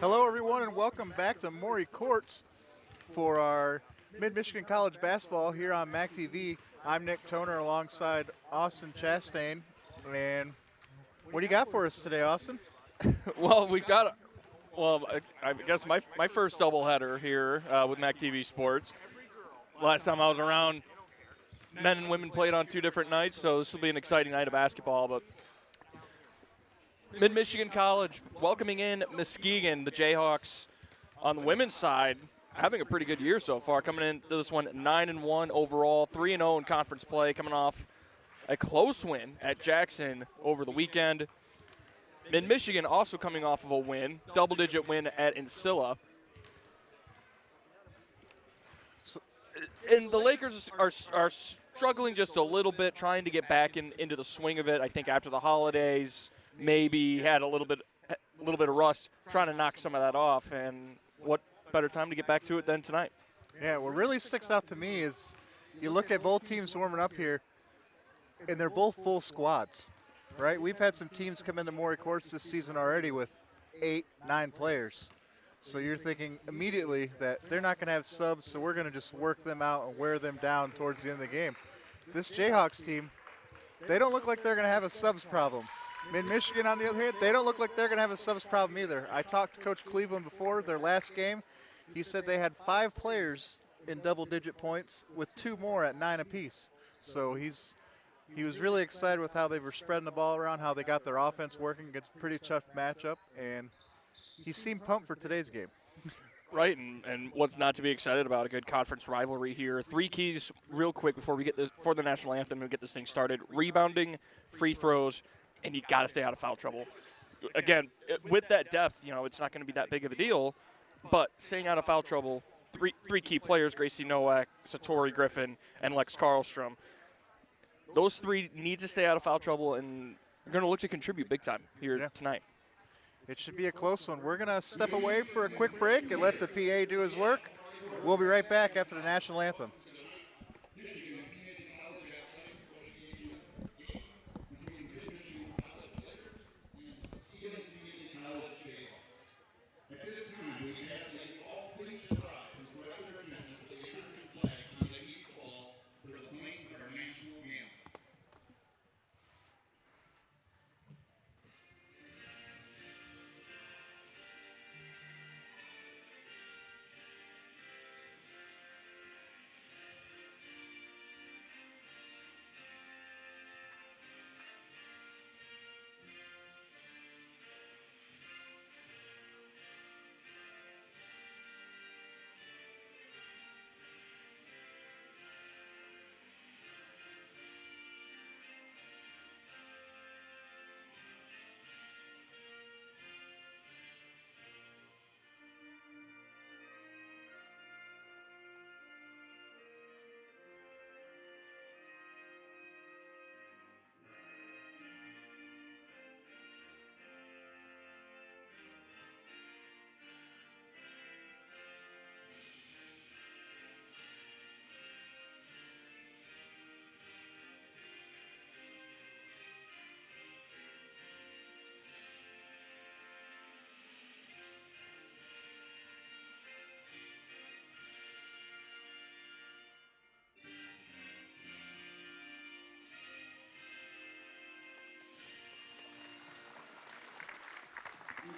Hello, everyone, and welcome back to Maury Courts for our Mid-Michigan College basketball here on MAC TV. I'm Nick Toner alongside Austin Chastain. And what do you got for us today, Austin? Well, we've got, I guess my first doubleheader here with MAC TV Sports. Last time I was around, men and women played on two different nights, so this will be an exciting night of basketball. But Mid-Michigan College welcoming in Muskegon, the Jayhawks on the women's side, having a pretty good year so far. Coming into this one 9-1 overall, 3-0 in conference play, coming off a close win at Jackson over the weekend. Mid-Michigan also coming off of a win, double-digit win at Ancilla. And the Lakers are struggling just a little bit, trying to get back into the swing of it. I think after the holidays, maybe had a little bit of rust, trying to knock some of that off. And what better time to get back to it than tonight? Yeah, what really sticks out to me is you look at both teams warming up here, and they're both full squads, right? We've had some teams come into Maury Courts this season already with 8, 9 players. So you're thinking immediately that they're not going to have subs, so we're going to just work them out and wear them down towards the end of the game. This Jayhawks team, they don't look like they're going to have a subs problem. Mid-Michigan, on the other hand, they don't look like they're going to have a subs problem either. I talked to Coach Cleveland before their last game. He said they had 5 players in double-digit points with 2 more at 9 apiece. So he was really excited with how they were spreading the ball around, how they got their offense working against a pretty tough matchup, and he seemed pumped for today's game. Right, and what's not to be excited about, a good conference rivalry here. 3 keys real quick before the national anthem and get this thing started. Rebounding, free throws, and you got to stay out of foul trouble. Again, with that depth, it's not going to be that big of a deal, but staying out of foul trouble, three key players, Gracie Nowak, Satori Griffin, and Lex Karlstrom. Those 3 need to stay out of foul trouble, and are going to look to contribute big time here tonight. It should be a close one. We're going to step away for a quick break and let the PA do his work. We'll be right back after the national anthem.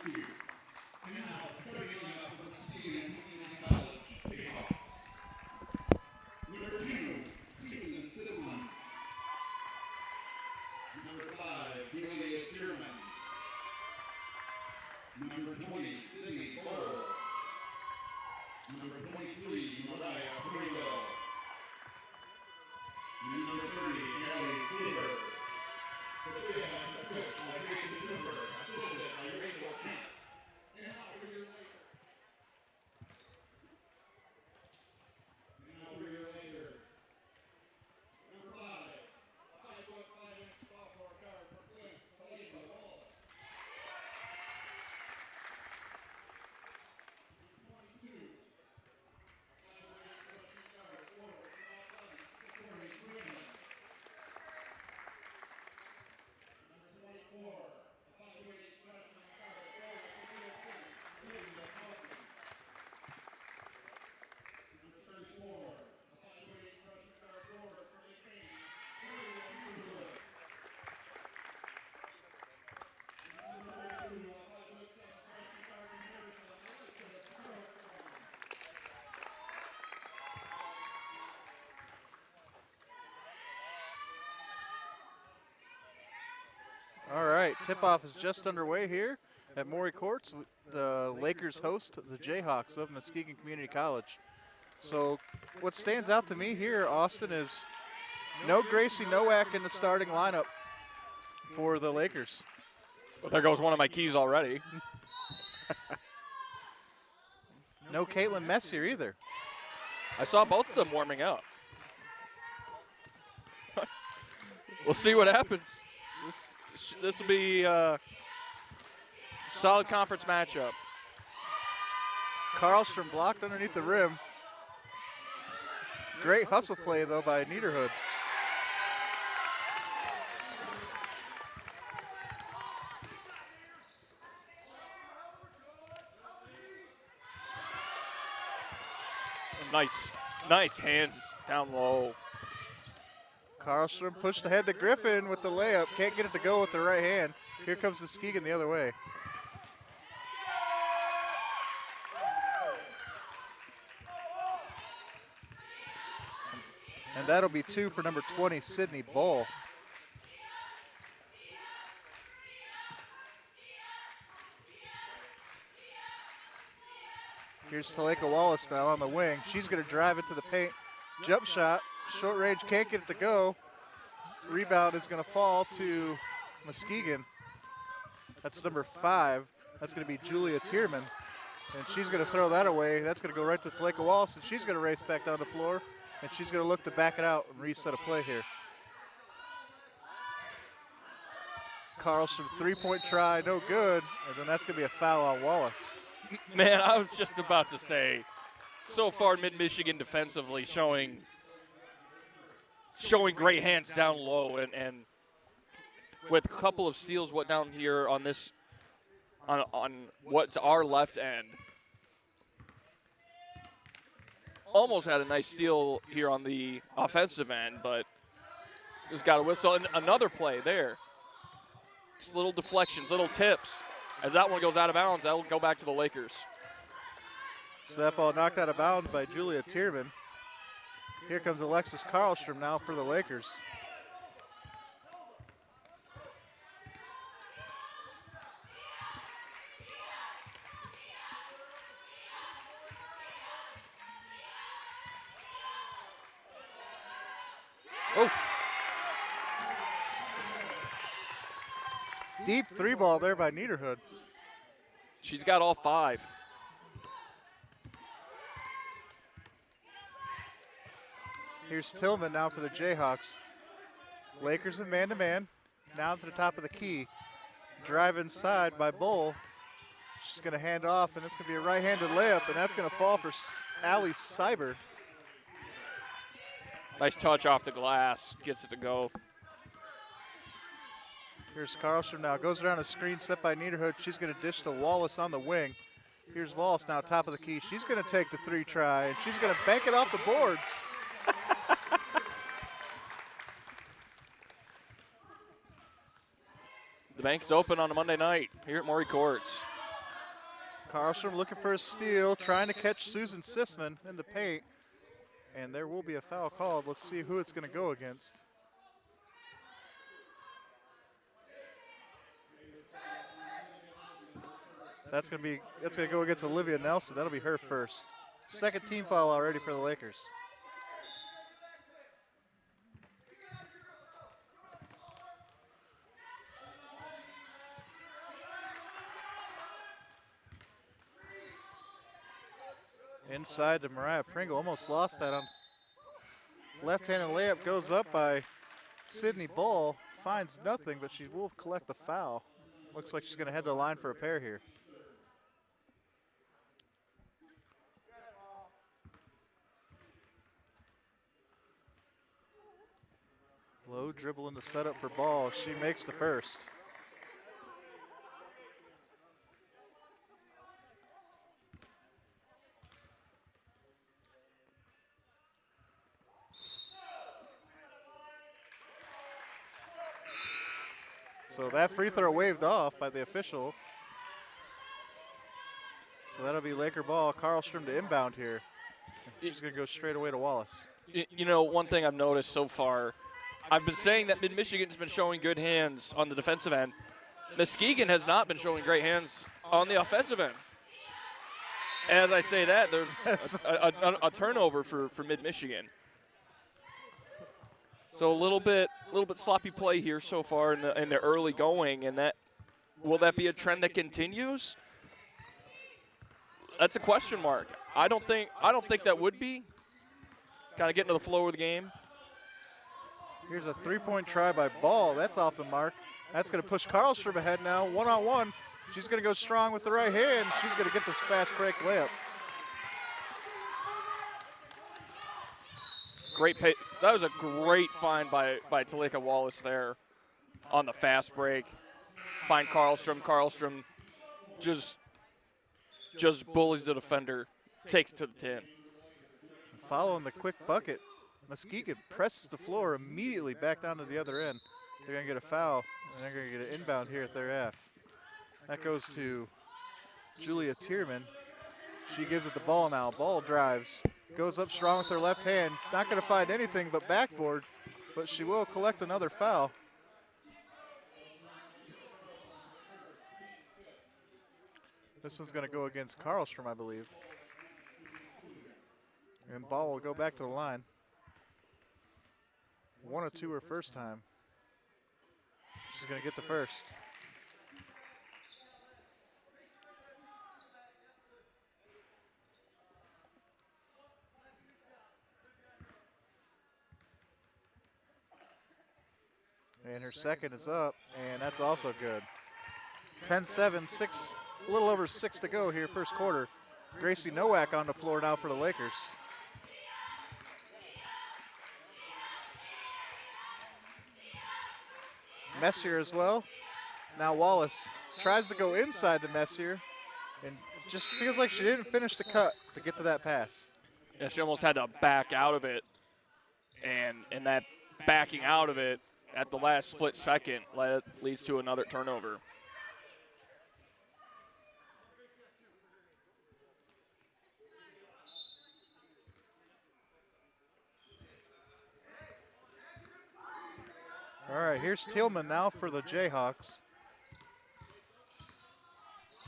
Thank you. And now, starting lineup for the Muskegon College Jayhawks. Number 2, Susan Sisman. Number 5, Julia Kierman. Number 20, Sydney Cole. Number 23, Mariah Pringle. Number 30, Kelly Silver. The Jayhawks are coached by Tracy Cooper, assisted by Rachel Kemp. And now for your All right, tip-off is just underway here at Maury Courts. The Lakers host the Jayhawks of Muskegon Community College. So what stands out to me here, Austin, is no Gracie Nowak in the starting lineup for the Lakers. Well, there goes one of my keys already. No Caitlin Messier either. I saw both of them warming up. We'll see what happens. This will be a solid conference matchup. Carlstrom blocked underneath the rim. Great hustle play, though, by Niederhood. Nice hands down low. Carlstrom pushed ahead to Griffin with the layup. Can't get it to go with the right hand. Here comes Muskegon the other way. And that'll be 2 for number 20, Sydney Bull. Here's Taleka Wallace now on the wing. She's going to drive into the paint. Jump shot, short range, can't get it to go. Rebound is going to fall to Muskegon. That's number 5. That's going to be Julia Tierman. And she's going to throw that away. That's going to go right to Taleka Wallace, and she's going to race back down the floor. And she's going to look to back it out and reset a play here. Carlstrom three-point try, no good. And then that's going to be a foul on Wallace. Man, I was just about to say, so far Mid-Michigan defensively showing great hands down low, and with a couple of steals down here on this on what's our left end. Almost had a nice steal here on the offensive end, but just got a whistle. And another play there. Just little deflections, little tips. As that one goes out of bounds, that will go back to the Lakers. So that ball knocked out of bounds by Julia Tierman. Here comes Alexis Carlstrom now for the Lakers. Oh. Deep three ball there by Niederhood. She's got all 5. Here's Tillman now for the Jayhawks. Lakers in man-to-man. Now to the top of the key. Drive inside by Bull. She's going to hand off, and it's going to be a right-handed layup, and that's going to fall for Allie Cyber. Nice touch off the glass. Gets it to go. Here's Carlstrom now. Goes around a screen set by Niederhood. She's going to dish to Wallace on the wing. Here's Wallace now, top of the key. She's going to take the 3 try, and she's going to bank it off the boards. The bank's open on a Monday night here at Maury Courts. Carlstrom looking for a steal, trying to catch Susan Sisman in the paint. And there will be a foul called. Let's see who it's going to go against. That's going to go against Olivia Nelson. That'll be her first. Second team foul already for the Lakers. Inside to Mariah Pringle, almost lost that on left-handed layup, goes up by Sydney Bull, finds nothing, but she will collect the foul. Looks like she's going to head to the line for a pair here. Low dribble in the setup for Ball. She makes the first. So that free throw waved off by the official. So that'll be Laker ball. Carlstrom to inbound here. She's going to go straight away to Wallace. You know, one thing I've noticed so far, I've been saying that Mid-Michigan's been showing good hands on the defensive end. Muskegon has not been showing great hands on the offensive end. As I say that, there's a turnover for Mid-Michigan. So a little bit sloppy play here so far in the early going, and will that be a trend that continues? That's a question mark. I don't think that would be. Kind of getting to the flow of the game. Here's a three-point try by Ball. That's off the mark. That's going to push Karlstrom ahead now, one-on-one. She's going to go strong with the right hand. She's going to get this fast break layup. Great pace. So that was a great find by Talika Wallace there on the fast break. Find Karlstrom. Karlstrom just bullies the defender, takes it to the 10. Following the quick bucket, Muskegon presses the floor immediately back down to the other end. They're going to get a foul, and they're going to get an inbound here at their half. That goes to Julia Tierman. She gives it the ball now. Ball drives, goes up strong with her left hand. Not going to find anything but backboard, but she will collect another foul. This one's going to go against Karlstrom, I believe. And Ball will go back to the line. 1 or 2 her first time. She's going to get the first. And her second is up, and that's also good. 10-7, a little over 6 to go here, first quarter. Gracie Nowak on the floor now for the Lakers. Messier as well. Now Wallace tries to go inside the Messier, and just feels like she didn't finish the cut to get to that pass. Yeah, she almost had to back out of it, and that backing out of it at the last split second leads to another turnover. All right, here's Tillman now for the Jayhawks.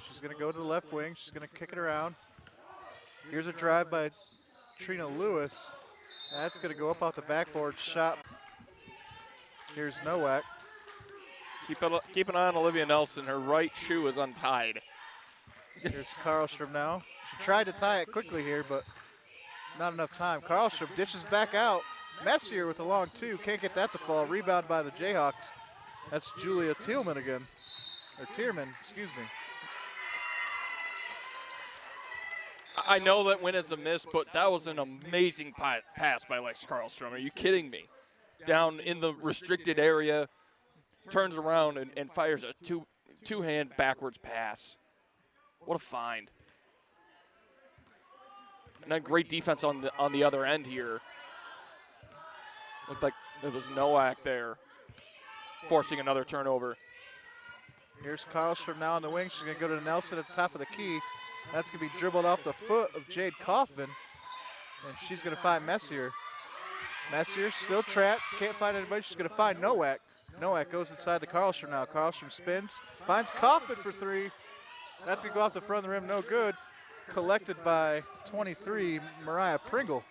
She's going to go to the left wing. She's going to kick it around. Here's a drive by Trina Lewis. That's going to go up off the backboard. Shot. Here's Nowak. Keep an eye on Olivia Nelson. Her right shoe is untied. Here's Karlstrom now. She tried to tie it quickly here, but not enough time. Karlstrom dishes back out. Messier with a long 2. Can't get that to fall. Rebound by the Jayhawks. That's Julia Tillman again. Or Tierman, excuse me. I know that win is a miss, but that was an amazing pass by Lex Karlstrom. Are you kidding me? Down in the restricted area, turns around and fires a two-hand backwards pass. What a find. And then great defense on the other end here. Looked like it was Nowak there, forcing another turnover. Here's Karlstrom now on the wing. She's going to go to Nelson at the top of the key. That's going to be dribbled off the foot of Jade Kaufman. And she's going to find Messier. Messier still trapped. Can't find anybody. She's going to find Nowak. Nowak goes inside the Karlstrom now. Karlstrom spins. Finds Kaufman for 3. That's going to go off the front of the rim. No good. Collected by 23, Mariah Pringle.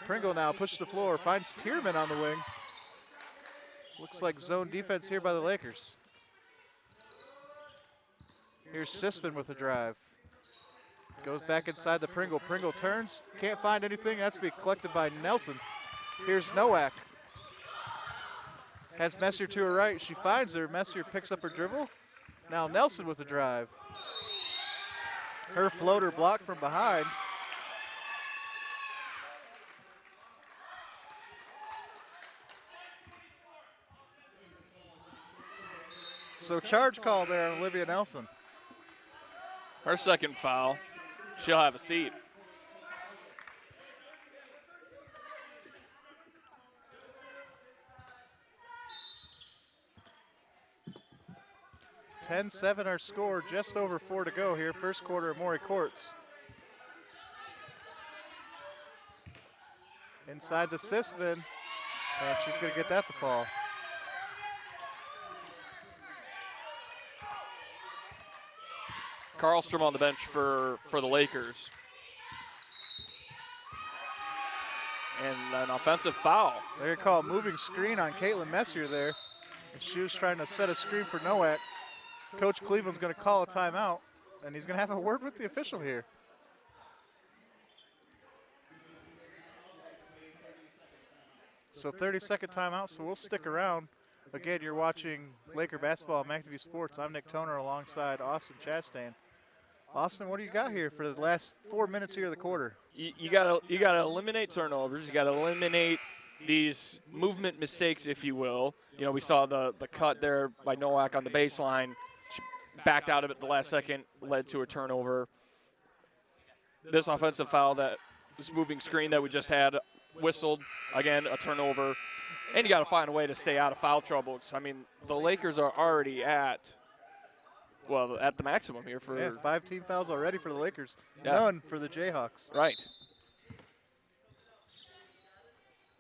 Pringle now pushes the floor. Finds Tierman on the wing. Looks like zone defense here by the Lakers. Here's Sisman with a drive. Goes back inside the Pringle. Pringle turns. Can't find anything. That's to be collected by Nelson. Here's Nowak. Has Messier to her right. She finds her. Messier picks up her dribble. Now Nelson with a drive. Her floater blocked from behind. So charge call there on Olivia Nelson. Her second foul. She'll have a seat. (10-7) our score, just over 4 to go here. First quarter at Maury Courts. Inside the Sisman. And she's going to get that to fall. Karlstrom on the bench for the Lakers. And an offensive foul. They're going to call a moving screen on Caitlin Messier there. And she was trying to set a screen for Nowak. Coach Cleveland's going to call a timeout, and he's going to have a word with the official here. So 30-second timeout, so we'll stick around. Again, you're watching Laker basketball on McAfee Sports. I'm Nick Toner alongside Austin Chastain. Austin, what do you got here for the last 4 minutes here of the quarter? You gotta eliminate turnovers. You gotta eliminate these movement mistakes, if you will. You know, we saw the cut there by Nowak on the baseline. She backed out of it the last second, led to a turnover. This offensive foul, this moving screen that we just had, whistled, again, a turnover. And you got to find a way to stay out of foul trouble. I mean, the Lakers are already at the maximum here for. Yeah, 5 team fouls already for the Lakers. Yeah. None for the Jayhawks. Right.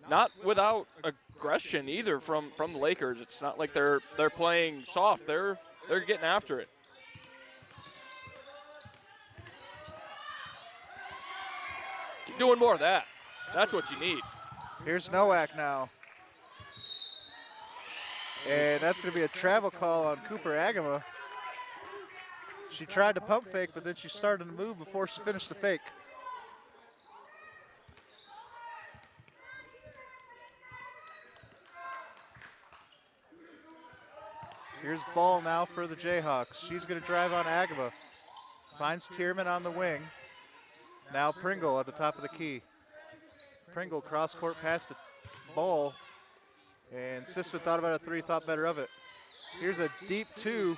Not without aggression either from the Lakers. It's not like they're playing soft. They're getting after it. Keep doing more of that. That's what you need. Here's Nowak now. And that's going to be a travel call on Cooper Agama. She tried to pump fake, but then she started to move before she finished the fake. Here's ball now for the Jayhawks. She's going to drive on Agama. Finds Tierman on the wing. Now Pringle at the top of the key. Pringle cross-court pass to Ball. And Sisman thought about a three, thought better of it. Here's a deep two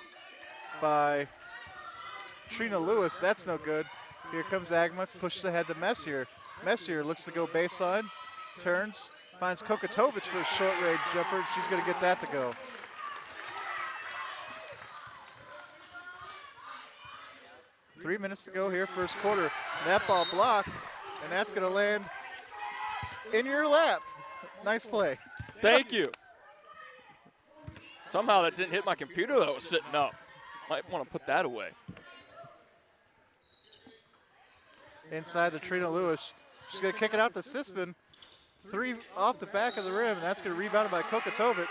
by Trina Lewis. That's no good. Here comes Agama, pushes ahead to Messier. Messier looks to go baseline, turns, finds Kokatovic for a short-range jumper, and she's going to get that to go. Three minutes to go here, first quarter. That ball blocked, and that's going to land in your lap. Nice play. Thank you. Somehow that didn't hit my computer that was sitting up. Might want to put that away. Inside to Trina Lewis. She's going to kick it out to Sisman. Three off the back of the rim, and that's going to be rebounded by Kokatovic.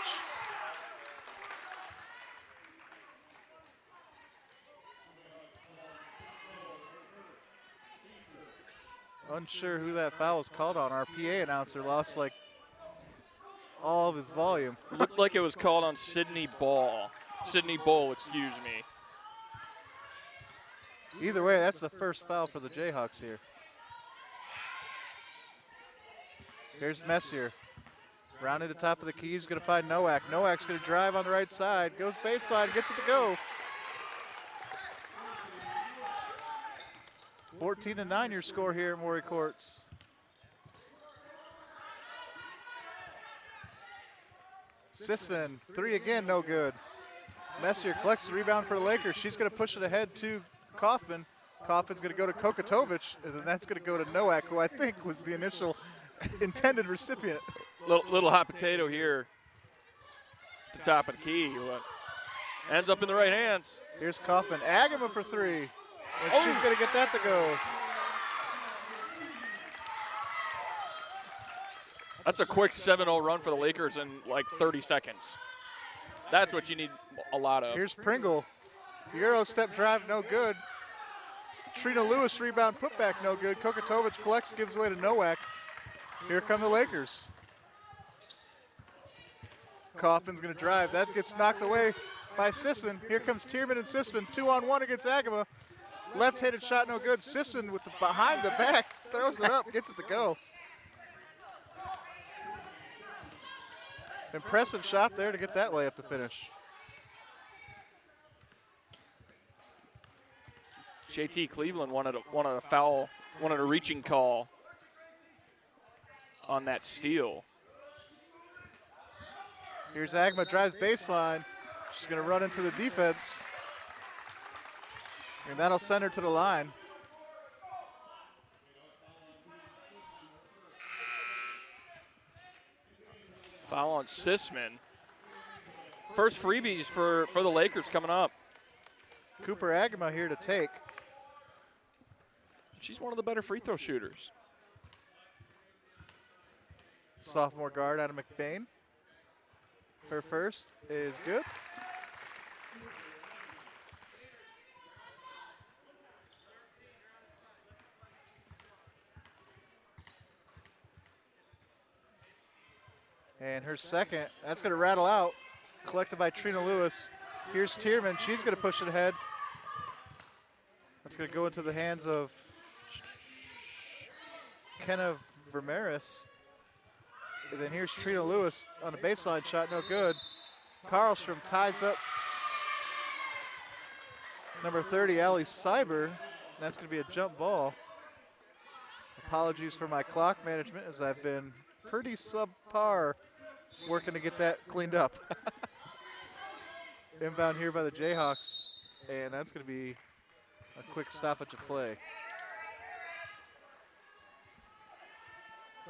Unsure who that foul was called on. Our PA announcer lost like all of his volume. Looked like it was called on Sydney Bull, excuse me. Either way, that's the first foul for the Jayhawks here. Here's Messier. Rounding the top of the key, he's going to find Nowak. Nowak's going to drive on the right side, goes baseline, gets it to go. 14-9 your score here at Morey Courts. Sisman, three again, no good. Messier collects the rebound for the Lakers. She's going to push it ahead to Kaufman. Kaufman's going to go to Kokatovic, and then that's going to go to Nowak, who I think was the initial intended recipient. Little hot potato here at the top of the key. But ends up in the right hands. Here's Kaufman. Agama for three. And she's going to get that to go. That's a quick 7-0 run for the Lakers in like 30 seconds. That's what you need a lot of. Here's Pringle. Euro step drive, no good. Trina Lewis rebound putback, no good. Kokatovic collects, gives away to Nowak. Here come the Lakers. Kaufman's going to drive. That gets knocked away by Sisman. Here comes Tierman and Sisman. 2-on-1 against Agama. Left-handed shot, no good. Sisman with the behind the back, throws it up, gets it to go. Impressive shot there to get that layup to finish. JT Cleveland wanted a foul, wanted a reaching call on that steal. Here's Agama, drives baseline. She's going to run into the defense. And that'll send her to the line. Foul on Sisman. First freebies for the Lakers coming up. Cooper Agama here to take. She's one of the better free throw shooters. Sophomore guard out of McBain. Her first is good. And her second, that's going to rattle out. Collected by Trina Lewis. Here's Tierman. She's going to push it ahead. That's going to go into the hands of Kenna Vermeris. And then here's Trina Lewis on a baseline shot, no good. Karlstrom ties up number 30, Allie Cyber. That's going to be a jump ball. Apologies for my clock management, as I've been pretty subpar working to get that cleaned up. Inbound here by the Jayhawks, and that's going to be a quick stoppage of play.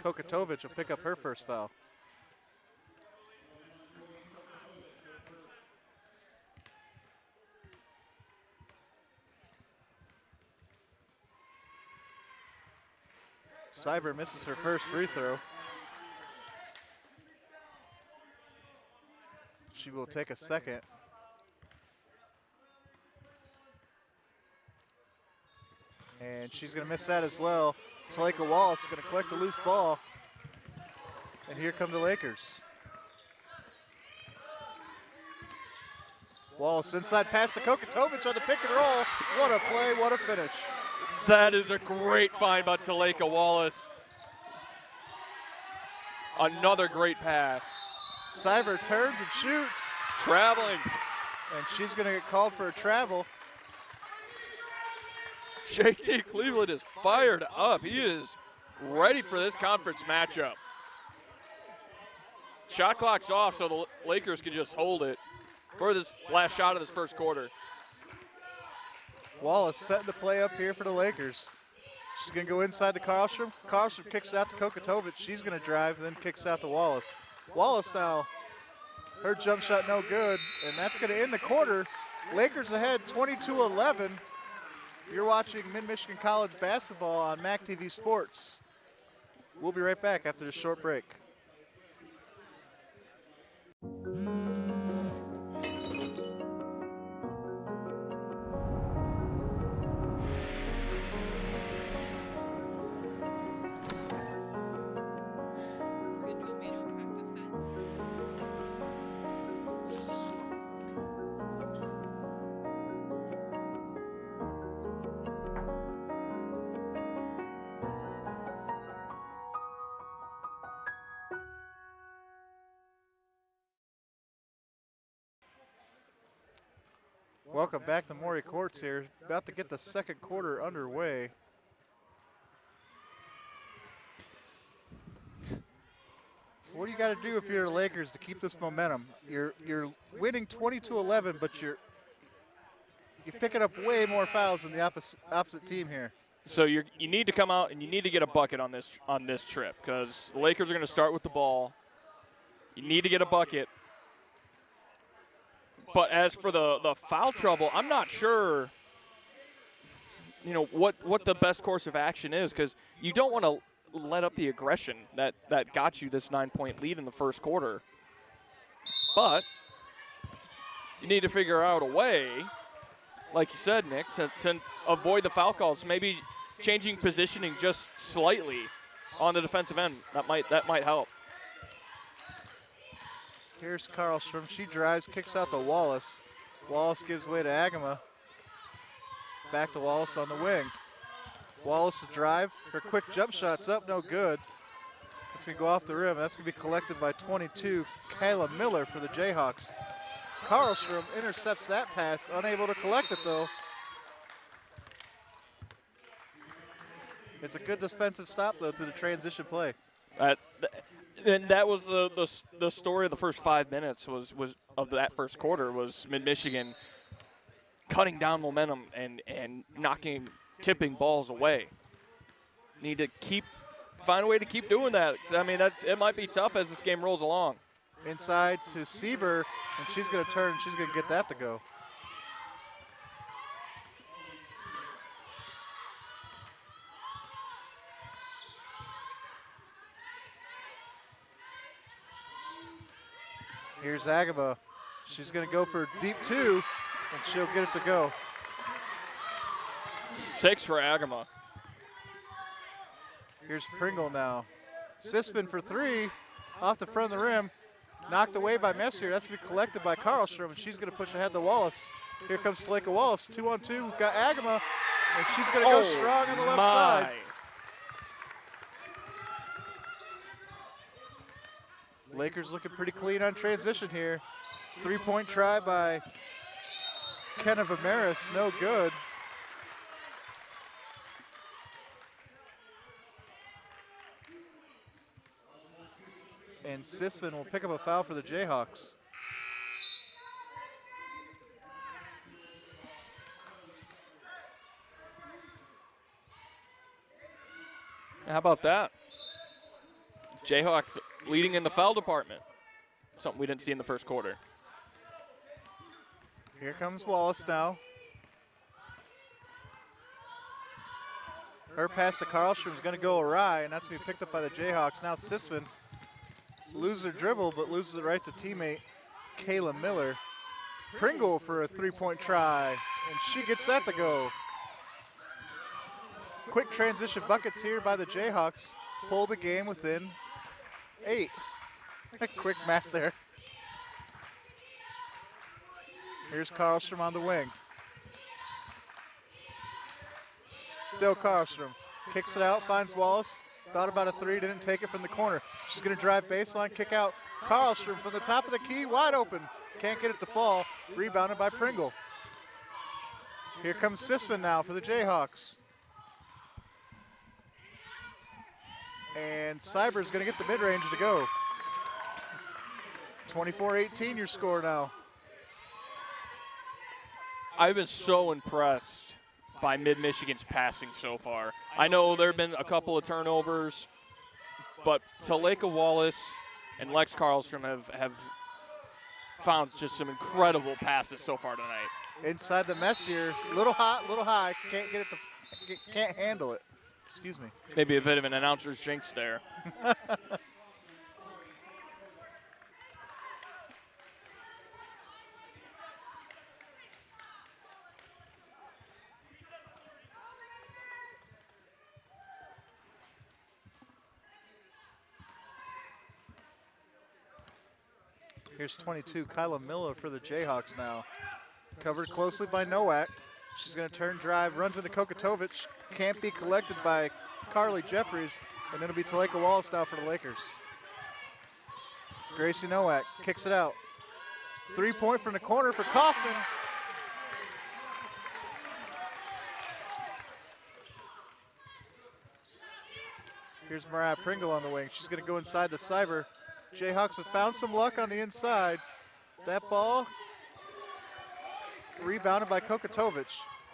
Kokatovic will pick up her first foul. Cyber misses her first free throw. She will take a second. And she's going to miss that as well. Talika Wallace is going to collect the loose ball. And here come the Lakers. Wallace inside pass to Kokatovic on the pick and roll. What a play, what a finish. That is a great find by Talika Wallace. Another great pass. Cyber turns and shoots. Traveling. And she's going to get called for a travel. JT Cleveland is fired up. He is ready for this conference matchup. Shot clock's off, so the Lakers can just hold it for this last shot of this first quarter. Wallace setting the play up here for the Lakers. She's going to go inside to Karlstrom. Karlstrom kicks it out to Kokatovic. She's going to drive, then kicks out to Wallace. Wallace now, her jump shot no good, and that's going to end the quarter. Lakers ahead 22-11. You're watching Mid-Michigan College basketball on MAC TV Sports. We'll be right back after this short break. Welcome back to Maury Courts here. About to get the second quarter underway. What do you got to do if you're the Lakers to keep this momentum? You're winning 22-11, but you're picking up way more fouls than the opposite team here. So you need to come out and you need to get a bucket on this trip, because the Lakers are going to start with the ball. You need to get a bucket. But as for the foul trouble, I'm not sure, what the best course of action is, because you don't want to let up the aggression that got you this 9-point lead in the first quarter. But you need to figure out a way, like you said, Nick, to avoid the foul calls. Maybe changing positioning just slightly on the defensive end. That might help. Here's Karlstrom. She drives, kicks out to Wallace. Wallace gives way to Agama. Back to Wallace on the wing. Wallace to drive. Her quick jump shot's up, no good. It's going to go off the rim. That's going to be collected by 22, Kayla Miller for the Jayhawks. Karlstrom intercepts that pass, unable to collect it though. It's a good defensive stop though to the transition play. And that was the story of the first 5 minutes was of that first quarter was Mid-Michigan cutting down momentum and tipping balls away. Need to find a way to keep doing that. I mean, it might be tough as this game rolls along. Inside to Sieber, and she's going to turn. She's going to get that to go. Here's Agaba. She's going to go for deep 2, and she'll get it to go. 6 for Agama. Here's Pringle now. Sisman for 3, off the front of the rim. Knocked away by Messier. That's going to be collected by Karlstrom, and she's going to push ahead to Wallace. Here comes Taleka Wallace, 2-on-2. Got Agama, and she's going to go strong on the left side. Lakers looking pretty clean on transition here. 3-point try by Kenna Vimeris, no good. And Sisman will pick up a foul for the Jayhawks. How about that? Jayhawks leading in the foul department. Something we didn't see in the first quarter. Here comes Wallace now. Her pass to Karlstrom is going to go awry, and that's going to be picked up by the Jayhawks. Now Sisman loses her dribble, but loses it right to teammate Kayla Miller. Pringle for a 3-point try, and she gets that to go. Quick transition buckets here by the Jayhawks. Pull the game within 8. Quick math there. Here's Karlstrom on the wing. Still Karlstrom. Kicks it out, finds Wallace. Thought about a 3, didn't take it from the corner. She's going to drive baseline, kick out. Karlstrom from the top of the key, wide open. Can't get it to fall. Rebounded by Pringle. Here comes Sisman now for the Jayhawks. And Cyber's going to get the mid-range to go. 24-18 your score now. I've been so impressed by Mid-Michigan's passing so far. I know there have been a couple of turnovers, but Taleka Wallace and Lex Karlstrom have found just some incredible passes so far tonight. Inside the Messier, little hot, little high, can't get it to, can't handle it. Excuse me. Maybe a bit of an announcer's jinx there. Here's 22, Kyla Miller for the Jayhawks now. Covered closely by Nowak. She's going to turn, drive, runs into Kokatovic. Can't be collected by Carly Jeffries, and it'll be Taleka Wallace now for the Lakers. Gracie Nowak kicks it out. 3-point from the corner for Kaufman. Here's Mariah Pringle on the wing. She's going to go inside to Cyber. Jayhawks have found some luck on the inside. That ball rebounded by Kokatovic.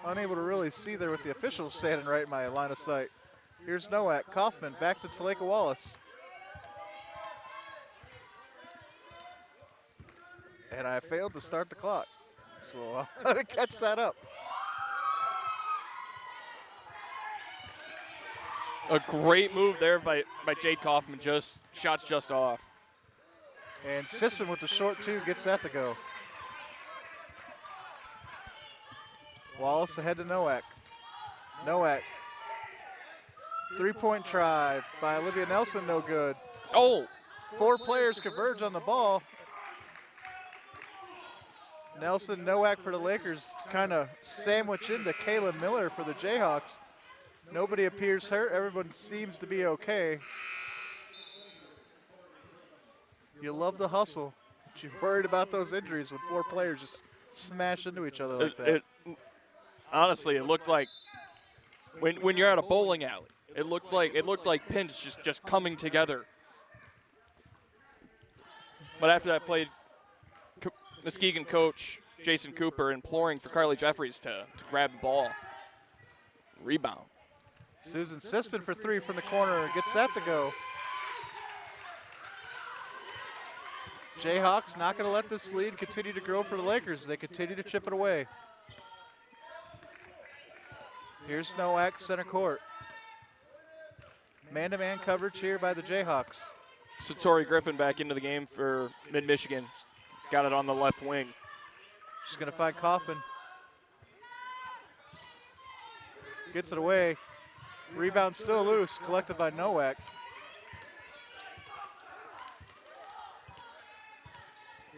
Unable to really see there with the officials standing right in my line of sight. Here's Nowak. Kaufman back to Taleka Wallace. And I failed to start the clock. So I'll catch that up. A great move there by Jade Kaufman. Shots just off. And Sisman with the short 2 gets that to go. Wallace ahead to Nowak. Nowak. 3-point try by Olivia Nelson, no good. Oh! 4 players converge on the ball. Nelson, Nowak for the Lakers, kind of sandwich into Kayla Miller for the Jayhawks. Nobody appears hurt. Everyone seems to be okay. You love the hustle, but you're worried about those injuries when 4 players just smash into each other like that. Honestly, it looked like when you're at a bowling alley, it looked like pins just coming together. But after that play, Muskegon coach Jason Cooper imploring for Carly Jeffries to grab the ball. Rebound. Susan Sisman for 3 from the corner, gets that to go. Jayhawks not going to let this lead continue to grow for the Lakers. They continue to chip it away. Here's Nowak, center court. Man-to-man coverage here by the Jayhawks. Satori Griffin back into the game for Mid-Michigan. Got it on the left wing. She's going to find Coffin. Gets it away. Rebound still loose, collected by Nowak.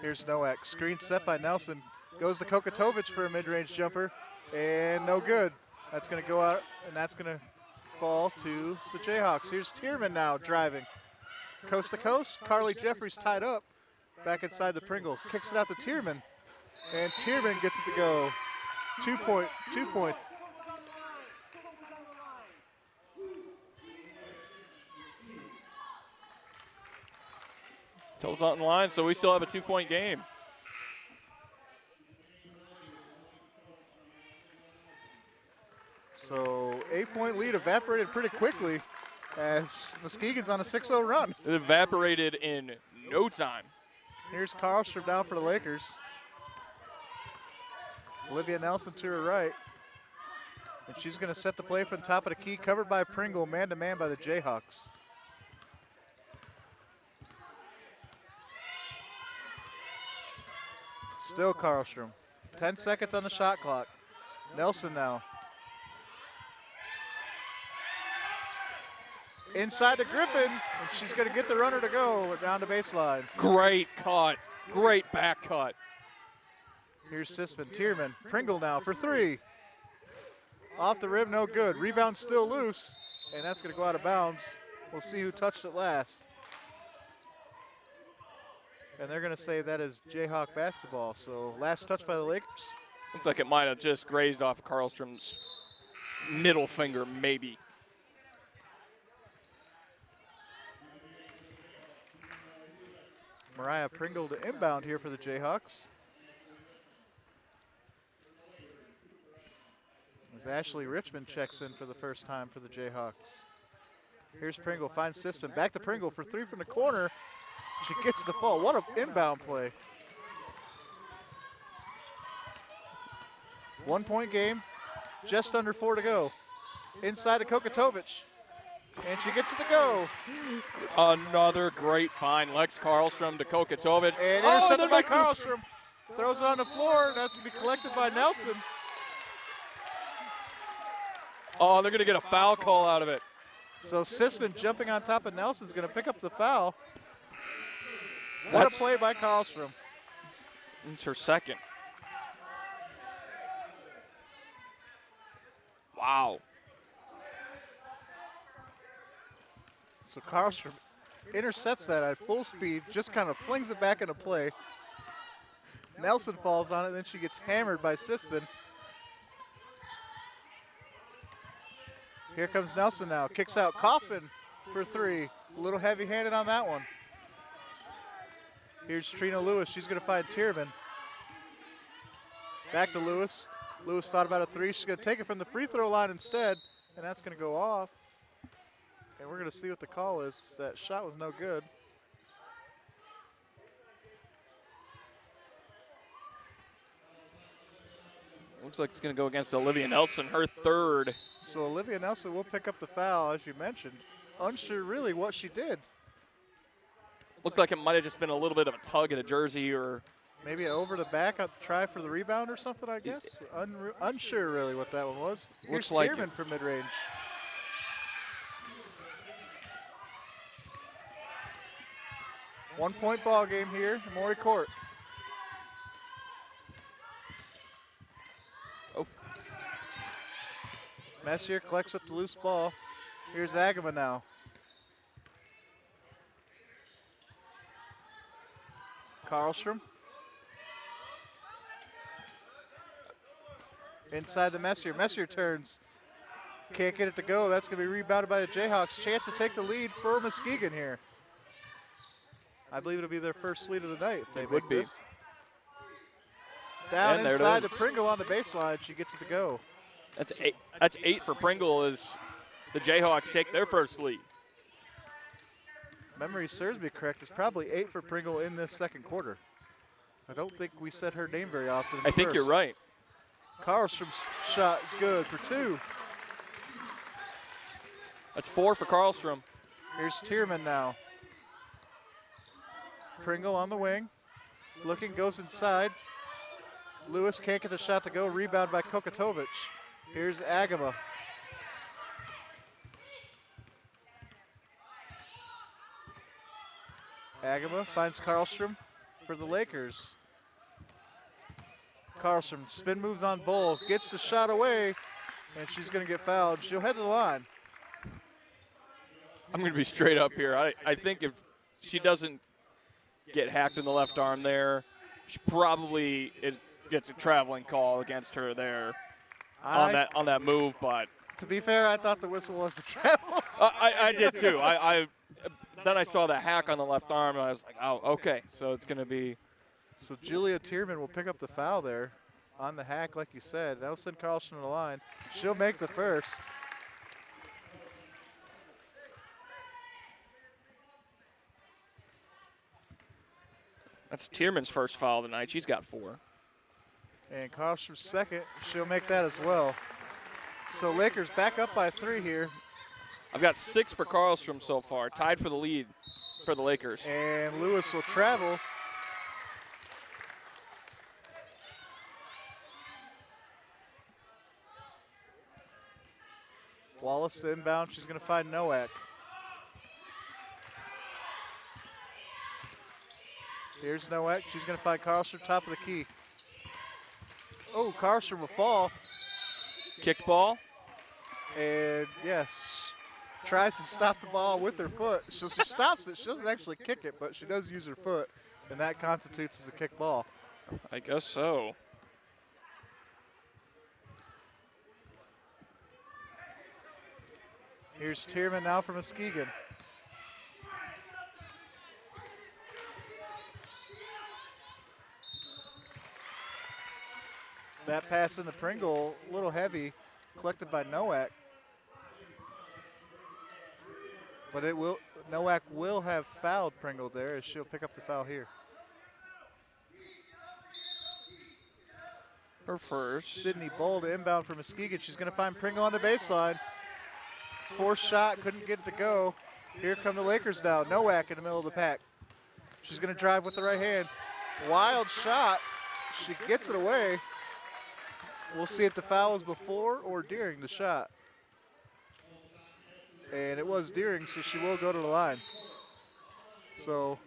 Here's Nowak. Screen set by Nelson. Goes to Kokatovic for a mid-range jumper, and no good. That's going to go out, and that's going to fall to the Jayhawks. Here's Tierman now driving. Coast to coast. Carly Jeffries tied up. Back inside the Pringle. Kicks it out to Tierman, and Tierman gets it to go. 2 point. Toes on the line, so we still have a 2-point game. So 8-point lead evaporated pretty quickly as Muskegon's on a 6-0 run. It evaporated in no time. Here's Karlstrom down for the Lakers. Olivia Nelson to her right. And she's going to set the play from the top of the key, covered by Pringle, man-to-man by the Jayhawks. Still Karlstrom. 10 seconds on the shot clock. Nelson now. Inside to Griffin, and she's going to get the runner to go down the baseline. Great cut. Great back cut. Here's Sisman, Tierman, Pringle now for 3. Off the rim, no good. Rebound still loose, and that's going to go out of bounds. We'll see who touched it last. And they're going to say that is Jayhawk basketball. So last touch by the Lakers. Looked like it might have just grazed off Karlstrom's middle finger, maybe. Mariah Pringle to inbound here for the Jayhawks. As Ashley Richmond checks in for the first time for the Jayhawks. Here's Pringle, finds Sisman. Back to Pringle for 3 from the corner. She gets the fall. What an inbound play. 1-point game, just under 4 to go. Inside to Kokatovic, and she gets it to go. Another great find. Lex Karlstrom to Kokatovic. And intercepted by Karlstrom. Throws it on the floor. That's going to be collected by Nelson. Oh, they're going to get a foul call out of it. So Sisman jumping on top of Nelson's going to pick up the foul. What a play by Karlstrom. It's her second. Wow. So Karlstrom intercepts that at full speed, just kind of flings it back into play. Nelson falls on it, then she gets hammered by Sisman. Here comes Nelson now, kicks out Coffin for 3. A little heavy-handed on that one. Here's Trina Lewis, she's gonna find Tierman. Back to Lewis. Lewis thought about a 3, she's gonna take it from the free throw line instead, and that's gonna go off. And we're gonna see what the call is. That shot was no good. Looks like it's going to go against Olivia Nelson, her third. So Olivia Nelson will pick up the foul, as you mentioned. Unsure really what she did. Looked like it might have just been a little bit of a tug at a jersey or maybe over the back, a try for the rebound or something, I guess. Unsure really what that one was. Looks Here's like Tierman for mid-range. One-point ball game here, Maury Court. Oh. Messier collects up the loose ball. Here's Agama now. Karlstrom. Inside the Messier. Messier turns. Can't get it to go. That's going to be rebounded by the Jayhawks. Chance to take the lead for Muskegon here. I believe it'll be their first lead of the night if they would be. This. Down And there it inside to is. Pringle on the baseline. She gets it to go. That's 8. That's 8 for Pringle as the Jayhawks take their first lead. memory serves me correct, is probably 8 for Pringle in this second quarter. I don't think we said her name very often. I think you're right. Karlstrom's shot is good for 2. That's 4 for Karlstrom. Here's Tierman now. Pringle on the wing. Looking, goes inside. Lewis can't get the shot to go. Rebound by Kokatovic. Here's Agama. Agama finds Karlstrom for the Lakers. Karlstrom spin moves on Bull, gets the shot away, and she's going to get fouled. She'll head to the line. I'm going to be straight up here. I think if she doesn't get hacked in the left arm there, she probably gets a traveling call against her there on that move. But to be fair, I thought the whistle was the travel. I did too. Then I saw the hack on the left arm, and I was like, oh, okay. So it's going to be. So Julia Tierman will pick up the foul there on the hack, like you said. That'll send Karlstrom to the line. She'll make the first. That's Tierman's first foul of the night. She's got 4. And Karlstrom's second. She'll make that as well. So Lakers back up by 3 here. I've got 6 for Karlstrom so far, tied for the lead for the Lakers. And Lewis will travel. Wallace the inbound. She's going to find Nowak. Here's Nowak. She's going to find Karlstrom top of the key. Oh, Karlstrom will fall. Kicked ball. And yes, tries to stop the ball with her foot. So she stops it. She doesn't actually kick it, but she does use her foot, and that constitutes as a kick ball. I guess so. Here's Tierman now from Muskegon. That pass into Pringle, a little heavy, collected by Nowak. But Nowak will have fouled Pringle there as she'll pick up the foul here. Her first. Sydney Bold inbound for Muskegon. She's going to find Pringle on the baseline. Forced shot, couldn't get it to go. Here come the Lakers now. Nowak in the middle of the pack. She's going to drive with the right hand. Wild shot. She gets it away. We'll see if the foul was before or during the shot. And it was during, so she will go to the line. So,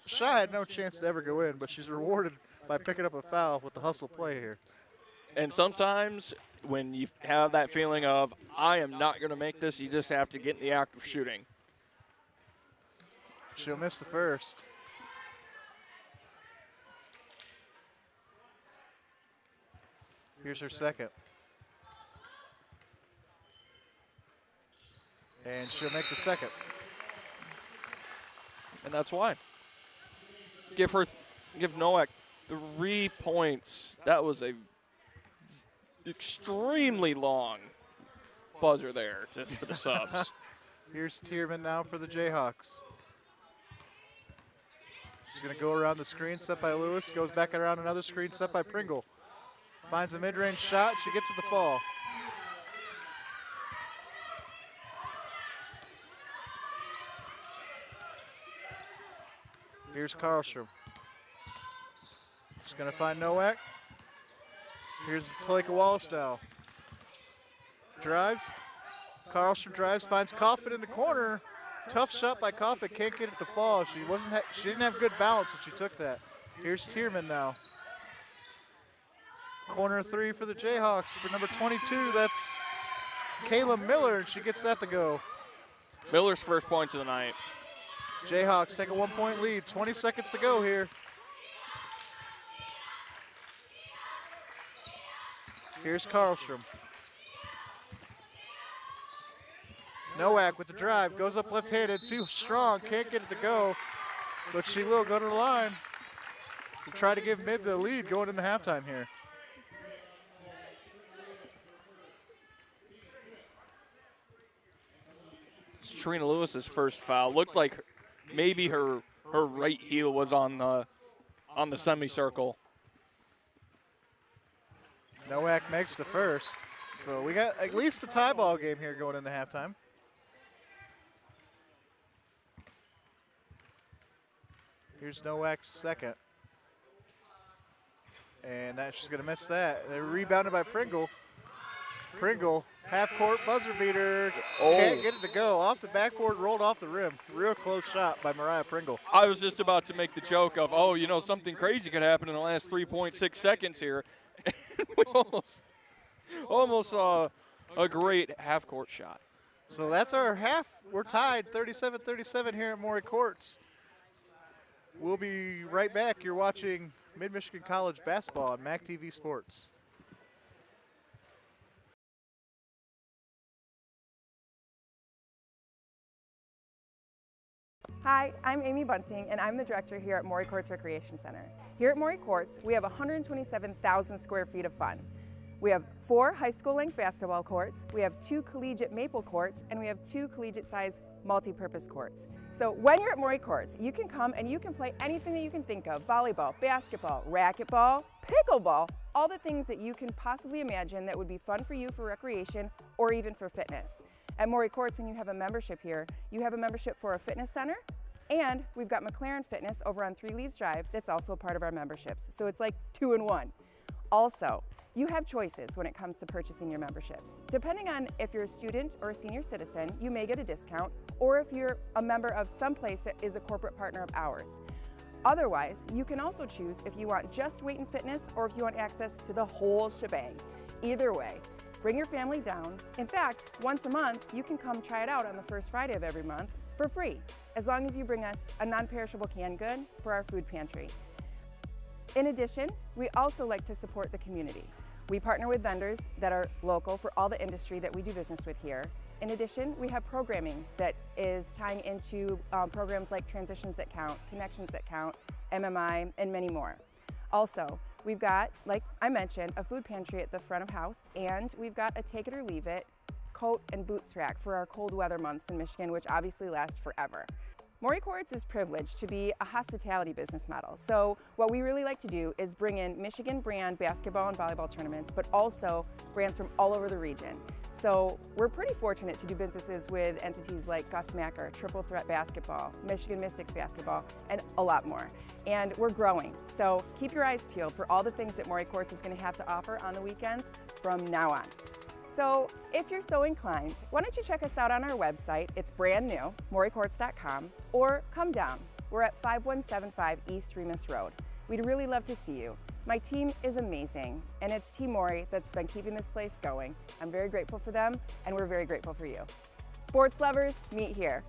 shot had no chance to ever go in, but she's rewarded by picking up a foul with the hustle play here. And sometimes when you have that feeling of, I am not going to make this, you just have to get in the act of shooting. She'll miss the first. Here's her second. And she'll make the second. And that's why. Give Nowak 3 points. That was a extremely long buzzer there for the subs. Here's Tierman now for the Jayhawks. She's going to go around the screen set by Lewis, goes back around another screen set by Pringle. Finds a mid-range shot, she gets to the fall. Here's Karlstrom. She's going to find Nowak. Here's Talika Wallace now. Drives. Karlstrom drives, finds Coffin in the corner. Tough shot by Coffin, can't get it to fall. She didn't have good balance when she took that. Here's Tierman now. Corner 3 for the Jayhawks for number 22. That's Kayla Miller, and she gets that to go. Miller's first points of the night. Jayhawks take a 1-point lead. 20 seconds to go here. Here's Karlstrom. Nowak with the drive, goes up left-handed, too strong, can't get it to go, but she will go to the line. We'll try to give Mid the lead going into halftime here. It's Trina Lewis's first foul. Looked like maybe her right heel was on the semicircle. Nowak makes the first. So we got at least a tie ball game here going into halftime. Here's Nowak's second. And she's going to miss that. They're rebounded by Pringle. Pringle, half-court buzzer beater. Can't get it to go. Off the backboard, rolled off the rim. Real close shot by Mariah Pringle. I was just about to make the joke of, oh, you know, something crazy could happen in the last 3.6 seconds here. We almost saw a great half-court shot. So that's our half. We're tied 37-37 here at Maury Courts. We'll be right back. You're watching Mid-Michigan College basketball on MAC TV Sports. Hi, I'm Amy Bunting, and I'm the director here at Maury Courts Recreation Center. Here at Maury Courts, we have 127,000 square feet of fun. We have 4 high school-length basketball courts, we have 2 collegiate maple courts, and we have 2 collegiate-sized multi-purpose courts. So when you're at Maury Courts, you can come and you can play anything that you can think of: volleyball, basketball, racquetball, pickleball, all the things that you can possibly imagine that would be fun for you for recreation or even for fitness. At Maury Courts, when you have a membership here, you have a membership for a fitness center, and we've got McLaren Fitness over on 3 Leaves Drive that's also a part of our memberships. So it's like 2 in 1. Also, you have choices when it comes to purchasing your memberships. Depending on if you're a student or a senior citizen, you may get a discount, or if you're a member of some place that is a corporate partner of ours. Otherwise, you can also choose if you want just weight and fitness or if you want access to the whole shebang. Either way, bring your family down. In fact, once a month, you can come try it out on the first Friday of every month for free, as long as you bring us a non-perishable canned good for our food pantry. In addition, we also like to support the community. We partner with vendors that are local for all the industry that we do business with here. In addition, we have programming that is tying into programs like Transitions That Count, Connections That Count, MMI, and many more. Also, we've got, like I mentioned, a food pantry at the front of house, and we've got a take it or leave it coat and boots rack for our cold weather months in Michigan, which obviously last forever. Maury Courts is privileged to be a hospitality business model. So what we really like to do is bring in Michigan brand basketball and volleyball tournaments, but also brands from all over the region. So we're pretty fortunate to do businesses with entities like Gus Macker, Triple Threat Basketball, Michigan Mystics Basketball, and a lot more. And we're growing. So keep your eyes peeled for all the things that Maury Courts is going to have to offer on the weekends from now on. So if you're so inclined, why don't you check us out on our website? It's brand new, maurycourts.com, or come down. We're at 5175 East Remus Road. We'd really love to see you. My team is amazing, and it's Team Maury that's been keeping this place going. I'm very grateful for them, and we're very grateful for you. Sports lovers, meet here.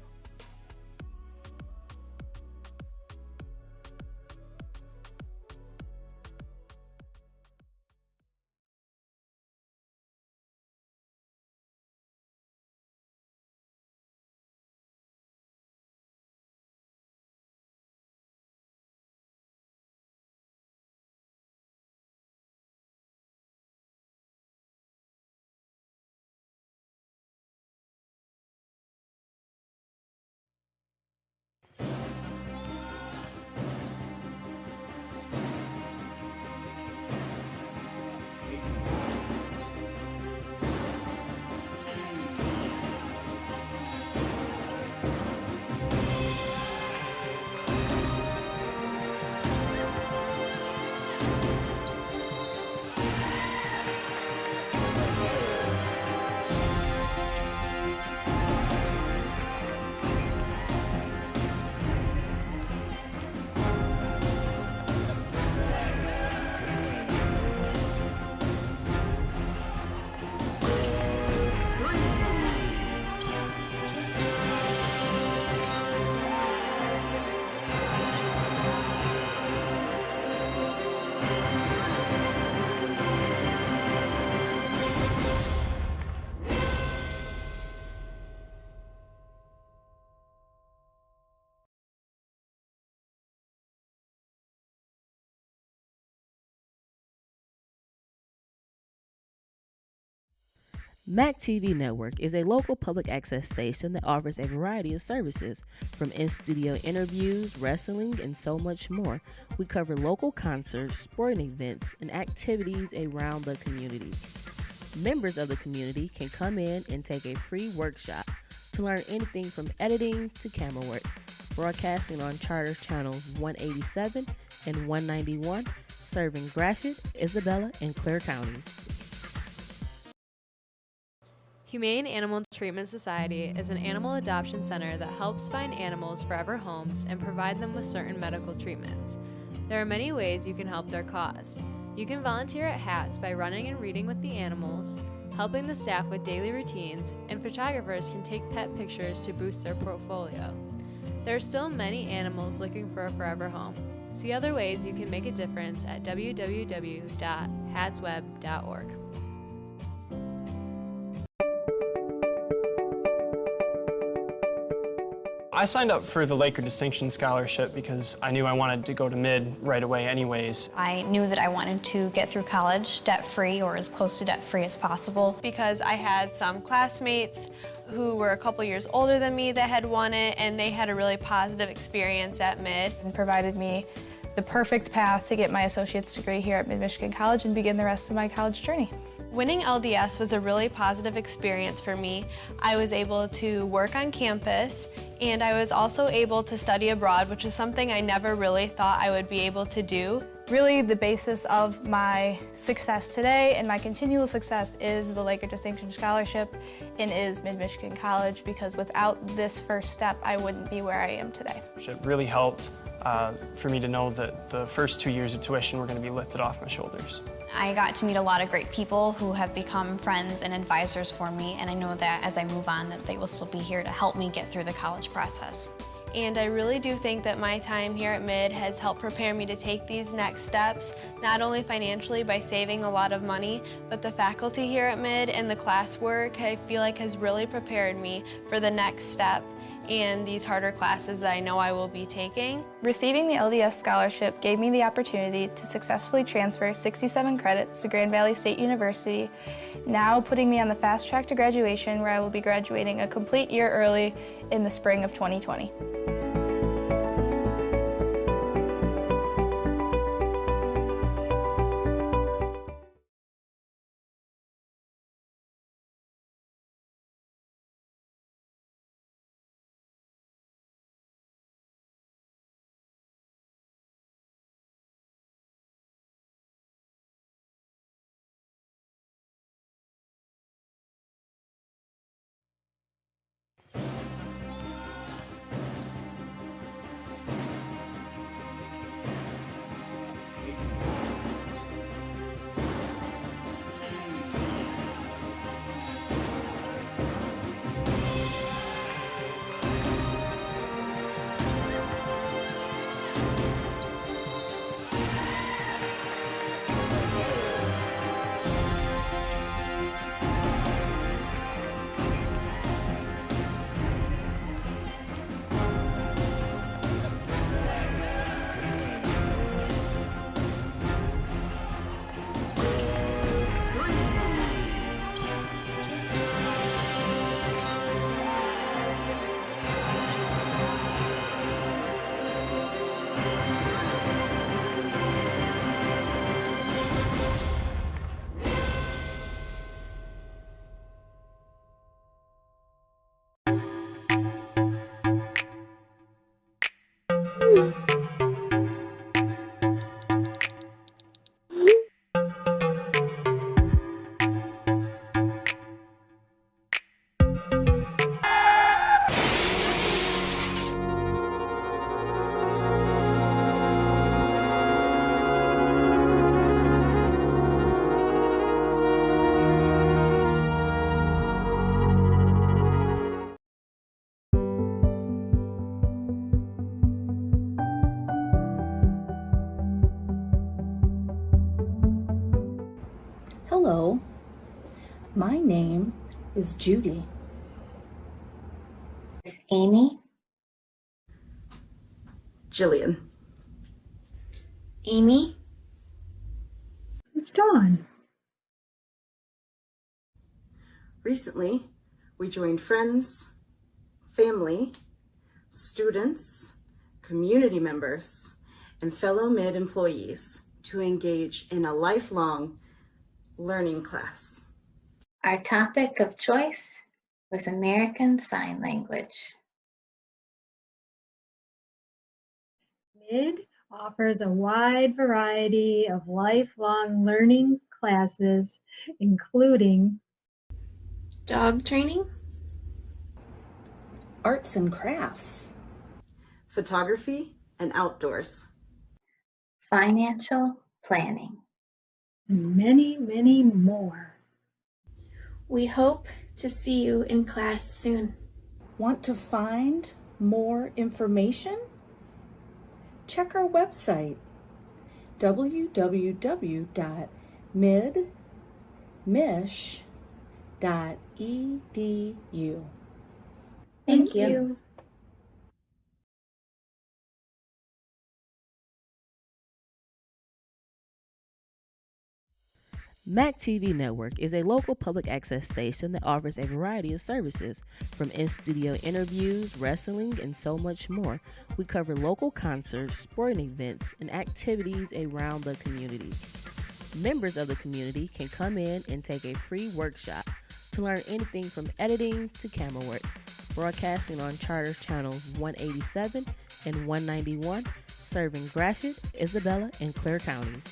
MAC TV Network is a local public access station that offers a variety of services, from in-studio interviews, wrestling, and so much more. We cover local concerts, sporting events, and activities around the community. Members of the community can come in and take a free workshop to learn anything from editing to camera work, broadcasting on Charter Channels 187 and 191, serving Gratiot, Isabella, and Clare counties. Humane Animal Treatment Society is an animal adoption center that helps find animals forever homes and provide them with certain medical treatments. There are many ways you can help their cause. You can volunteer at HATS by running and reading with the animals, helping the staff with daily routines, and photographers can take pet pictures to boost their portfolio. There are still many animals looking for a forever home. See other ways you can make a difference at www.hatsweb.org. I signed up for the Laker Distinction Scholarship because I knew I wanted to go to mid right away anyways. I knew that I wanted to get through college debt-free or as close to debt-free as possible. Because I had some classmates who were a couple years older than me that had won it, and they had a really positive experience at mid. And provided me the perfect path to get my associate's degree here at Mid-Michigan College and begin the rest of my college journey. Winning LDS was a really positive experience for me. I was able to work on campus, and I was also able to study abroad, which is something I never really thought I would be able to do. Really, the basis of my success today and my continual success is the Laker Distinction Scholarship and is Mid-Michigan College, because without this first step, I wouldn't be where I am today. It really helped for me to know that the first 2 years of tuition were going to be lifted off my shoulders. I got to meet a lot of great people who have become friends and advisors for me, and I know that as I move on that they will still be here to help me get through the college process. And I really do think that my time here at Mid has helped prepare me to take these next steps, not only financially by saving a lot of money, but the faculty here at Mid and the classwork I feel like has really prepared me for the next step and these harder classes that I know I will be taking. Receiving the LDS scholarship gave me the opportunity to successfully transfer 67 credits to Grand Valley State University, now putting me on the fast track to graduation, where I will be graduating a complete year early in the spring of 2020. Hello, my name is Judy. Amy. Jillian. Amy. It's Dawn. Recently, we joined friends, family, students, community members, and fellow MID employees to engage in a lifelong learning class. Our topic of choice was American Sign Language. MID offers a wide variety of lifelong learning classes, including Dog training, Arts and crafts, photography and outdoors, Financial planning. and many, many more. We hope to see you in class soon. Want to find more information? Check our website, www.midmish.edu. Thank you. MAC TV Network is a local public access station that offers a variety of services, from in-studio interviews, wrestling, and so much more. We cover local concerts, sporting events, and activities around the community. Members of the community can come in and take a free workshop to learn anything from editing to camera work. Broadcasting on Charter Channels 187 and 191, serving Gratiot, Isabella, and Clare counties.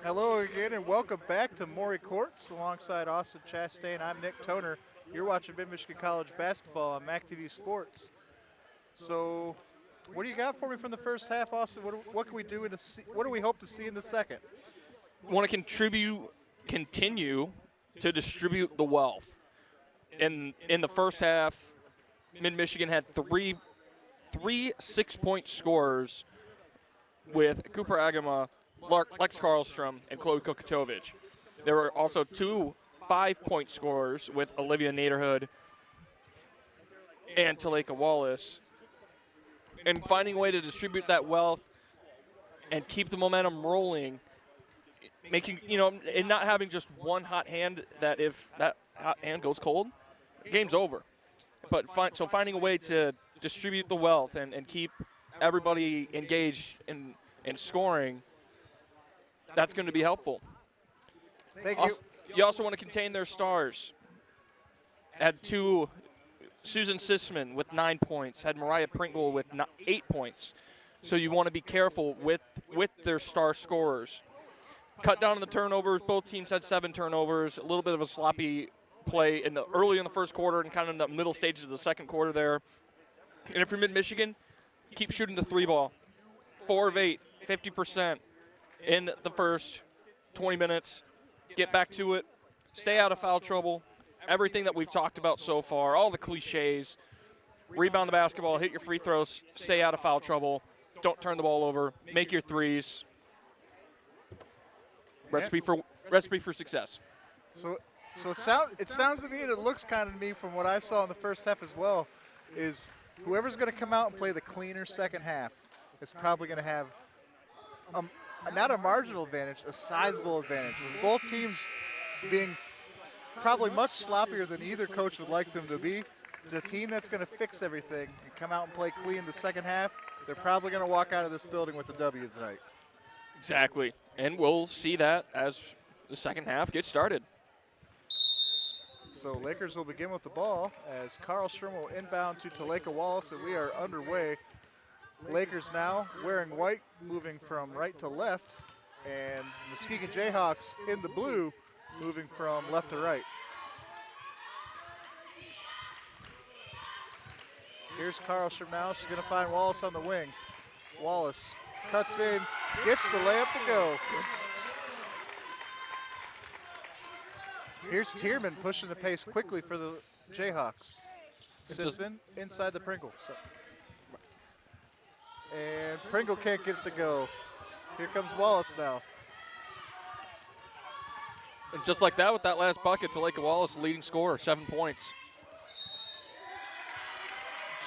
Hello again, and welcome back to Maury Courts alongside Austin Chastain. I'm Nick Toner. You're watching Mid-Michigan College basketball on MAC TV Sports. So, what do you got for me from the first half, Austin? What can we do what do we hope to see in the second? Want to continue to distribute the wealth. In the first half, Mid-Michigan had three 6-point scorers with Cooper Agama, Lex Karlstrom, and Chloe Kukotovic. There were also 2 5-point scorers with Olivia Naderhood and Taleka Wallace. And finding a way to distribute that wealth and keep the momentum rolling, making, and not having just one hot hand that if that hot hand goes cold, the game's over. But so finding a way to distribute the wealth and keep everybody engaged in scoring, that's going to be helpful. Thank you. You also want to contain their stars. Had 2, Susan Sisman with 9 points, had Mariah Pringle with 8 points. So you want to be careful with their star scorers. Cut down on the turnovers. Both teams had 7 turnovers. A little bit of a sloppy play early in the first quarter and kind of in the middle stages of the second quarter there. And if you're Mid-Michigan, keep shooting the 3-ball. 4 of 8, 50% in the first 20 minutes. Get back to it. Stay out of foul trouble. Everything that we've talked about so far, all the cliches. Rebound the basketball, hit your free throws, stay out of foul trouble. Don't turn the ball over. Make your threes. Recipe for success. So it sounds to me, and it looks kind of to me from what I saw in the first half as well, is whoever's going to come out and play the cleaner second half is probably going to have not a marginal advantage, a sizable advantage. With both teams being probably much sloppier than either coach would like them to be, the team that's going to fix everything and come out and play clean the second half, they're probably going to walk out of this building with the W tonight. Exactly. And we'll see that as the second half gets started. So Lakers will begin with the ball as Carlstrom will inbound to Taleka Wallace, and we are underway. Lakers now wearing white, moving from right to left, and Muskegon Jayhawks in the blue, moving from left to right. Here's Carlstrom now. She's going to find Wallace on the wing. Wallace cuts in, gets the layup to go. Here's Tierman pushing the pace quickly for the Jayhawks. Sisman inside the Pringle. And Pringle can't get it to go. Here comes Wallace now. And just like that, with that last bucket, Taleka Wallace, leading scorer, 7 points.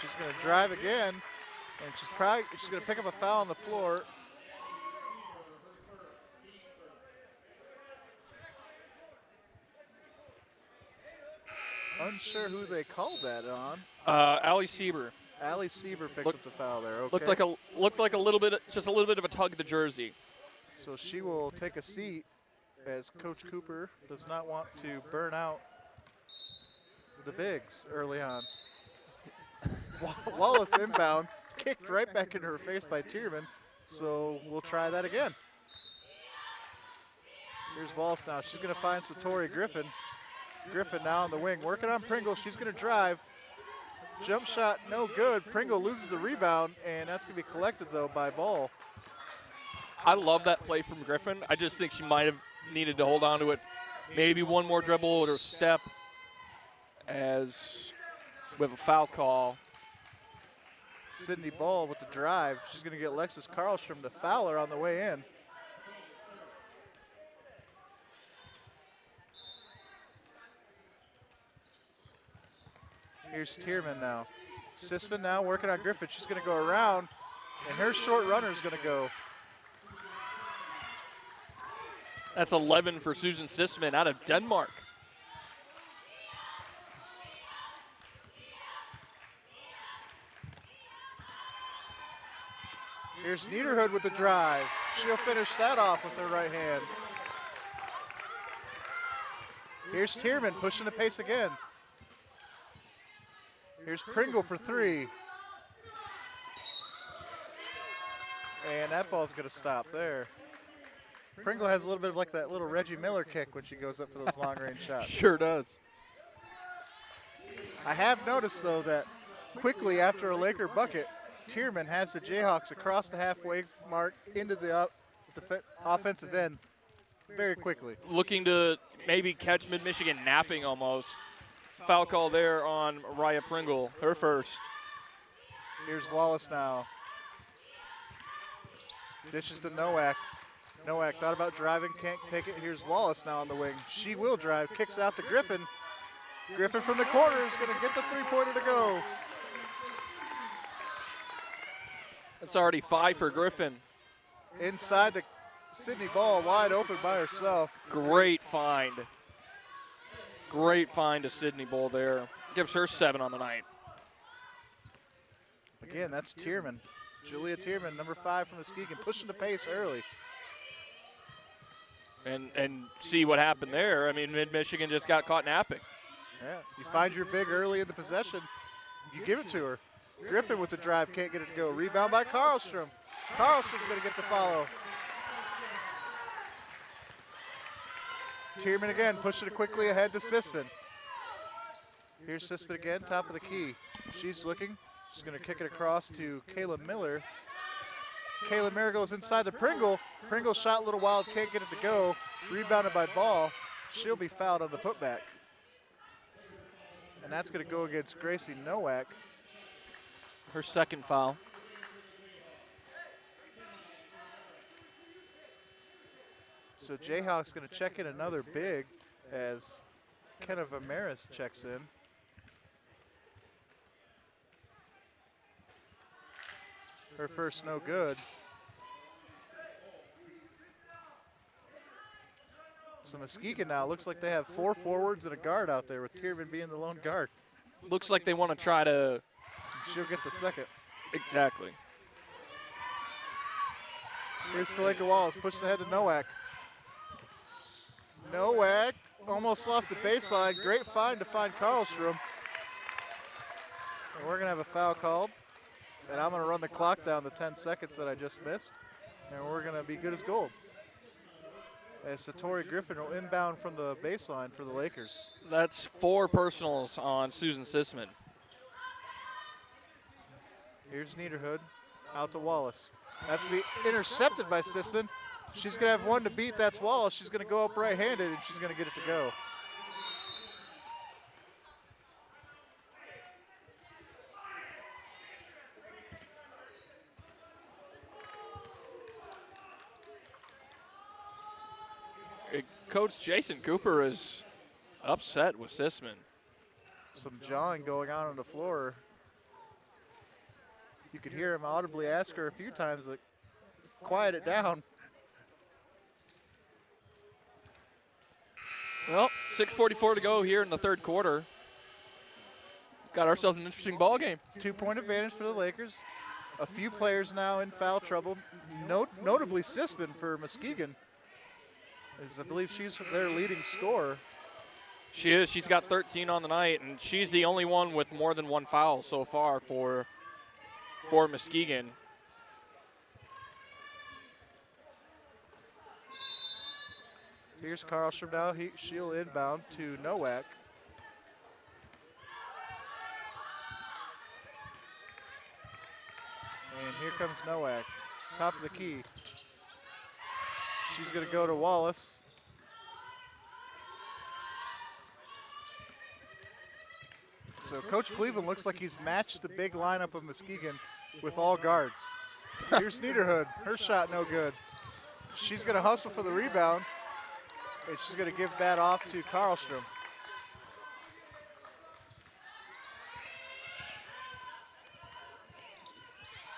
She's going to drive again, and she's going to pick up a foul on the floor. Unsure who they called that on. Allie Sieber. Allie Sieber picks up the foul there. Okay. Looked like a little bit of a tug of the jersey. So she will take a seat, as Coach Cooper does not want to burn out the bigs early on. Wallace inbound, kicked right back into her face by Tierman, so we'll try that again. Here's Wallace now. She's going to find Satori Griffin. Griffin now on the wing, working on Pringle. She's going to drive. Jump shot, no good. Pringle loses the rebound, and that's going to be collected, though, by Ball. I love that play from Griffin. I just think she might have needed to hold on to it. Maybe one more dribble or step as we have a foul call. Sydney Ball with the drive. She's going to get Alexis Carlstrom to foul her on the way in. Here's Tierman now. Sisman now working on Griffin. She's going to go around, and her short runner is going to go. That's 11 for Susan Sisman out of Denmark. Here's Niederhood with the drive. She'll finish that off with her right hand. Here's Tierman pushing the pace again. Here's Pringle for 3. And that ball's going to stop there. Pringle has a little bit of like that little Reggie Miller kick when she goes up for those long-range shots. Sure does. I have noticed, though, that quickly after a Laker bucket, Tierman has the Jayhawks across the halfway mark into the offensive end very quickly. Looking to maybe catch Mid-Michigan napping almost. Foul call there on Mariah Pringle, her first. Here's Wallace now. Dishes to Nowak. Nowak thought about driving, can't take it. Here's Wallace now on the wing. She will drive, kicks it out to Griffin. Griffin from the corner is going to get the three-pointer to go. That's already 5 for Griffin. Inside to Sydney Ball, wide open by herself. Great find. Great find to Sydney Ball there. Gives her 7 on the night. Again, that's Tierman. Julia Tierman, number 5 from Muskegon, pushing the pace early. And see what happened there. I mean, Mid-Michigan just got caught napping. Yeah, you find your big early in the possession, you give it to her. Griffin with the drive, can't get it to go. Rebound by Carlstrom. Carlstrom's going to get the follow. Tierman again, pushing it quickly ahead to Sisman. Here's Sisman again, top of the key. She's looking. She's going to kick it across to Kayla Miller. Kayla Miller goes inside to Pringle. Pringle shot a little wild, can't get it to go. Rebounded by Ball. She'll be fouled on the putback. And that's going to go against Gracie Nowak. Her second foul. So Jayhawks going to check in another big as Kenna Vamaris checks in. Her first no good. So Muskegon now looks like they have 4 forwards and a guard out there with Tierman being the lone guard. Looks like they want to try to. She'll get the second. Exactly. Here's Taleka Wallace, pushes ahead to Nowak. Nowak almost lost the baseline. Great find to find Karlstrom. And we're going to have a foul called. And I'm going to run the clock down to 10 seconds that I just missed. And we're going to be good as gold. As Satori Griffin will inbound from the baseline for the Lakers. That's 4 personals on Susan Sisman. Here's Niederhood out to Wallace. That's going to be intercepted by Sisman. She's going to have one to beat. That's Wallace. She's going to go up right-handed, and she's going to get it to go. Coach Jason Cooper is upset with Sisman. Some jawing going on the floor. You could hear him audibly ask her a few times, like, quiet it down. Well, 6:44 to go here in the third quarter. Got ourselves an interesting ball game. 2-point advantage for the Lakers. A few players now in foul trouble, notably Sisman for Muskegon, as I believe she's their leading scorer. She is. She's got 13 on the night, and she's the only one with more than 1 foul so far for Muskegon. Here's Karlstrom now. She'll inbound to Nowak. And here comes Nowak, top of the key. She's going to go to Wallace. So Coach Cleveland looks like he's matched the big lineup of Muskegon with all guards. Here's Niederhood. Her shot no good. She's going to hustle for the rebound, and she's going to give that off to Karlstrom.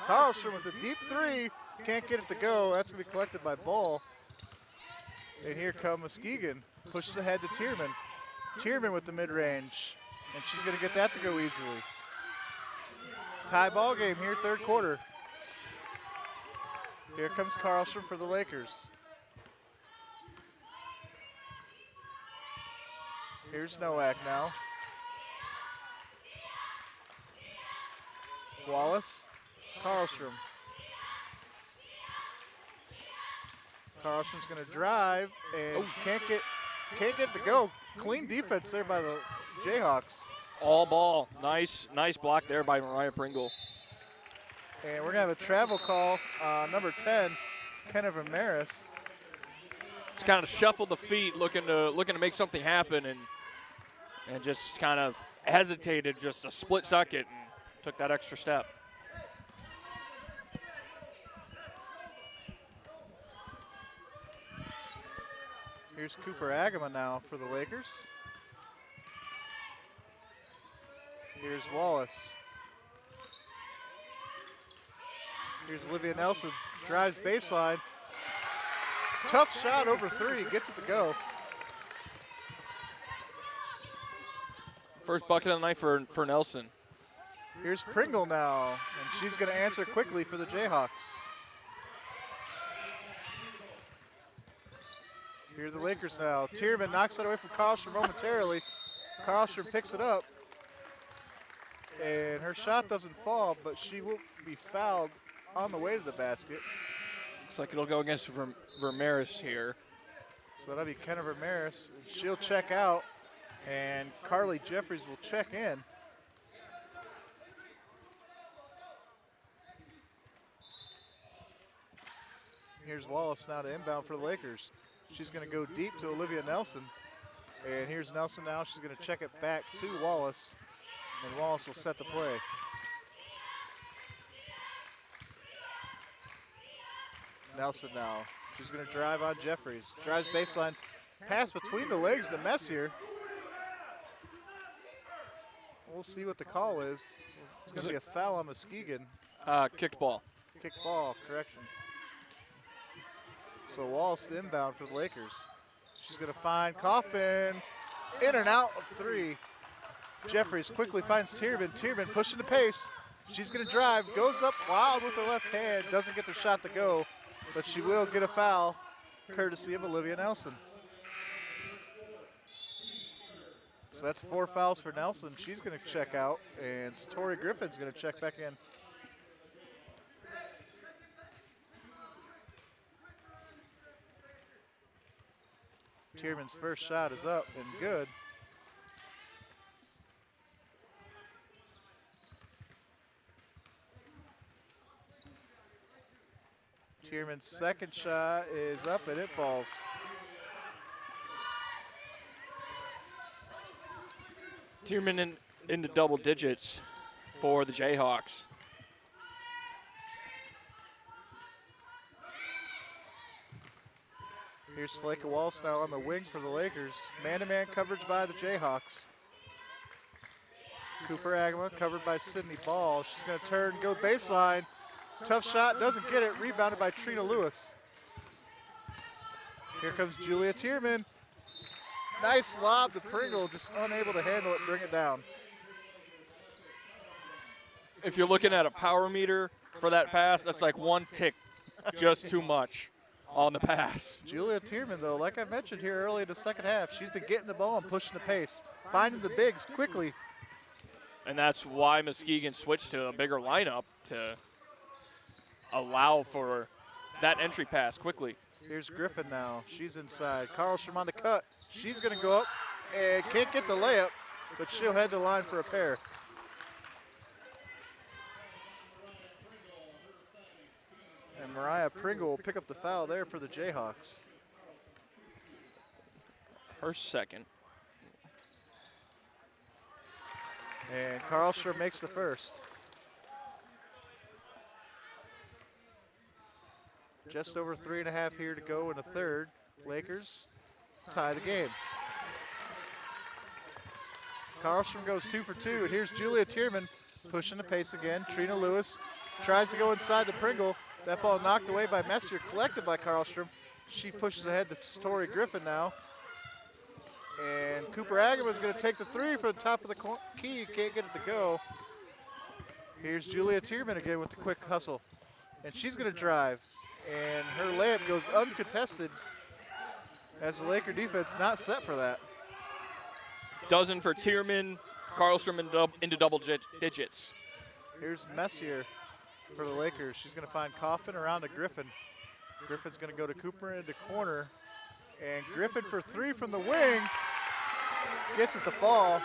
Karlstrom with a deep 3. Can't get it to go. That's going to be collected by Ball. And here comes Muskegon. Pushes ahead to Tierman. Tierman with the mid-range. And she's going to get that to go easily. Tie ball game here, third quarter. Here comes Karlstrom for the Lakers. Here's Nowak now. Wallace, Karlstrom. Karlstrom's going to drive and can't get it to go. Clean defense there by the Jayhawks. All ball. Nice block there by Mariah Pringle. And we're going to have a travel call, number 10, Kenna Vamaris. Just kind of shuffled the feet, looking to make something happen, and just kind of hesitated just a split second and took that extra step. Here's Cooper Agama now for the Lakers. Here's Wallace. Here's Olivia Nelson, drives baseline. Tough shot over 3, gets it to go. First bucket of the night for Nelson. Here's Pringle now, and she's going to answer quickly for the Jayhawks. Here are the Lakers now. Tierman knocks it away from Karlstrom momentarily. Karlstrom picks it up, and her shot doesn't fall, but she will be fouled on the way to the basket. Looks like it'll go against Vermeers here. So that'll be Kenna Vermeers. She'll check out, and Carly Jeffries will check in. Here's Wallace now to inbound for the Lakers. She's going to go deep to Olivia Nelson. And here's Nelson now. She's going to check it back to Wallace. And Wallace will set the play. Nelson now. She's going to drive on Jeffries. Drives baseline. Pass between the legs to Messier. We'll see what the call is. It's going to be a foul on Muskegon. Kicked ball. Kicked ball, correction. So Wallace inbound for the Lakers. She's going to find Kaufman. In and out of three. Jeffries quickly finds Tierman. Tierman pushing the pace. She's going to drive. Goes up wild with her left hand. Doesn't get the shot to go. But she will get a foul, courtesy of Olivia Nelson. So that's 4 fouls for Nelson. She's going to check out. And Tori Griffin's going to check back in. Tierman's first shot is up and good. Tierman's second shot is up and it falls. Tierman into double digits for the Jayhawks. Here's Flake Walsh now on the wing for the Lakers. Man-to-man coverage by the Jayhawks. Cooper Agama covered by Sydney Ball. She's going to turn, go baseline. Tough shot, doesn't get it. Rebounded by Trina Lewis. Here comes Julia Tierman. Nice lob to Pringle, just unable to handle it, bring it down. If you're looking at a power meter for that pass, that's like 1 tick, just too much on the pass. Julia Tierman, though, like I mentioned here early in the second half, she's been getting the ball and pushing the pace, finding the bigs quickly. And that's why Muskegon switched to a bigger lineup to allow for that entry pass quickly. Here's Griffin now. She's inside. Carlstrom on the cut. She's going to go up and can't get the layup, but she'll head to the line for a pair. And Mariah Pringle will pick up the foul there for the Jayhawks. Her second. And Carlstrom makes the first. Just over 3.5 here to go in the third. Lakers tie the game. Carlstrom goes 2 for 2, and here's Julia Tierman pushing the pace again. Trina Lewis tries to go inside to Pringle. That ball knocked away by Messier, collected by Carlstrom. She pushes ahead to Tori Griffin now. And Cooper Agama is going to take the three for the top of the key. Can't get it to go. Here's Julia Tierman again with the quick hustle. And she's going to drive. And her layup goes uncontested as the Laker defense not set for that. Dozen for Tierman. Carlstrom into double digits. Here's Messier for the Lakers. She's going to find Coffin around to Griffin. Griffin's going to go to Cooper into corner. And Griffin for 3 from the wing. Gets it to fall.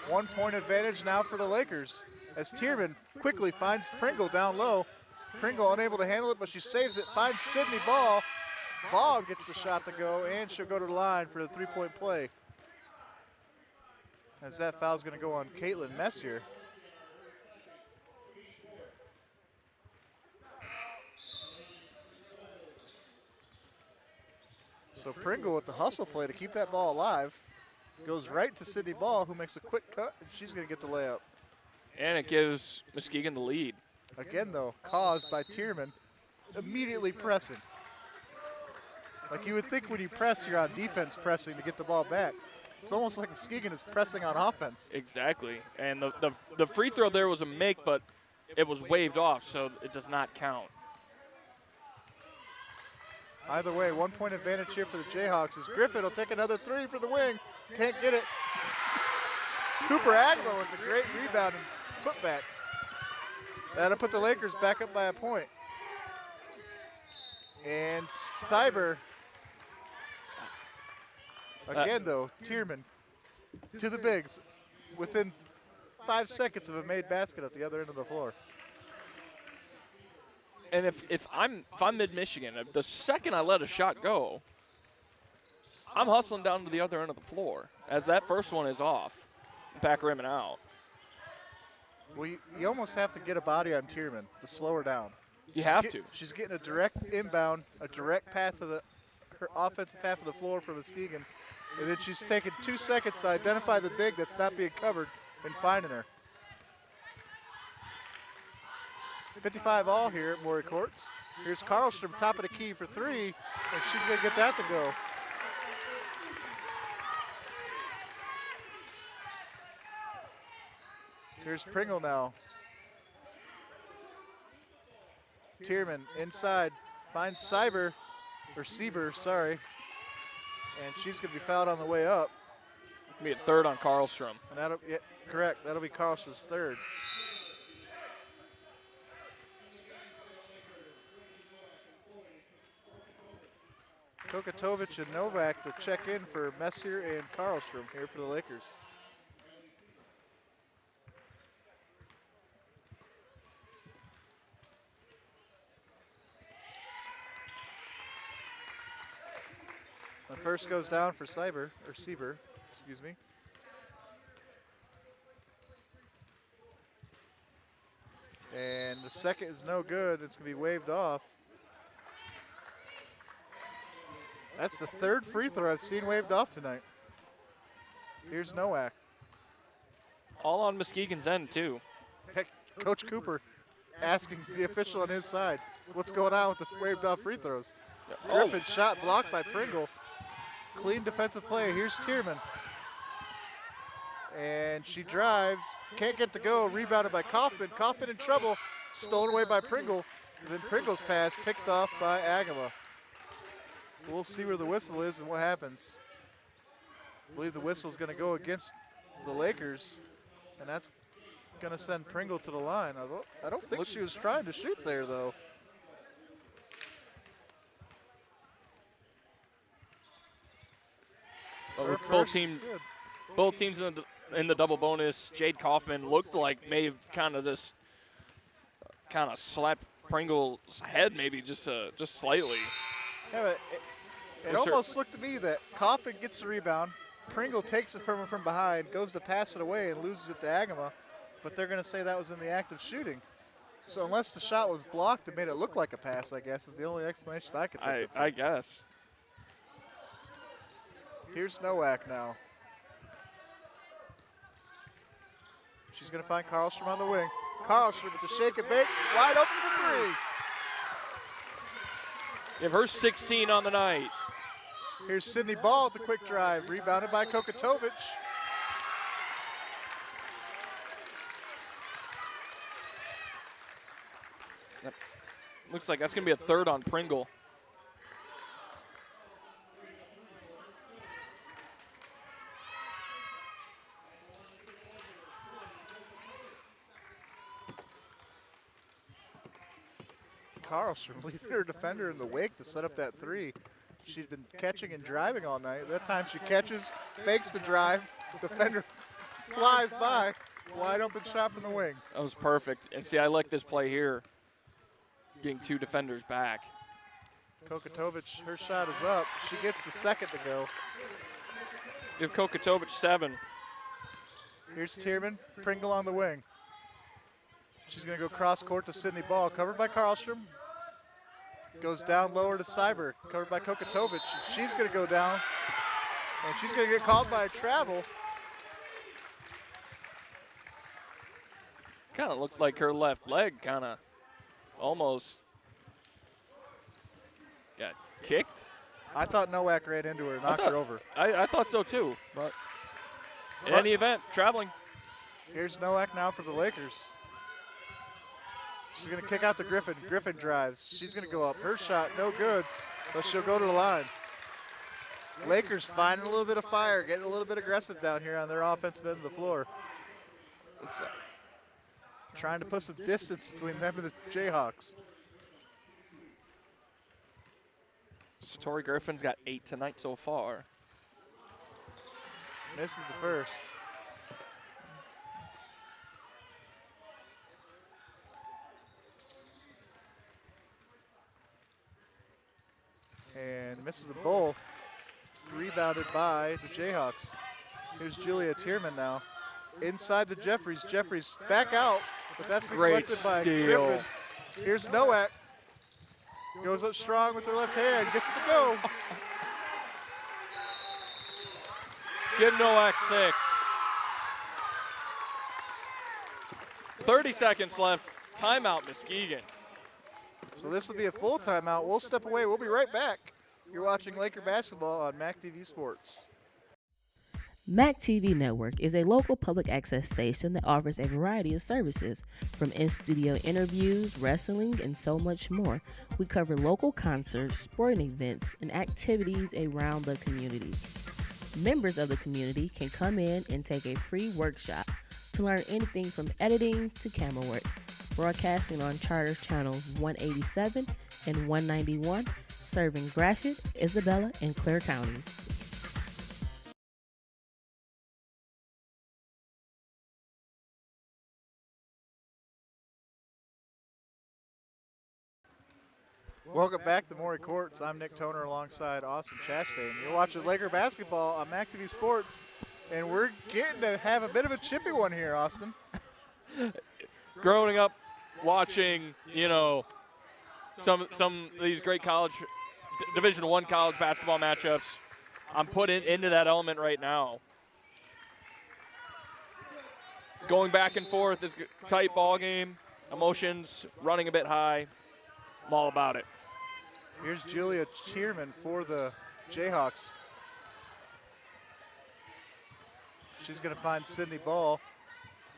1 point advantage now for the Lakers as Tierman quickly finds Pringle down low. Pringle unable to handle it, but she saves it, finds Sydney Ball. Ball gets the shot to go, and she'll go to the line for the 3-point play. As that foul's going to go on Caitlin Messier. So Pringle with the hustle play to keep that ball alive. Goes right to Sydney Ball, who makes a quick cut, and she's going to get the layup. And it gives Muskegon the lead. Again, though, caused by Tierman immediately pressing. Like you would think when you press, you're on defense pressing to get the ball back. It's almost like Muskegon is pressing on offense. Exactly. And the free throw there was a make, but it was waved off, so it does not count. Either way, 1 point advantage here for the Jayhawks as Griffin will take another 3 for the wing. Can't get it. Cooper Agama with a great rebound and putback. That'll put the Lakers back up by a point. And Cyber, again though, Tierman to the bigs within 5 seconds of a made basket at the other end of the floor. And if I'm mid-Michigan, the second I let a shot go, I'm hustling down to the other end of the floor as that first one is off, back rim and out. Well, you almost have to get a body on Tierman to slow her down. You have to. She's getting a direct inbound, a direct path to her offensive half of the floor from Muskegon, and then she's taking 2 seconds to identify the big that's not being covered and finding her. 55 all here at Maury Courts. Here's Karlstrom, top of the key for three, and she's going to get that to go. Here's Pringle now. Tierman inside, finds Seaver, sorry. And she's going to be fouled on the way up. It'll be a third on Karlstrom. And correct, that'll be Karlstrom's third. Kokatovic and Novak to check in for Messier and Karlstrom here for the Lakers. The first goes down for Seaver, excuse me. And the second is no good. It's going to be waved off. That's the third free throw I've seen waved off tonight. Here's Nowak. All on Muskegon's end, too. Heck, Coach Cooper asking the official on his side, what's going on with the waved off free throws? Griffin shot blocked by Pringle. Clean defensive play. Here's Tierman. And she drives. Can't get to go. Rebounded by Kaufman. Kaufman in trouble. Stolen away by Pringle. And then Pringle's pass picked off by Agama. We'll see where the whistle is and what happens. I believe the whistle's going to go against the Lakers. And that's going to send Pringle to the line. I don't think she was trying to shoot there, though. Both teams in the double bonus. Jade Kaufman looked like may have kind of slapped Pringle's head, maybe just slightly. Yeah, but it almost looked to me that Kaufman gets the rebound. Pringle takes it from her from behind, goes to pass it away, and loses it to Agama. But they're going to say that was in the act of shooting. So unless the shot was blocked, it made it look like a pass, I guess, is the only explanation I could think of. I guess. Here's Nowak now. She's going to find Karlstrom on the wing. Karlstrom with the shake and bake, wide open for three. Give her 16 on the night. Here's Sydney Ball at the quick drive, rebounded by Kokatovic. Looks like that's going to be a third on Pringle. Karlstrom leaving her defender in the wake to set up that three. She's been catching and driving all night. That time she catches, fakes the drive, defender flies by, wide open shot from the wing. That was perfect. And see, I like this play here, getting two defenders back. Kokatovic, her shot is up. She gets the second to go. Give Kokatovic 7. Here's Tierman, Pringle on the wing. She's going to go cross court to Sydney Ball, covered by Karlstrom. Goes down lower to Cyber, covered by Kokatovic. She's going to go down, and she's going to get called by a travel. Kind of looked like her left leg kind of almost got kicked. I thought Nowak ran into her and knocked her over. I thought so too, but in any event, traveling. Here's Nowak now for the Lakers. She's going to kick out to Griffin. Griffin drives. She's going to go up. Her shot, no good, but she'll go to the line. Lakers finding a little bit of fire, getting a little bit aggressive down here on their offensive end of the floor. trying to put some distance between them and the Jayhawks. Satori Griffin's got 8 tonight so far. Misses the first. And misses them both. Rebounded by the Jayhawks. Here's Julia Tierman now. Inside the Jeffries. Jeffries back out, but that's been Great collected by steal. Griffin. Here's Nowak. Goes up strong with her left hand. Gets it to go. Give Nowak 6. 30 seconds left. Timeout, Muskegon. So this will be a full timeout. We'll step away. We'll be right back. You're watching Laker basketball on MAC TV Sports. MAC TV Network is a local public access station that offers a variety of services, from in-studio interviews, wrestling, and so much more. We cover local concerts, sporting events, and activities around the community. Members of the community can come in and take a free workshop to learn anything from editing to camera work. Broadcasting on Charter Channels 187 and 191, serving Gratiot, Isabella, and Clare counties. Welcome back to Maury Courts. I'm Nick Toner alongside Austin Chastain. You're watching Laker basketball on MAC TV Sports, and we're getting to have a bit of a chippy one here, Austin. Growing up watching, some of these great college, Division I college basketball matchups, I'm put into that element right now. Going back and forth, this tight ball game, emotions running a bit high. I'm all about it. Here's Julia Cheerman for the Jayhawks. She's going to find Sydney Ball.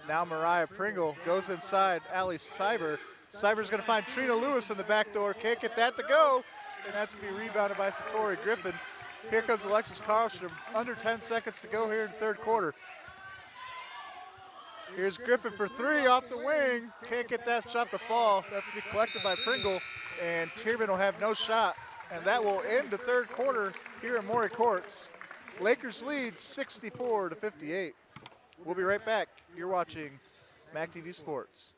Now Mariah Pringle goes inside. Allie Cyber. Cyber's going to find Trina Lewis in the back door. Can't get that to go. And that's going to be rebounded by Satori Griffin. Here comes Alexis Karlstrom. Under 10 seconds to go here in the third quarter. Here's Griffin for three off the wing. Can't get that shot to fall. That's going to be collected by Pringle. And Tierman will have no shot. And that will end the third quarter here at Maury Courts. Lakers lead 64-58. We'll be right back. You're watching MAC TV Sports.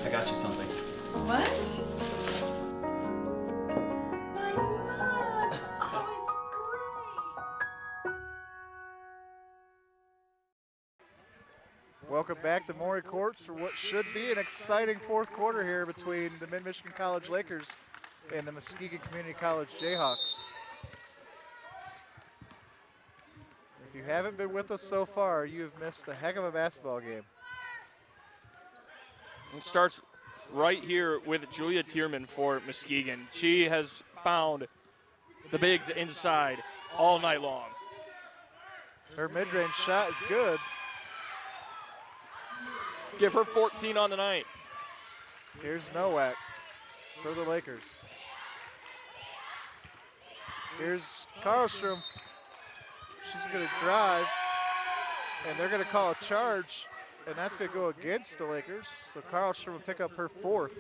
I got you something. What? My mug! Oh, it's great! Welcome back to Maury Courts for what should be an exciting fourth quarter here between the Mid-Michigan College Lakers and the Muskegon Community College Jayhawks. If you haven't been with us so far, you have missed a heck of a basketball game. It starts right here with Julia Tierman for Muskegon. She has found the bigs inside all night long. Her mid-range shot is good. Give her 14 on the night. Here's Nowak for the Lakers. Here's Karlstrom. She's going to drive, and they're going to call a charge, and that's going to go against the Lakers. So Karlstrom will pick up her fourth.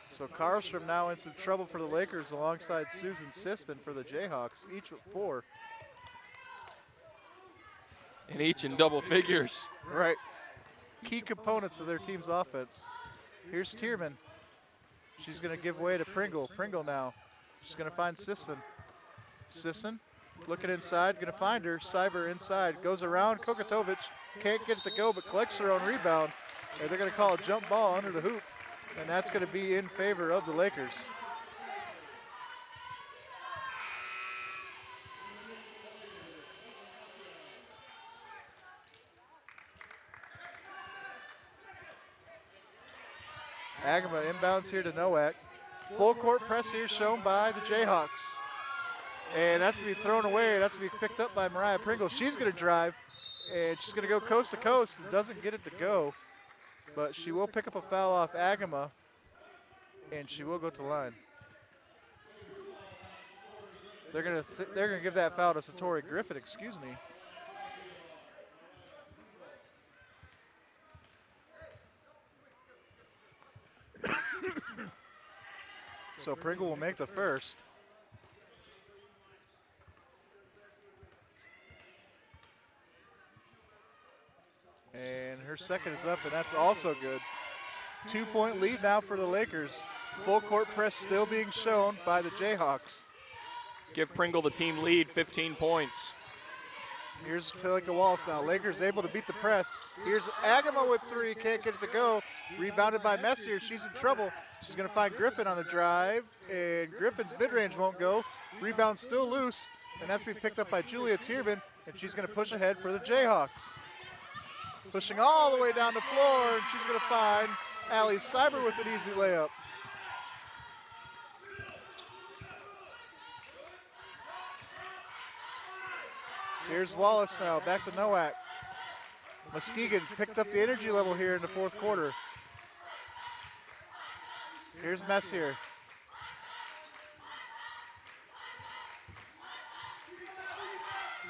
So Karlstrom now in some trouble for the Lakers alongside Susan Sisman for the Jayhawks, each with 4. And each in double figures. Right. Key components of their team's offense. Here's Tierman. She's going to give way to Pringle. Pringle now. She's going to find Sisman. Sisman looking inside, going to find her. Cyber inside, goes around. Kokatovic can't get it to go, but collects her own rebound. And they're going to call a jump ball under the hoop, and that's going to be in favor of the Lakers. Agama inbounds here to Nowak. Full court press here shown by the Jayhawks. And that's going to be thrown away. That's going to be picked up by Mariah Pringle. She's going to drive, and she's going to go coast to coast. Doesn't get it to go, but she will pick up a foul off Agama, and she will go to the line. They're going to give that foul to Satori Griffin, excuse me. So Pringle will make the first. And her second is up, and that's also good. 2-point lead now for the Lakers. Full court press still being shown by the Jayhawks. Give Pringle the team lead, 15 points. Here's Talika Wallace now. Lakers able to beat the press. Here's Agama with three, can't get it to go. Rebounded by Messier, she's in trouble. She's gonna find Griffin on the drive, and Griffin's mid-range won't go. Rebound still loose, and that's gonna be picked up by Julia Tierman, and she's gonna push ahead for the Jayhawks. Pushing all the way down the floor, and she's gonna find Allie Cyber with an easy layup. Here's Wallace now, back to Nowak. Muskegon picked up the energy level here in the fourth quarter. Here's Messier.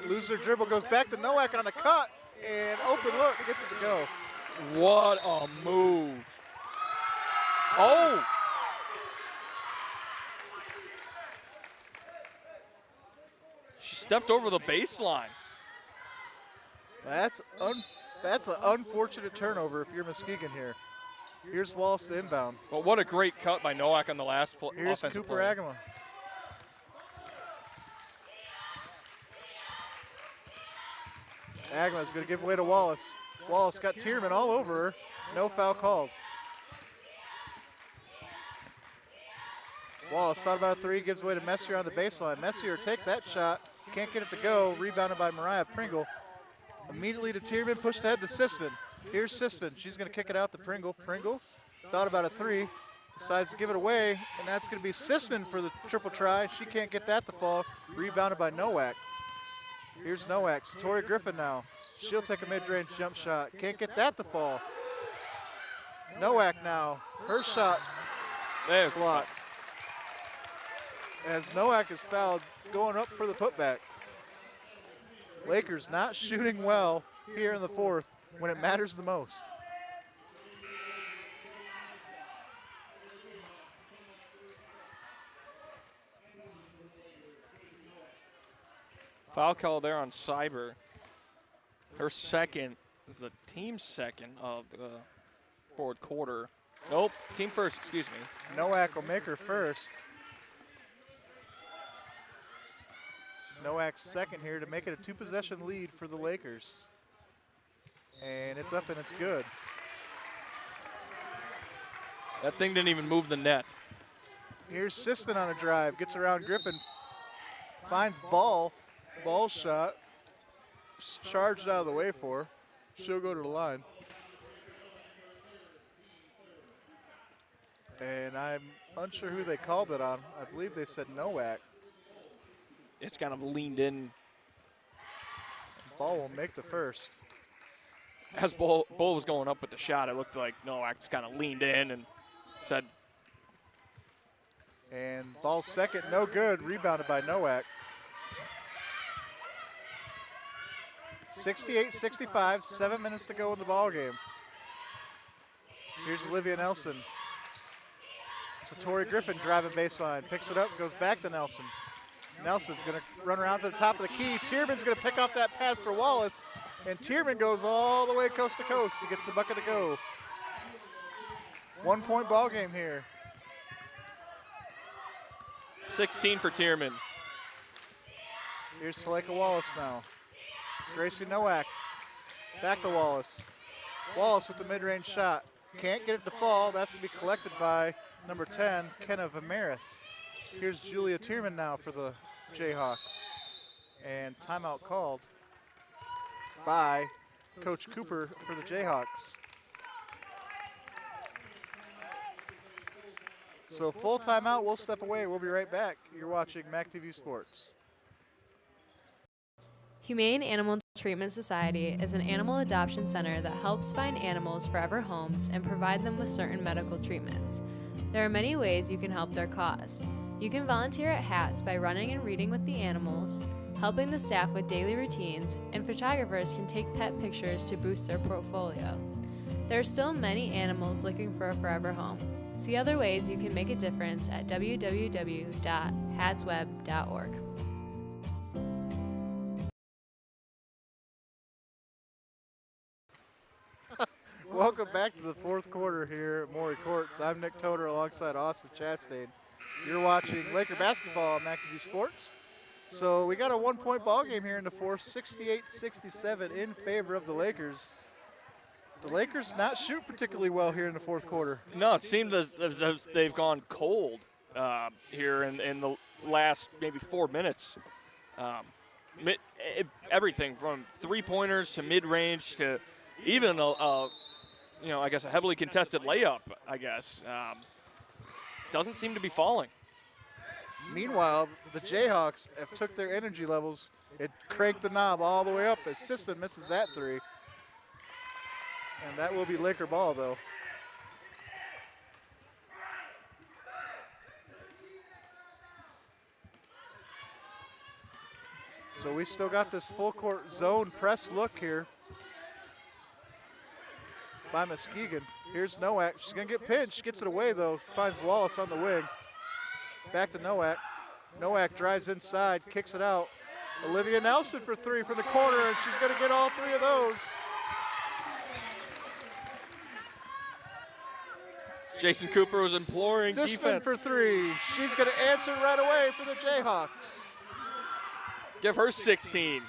Loser dribble, goes back to Nowak on the cut, and open look, gets it to go. What a move. Oh! She stepped over the baseline. That's an unfortunate turnover if you're Muskegon here. Here's Wallace to inbound. But what a great cut by Nowak on the last Here's offensive Cooper play. Agama. Agama's going to give way to Wallace. Wallace got Tierman all over her. No foul called. Wallace thought about a three, gives way to Messier on the baseline. Messier take that shot, can't get it to go. Rebounded by Mariah Pringle. Immediately to Tierman, pushed ahead to Sisman. Here's Sisman. She's going to kick it out to Pringle. Pringle thought about a three, decides to give it away, and that's going to be Sisman for the triple try. She can't get that to fall. Rebounded by Nowak. Here's Nowak. Satori Griffin now. She'll take a mid-range jump shot. Can't get that to fall. Nowak now. Her shot blocked. As Nowak is fouled, going up for the putback. Lakers not shooting well here in the fourth when it matters the most. Foul call there on Cyber. Her second is the team's second of the fourth quarter. Nope, team first, excuse me. Nowak will make her first. Nowak's second here to make it a two-possession lead for the Lakers. And it's up and it's good. That thing didn't even move the net. Here's Sisman on a drive, gets around Griffin, finds ball shot, charged out of the way for her. She'll go to the line. And I'm unsure who they called it on. I believe they said Nowak. It's kind of leaned in. Ball will make the first. As Bull was going up with the shot, it looked like Nowak's kind of leaned in and said. And ball second, no good, rebounded by Nowak. 68-65, 7 minutes to go in the ball game. Here's Olivia Nelson. Satori Griffin driving baseline, picks it up, goes back to Nelson. Nelson's gonna run around to the top of the key. Tierman's gonna pick off that pass for Wallace, and Tierman goes all the way coast to coast to get to the bucket to go. 1 point ball game here. 16 for Tierman. Here's Taleka Wallace now. Gracie Nowak. Back to Wallace. Wallace with the mid-range shot. Can't get it to fall. That's going to be collected by number 10, Kenna Vimeris. Here's Julia Tierman now for the Jayhawks. And timeout called by Coach Cooper for the Jayhawks. So full timeout, we'll step away. We'll be right back. You're watching MACTV Sports. Humane Animal Treatment Society is an animal adoption center that helps find animals forever homes and provide them with certain medical treatments. There are many ways you can help their cause. You can volunteer at HATS by running and reading with the animals, helping the staff with daily routines, and photographers can take pet pictures to boost their portfolio. There are still many animals looking for a forever home. See other ways you can make a difference at www.hatsweb.org. Welcome back to the fourth quarter here at Maury Courts. I'm Nick Toder alongside Austin Chastain. You're watching Laker basketball on MACTV Sports. So we got a 1-point ball game here in the fourth, 68-67 in favor of the Lakers. The Lakers not shoot particularly well here in the fourth quarter. No, it seems as they've gone cold here in the last maybe 4 minutes. Everything from three-pointers to mid-range to even I guess a heavily contested layup, doesn't seem to be falling. Meanwhile, the Jayhawks have took their energy levels and cranked the knob all the way up as Sisman misses that three. And that will be Laker ball, though. So we still got this full court zone press look here by Muskegon. Here's Nowak. She's going to get pinched. Gets it away, though. Finds Wallace on the wing. Back to Nowak. Nowak drives inside, kicks it out. Olivia Nelson for three from the corner, and she's going to get all three of those. Jason Cooper was imploring Sisman defense. For three. She's going to answer right away for the Jayhawks. Give her 16.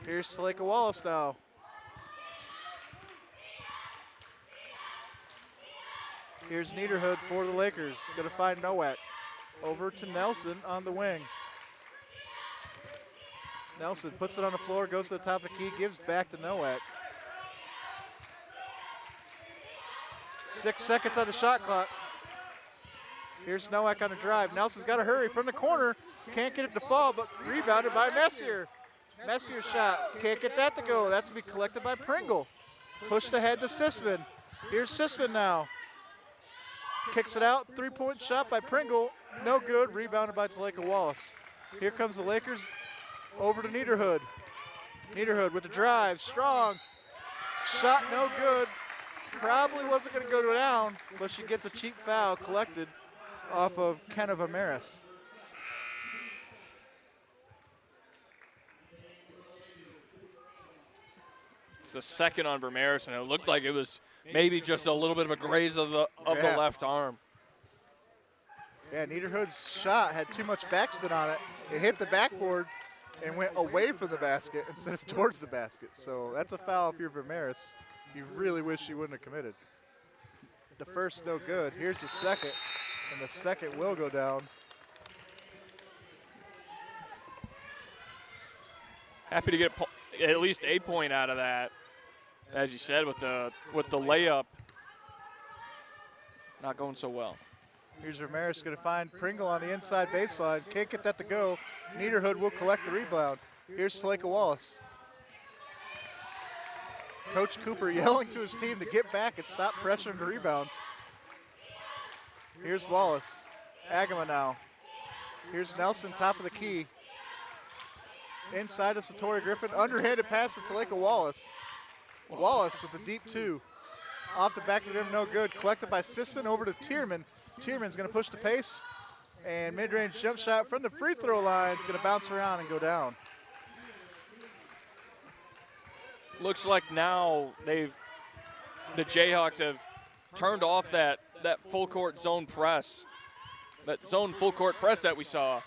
Here's Taleka Wallace now. Here's Niederhood for the Lakers. Going to find Nowak. Over to Nelson on the wing. Nelson puts it on the floor, goes to the top of the key, gives back to Nowak. 6 seconds on the shot clock. Here's Nowak on the drive. Nelson's got to hurry from the corner. Can't get it to fall, but rebounded by Messier. Messier's shot. Can't get that to go. That's to be collected by Pringle. Pushed ahead to Sisman. Here's Sisman now. Kicks it out. Three-point shot by Pringle. No good. Rebounded by Taleka Wallace. Here comes the Lakers. Over to Niederhood. Niederhood with the drive. Strong. Shot no good. Probably wasn't going to go down, but she gets a cheap foul collected off of Kenna Vimeris. It's the second on Vimeris, and it looked like it was maybe just a little bit of a graze of the left arm. Yeah, Niederhood's shot had too much backspin on it. It hit the backboard and went away from the basket instead of towards the basket. So that's a foul if you're Vimeris. You really wish you wouldn't have committed. The first no good. Here's the second, and the second will go down. Happy to get at least a point out of that. As you said, with the layup not going so well. Here's Ramirez going to find Pringle on the inside baseline. Can't get that to go. Niederhood will collect the rebound. Here's Taleka Wallace. Coach Cooper yelling to his team to get back and stop pressuring the rebound. Here's Wallace. Agama now. Here's Nelson, top of the key. Inside to Satori Griffin. Underhanded pass to Taleka Wallace. Wallace with the deep two. Off the back of the rim, no good. Collected by Sisman over to Tierman. Tierman's going to push the pace. And mid-range jump shot from the free throw line is going to bounce around and go down. Looks like now the Jayhawks have turned off that full court zone press. that zone full court press that we saw.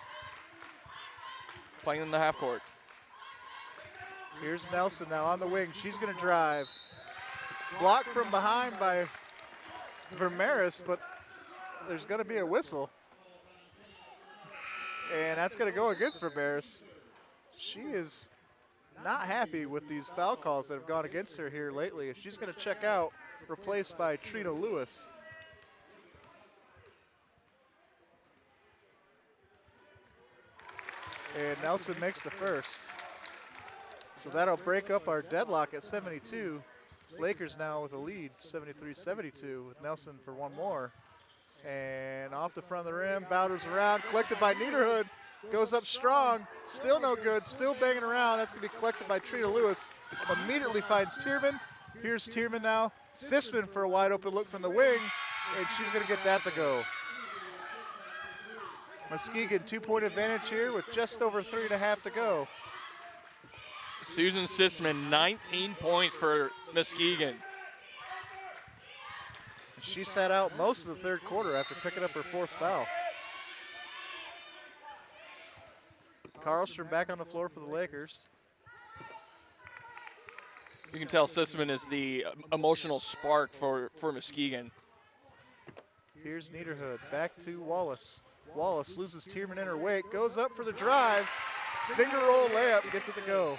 Playing in the half court. Here's Nelson now on the wing. She's going to drive. Blocked from behind by Vermeres, but there's going to be a whistle. And that's going to go against Vermeres. She is not happy with these foul calls that have gone against her here lately. She's going to check out, replaced by Trina Lewis. And Nelson makes the first. So that'll break up our deadlock at 72. Lakers now with a lead, 73-72, with Nelson for one more. And off the front of the rim, Bowders around, collected by Niederhood. Goes up strong, still no good, still banging around. That's gonna be collected by Trina Lewis. Immediately finds Tierman. Here's Tierman now. Sisman for a wide open look from the wing, and she's gonna get that to go. Muskegon 2-point advantage here with just over 3.5 to go. Susan Sisman, 19 points for Muskegon. She sat out most of the third quarter after picking up her fourth foul. Karlstrom back on the floor for the Lakers. You can tell Sisman is the emotional spark for Muskegon. Here's Niederhood, back to Wallace. Wallace loses Tierman in her wake, goes up for the drive. Finger roll layup, gets it to go.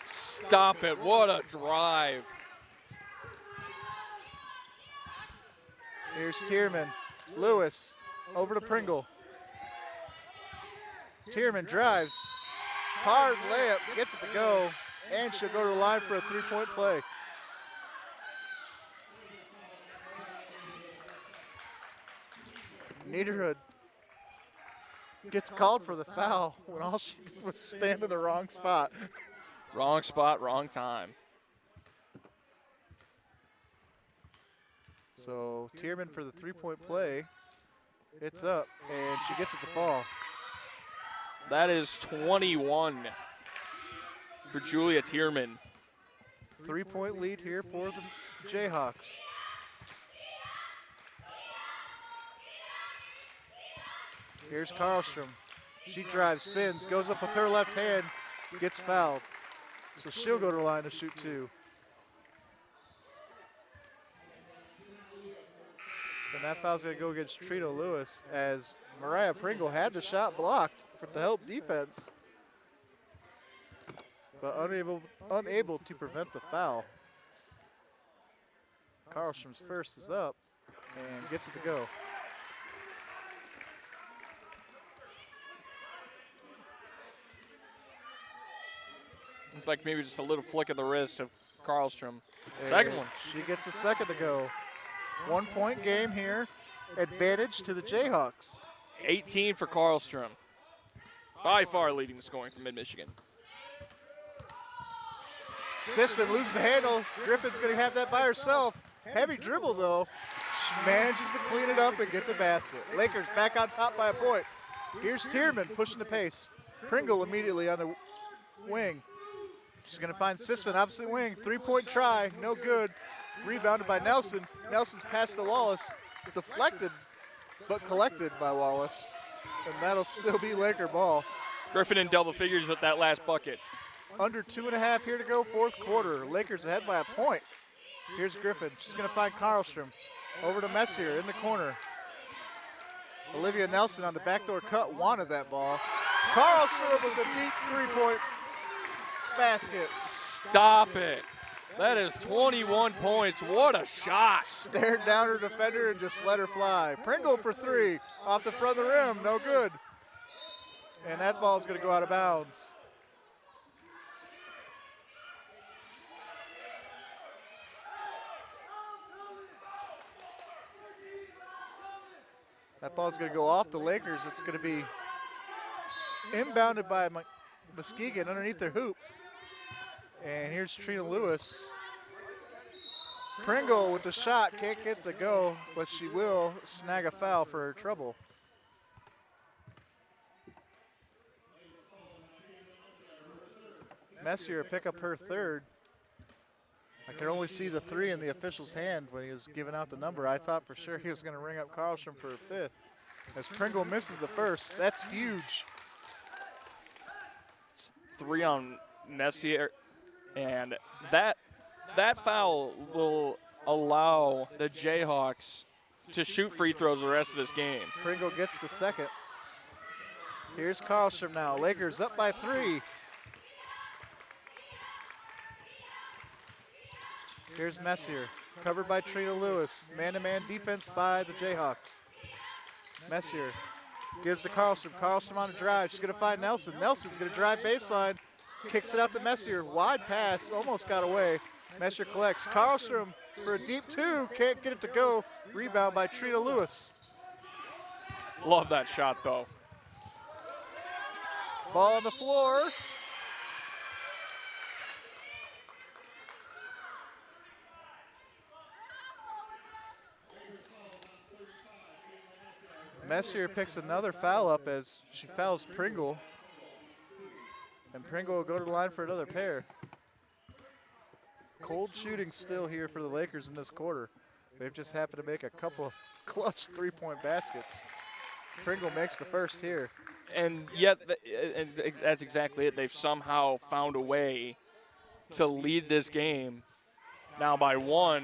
Stop it, what a drive. Here's Tierman, Lewis, over to Pringle. Tierman drives, hard layup, gets it to go, and she'll go to the line for a 3-point play. Niederhood gets called for the foul when all she did was stand in the wrong spot. Wrong spot, wrong time. So Tierman for the 3-point play. It's up, and she gets it to fall. That is 21 for Julia Tierman. 3-point lead here for the Jayhawks. Here's Karlstrom. She drives, spins, goes up with her left hand, gets fouled. So she'll go to the line to shoot two. And that foul's going to go against Trina Lewis as Mariah Pringle had the shot blocked to help defense, but unable to prevent the foul. Karlstrom's first is up and gets it to go. Looked like maybe just a little flick of the wrist of Karlstrom. Second one. She gets a second to go. 1-point game here. Advantage to the Jayhawks. 18 for Karlstrom. By far leading the scoring from Mid-Michigan. Sisman loses the handle. Griffin's going to have that by herself. Heavy dribble, though. She manages to clean it up and get the basket. Lakers back on top by a point. Here's Tierman pushing the pace. Pringle immediately on the wing. She's going to find Sisman opposite wing. 3-point try, no good. Rebounded by Nelson. Nelson's pass to Wallace. Deflected, but collected by Wallace. And that'll still be Laker ball. Griffin in double figures with that last bucket. Under 2.5 here to go, fourth quarter. Lakers ahead by a point. Here's Griffin. She's going to find Karlstrom. Over to Messier in the corner. Olivia Nelson on the backdoor cut wanted that ball. Karlstrom with a deep 3-point basket. Stop it. That is 21 points. What a shot. Stared down her defender and just let her fly. Pringle for 3. Off the front of the rim. No good. And that ball's going to go out of bounds. That ball's going to go off the Lakers. It's going to be inbounded by Muskegon underneath their hoop. And here's Trina Lewis. Pringle with the shot, can't get the go, but she will snag a foul for her trouble. Messier pick up her third. I could only see the 3 in the official's hand when he was giving out the number. I thought for sure he was going to ring up Karlstrom for a fifth. As Pringle misses the first, that's huge. It's 3 on Messier, and that foul will allow the Jayhawks to shoot free throws the rest of this game. Pringle gets the second. Here's Karlstrom now. Lakers up by 3. Here's Messier, covered by Trina Lewis. Man-to-man defense by the Jayhawks. Messier gives to Karlstrom. Karlstrom on a drive. She's going to find Nelson. Nelson's going to drive baseline. Kicks it out to Messier. Wide pass. Almost got away. Messier collects. Karlstrom for a deep 2. Can't get it to go. Rebound by Trina Lewis. Love that shot, though. Ball on the floor. Messier picks another foul up as she fouls Pringle. And Pringle will go to the line for another pair. Cold shooting still here for the Lakers in this quarter. They've just happened to make a couple of clutch three-point baskets. Pringle makes the first here. And yet, that's exactly it. They've somehow found a way to lead this game now by 1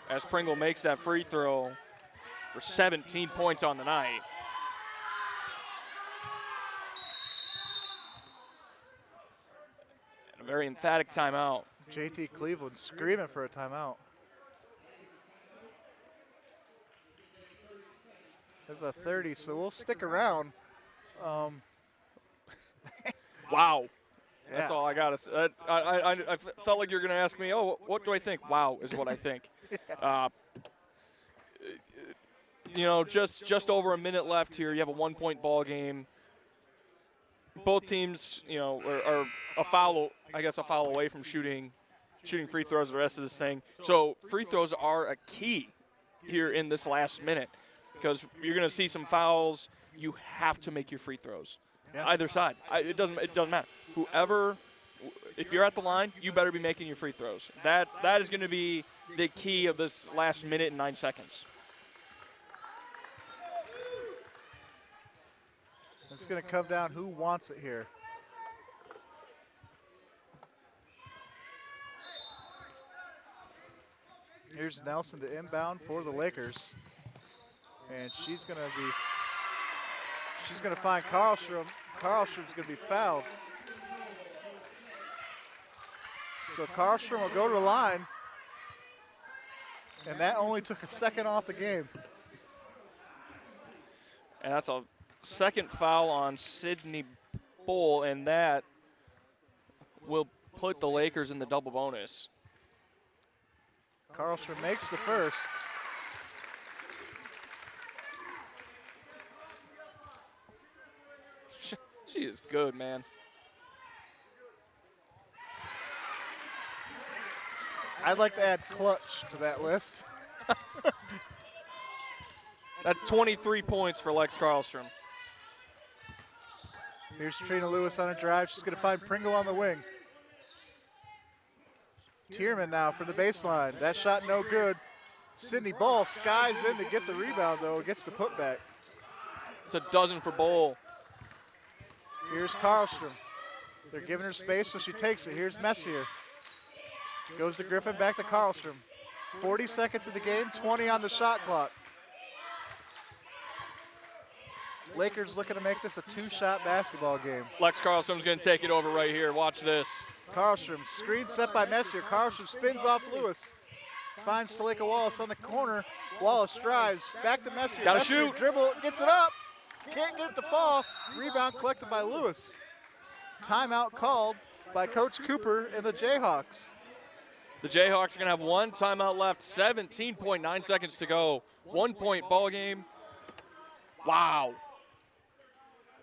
as Pringle makes that free throw for 17 points on the night. And a very emphatic timeout. JT Cleveland screaming for a timeout. There's a 30, so we'll stick around. Wow. Yeah. That's all I got to say. I felt like you were going to ask me, oh, what do I think? Wow is what I think. You know, just over a minute left here. You have a 1-point ball game. Both teams, you know, are a foul away from shooting free throws the rest of this thing. So free throws are a key here in this last minute because you're going to see some fouls. You have to make your free throws. Yeah. Either side. It doesn't matter. Whoever, if you're at the line, you better be making your free throws. That is going to be the key of this last minute and 9 seconds. It's going to come down who wants it here. Here's Nelson to inbound for the Lakers. And she's going to find Karlstrom. Karlstrom's going to be fouled. So Karlstrom will go to the line. And that only took a second off the game. And that's a second foul on Sydney Bull, and that will put the Lakers in the double bonus. Karlstrom makes the first. She is good, man. I'd like to add clutch to that list. That's 23 points for Lex Karlstrom. Here's Trina Lewis on a drive. She's going to find Pringle on the wing. Tierman now for the baseline. That shot no good. Sydney Ball skies in to get the rebound, though. Gets the putback. It's a dozen for Bull. Here's Karlstrom. They're giving her space, so she takes it. Here's Messier. Goes to Griffin, back to Karlstrom. 40 seconds in the game, 20 on the shot clock. Lakers looking to make this a 2-shot basketball game. Lex Karlstrom's going to take it over right here. Watch this. Karlstrom, screen set by Messier. Karlstrom spins off Lewis. Finds Talika Wallace on the corner. Wallace drives, back to Messier. Gotta Messier shoot. Dribble, gets it up. Can't get it to fall. Rebound collected by Lewis. Timeout called by Coach Cooper and the Jayhawks. The Jayhawks are going to have one timeout left. 17.9 seconds to go. 1-point ball game. Wow.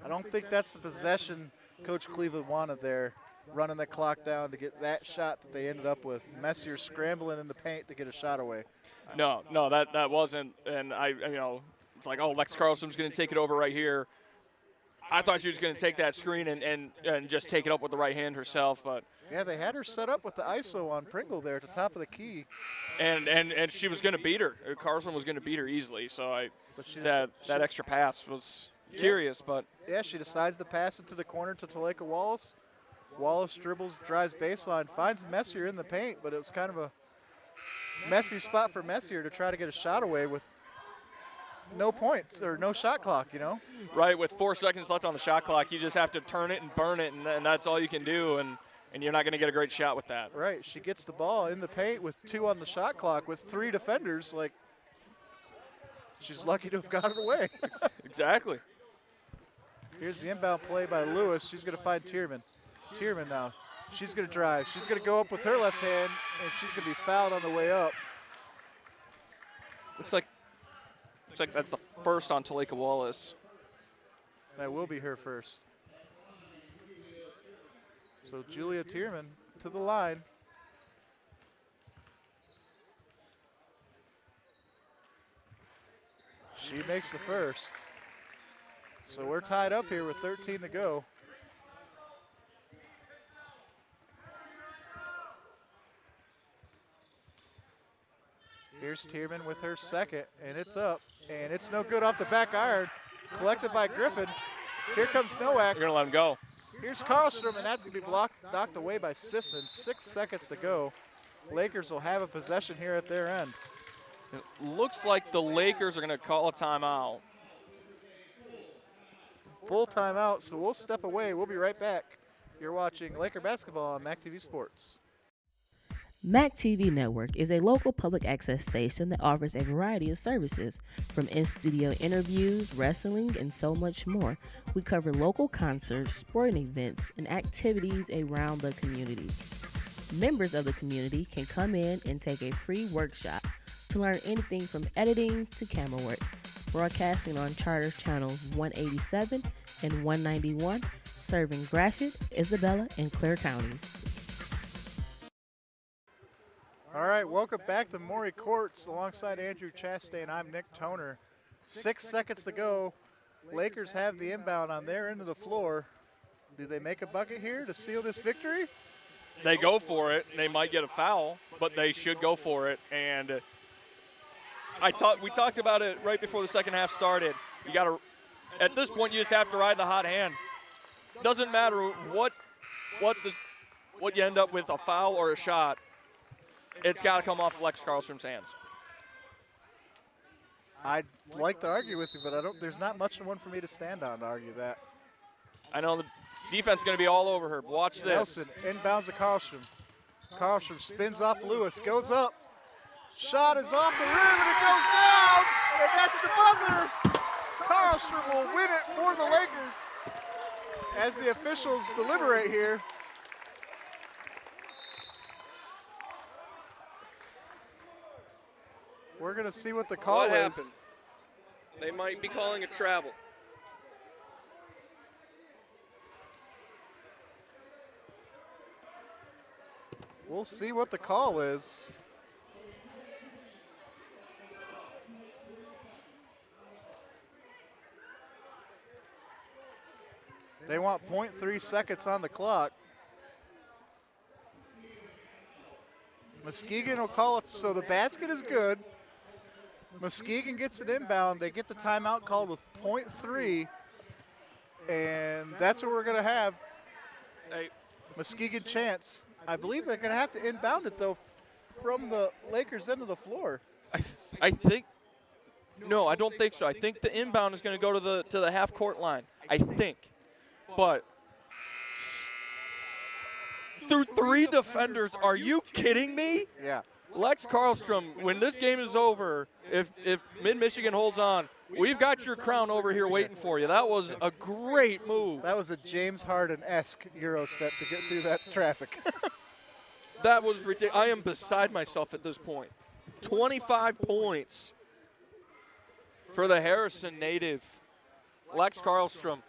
I don't think that's the possession Coach Cleveland wanted there, running the clock down to get that shot that they ended up with. Messier scrambling in the paint to get a shot away. No, that wasn't. And it's like, oh, Lex Karlstrom's going to take it over right here. I thought she was going to take that screen and just take it up with the right hand herself, but Yeah, they had her set up with the ISO on Pringle there at the top of the key. and she was going to beat her. Carlson was going to beat her easily, so that extra pass was curious, but yeah, she decides to pass it to the corner to Taleka Wallace. Wallace dribbles, drives baseline, finds Messier in the paint, but it was kind of a messy spot for Messier to try to get a shot away with no points or no shot clock, you know? Right, with 4 seconds left on the shot clock, you just have to turn it and burn it, and that's all you can do, and you're not going to get a great shot with that. Right, she gets the ball in the paint with 2 on the shot clock with 3 defenders. Like, she's lucky to have got it away. Exactly. Here's the inbound play by Lewis. She's going to find Tierman. Tierman now. She's going to drive. She's going to go up with her left hand, and she's going to be fouled on the way up. Looks like that's the first on Taleka Wallace. That will be her first. So Julia Tierman to the line. She makes the first. So we're tied up here with 13 to go. Here's Tierman with her second, and it's up. And it's no good off the back iron. Collected by Griffin. Here comes Nowak. You're going to let him go. Here's Karlstrom, and that's going to be knocked away by Sisman. 6 seconds to go. Lakers will have a possession here at their end. It looks like the Lakers are going to call a timeout. Full timeout, so we'll step away. We'll be right back. You're watching Laker basketball on MAC TV Sports. MAC TV Network is a local public access station that offers a variety of services, from in-studio interviews, wrestling, and so much more. We cover local concerts, sporting events, and activities around the community. Members of the community can come in and take a free workshop to learn anything from editing to camera work. Broadcasting on Charter Channels 187 and 191, serving Gratiot, Isabella, and Clare counties. All right, welcome back to Maury Courts alongside Andrew Chastain. I'm Nick Toner. 6 seconds to go. Lakers have the inbound on their end of the floor. Do they make a bucket here to seal this victory? They go for it. They might get a foul, but they should go for it. And we talked about it right before the second half started. You got to, at this point, you just have to ride the hot hand. Doesn't matter what you end up with, a foul or a shot. It's got to come off Lex Karlstrom's hands. I'd like to argue with you, but there's not much one for me to stand on to argue that. I know the defense is going to be all over her. Watch this. Nelson inbounds to Karlstrom. Karlstrom spins off Lewis, goes up. Shot is off the rim, and it goes down, and that's the buzzer. Karlstrom will win it for the Lakers as the officials deliberate here. We're going to see what the call What is. happened? They might be calling a travel. We'll see what the call is. They want 0.3 seconds on the clock. Muskegon will call it, so the basket is good. Muskegon gets an inbound. They get the timeout called with 0.3, and that's what we're going to have. Muskegon chance. I believe they're going to have to inbound it, though, from the Lakers' end of the floor. I think – no, I don't think so. I think the inbound is going to go to the half-court line. I think. But through 3 defenders, are you kidding me? Yeah. Lex Karlstrom, when this game is over, if Mid-Michigan holds on, we've got your crown over here waiting for you. That was a great move. That was a James Harden-esque Euro step to get through that traffic. That was ridiculous. I am beside myself at this point. 25 points for the Harrison native, Lex Karlstrom.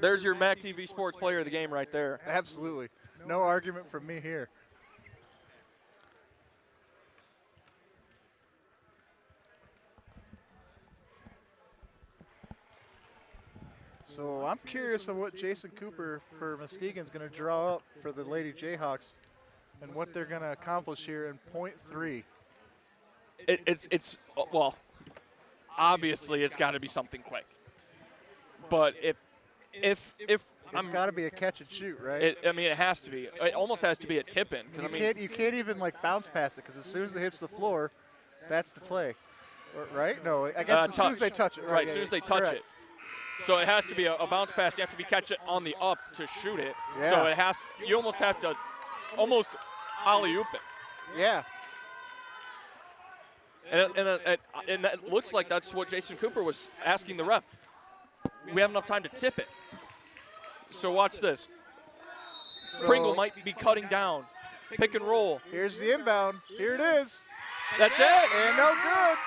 There's your MAC TV Sports Player of the Game right there. Absolutely. No argument from me here. So I'm curious on what Jason Cooper for Muskegon is going to draw up for the Lady Jayhawks and what they're going to accomplish here in point 3. It's well, obviously it's got to be something quick. But if it's got to be a catch and shoot, right? It has to be. It almost has to be a tip-in. You can't even like bounce past it because as soon as it hits the floor, that's the play, right? No, I guess as soon as they touch it. Right, as soon as they touch it. So it has to be a bounce pass. You have to catch it on the up to shoot it. Yeah. So you almost have to almost alley-oop it. Yeah. And that looks like that's what Jason Cooper was asking the ref. We have enough time to tip it. So watch this. Pringle might be cutting down. Pick and roll. Here's the inbound. Here it is. That's it. And no good.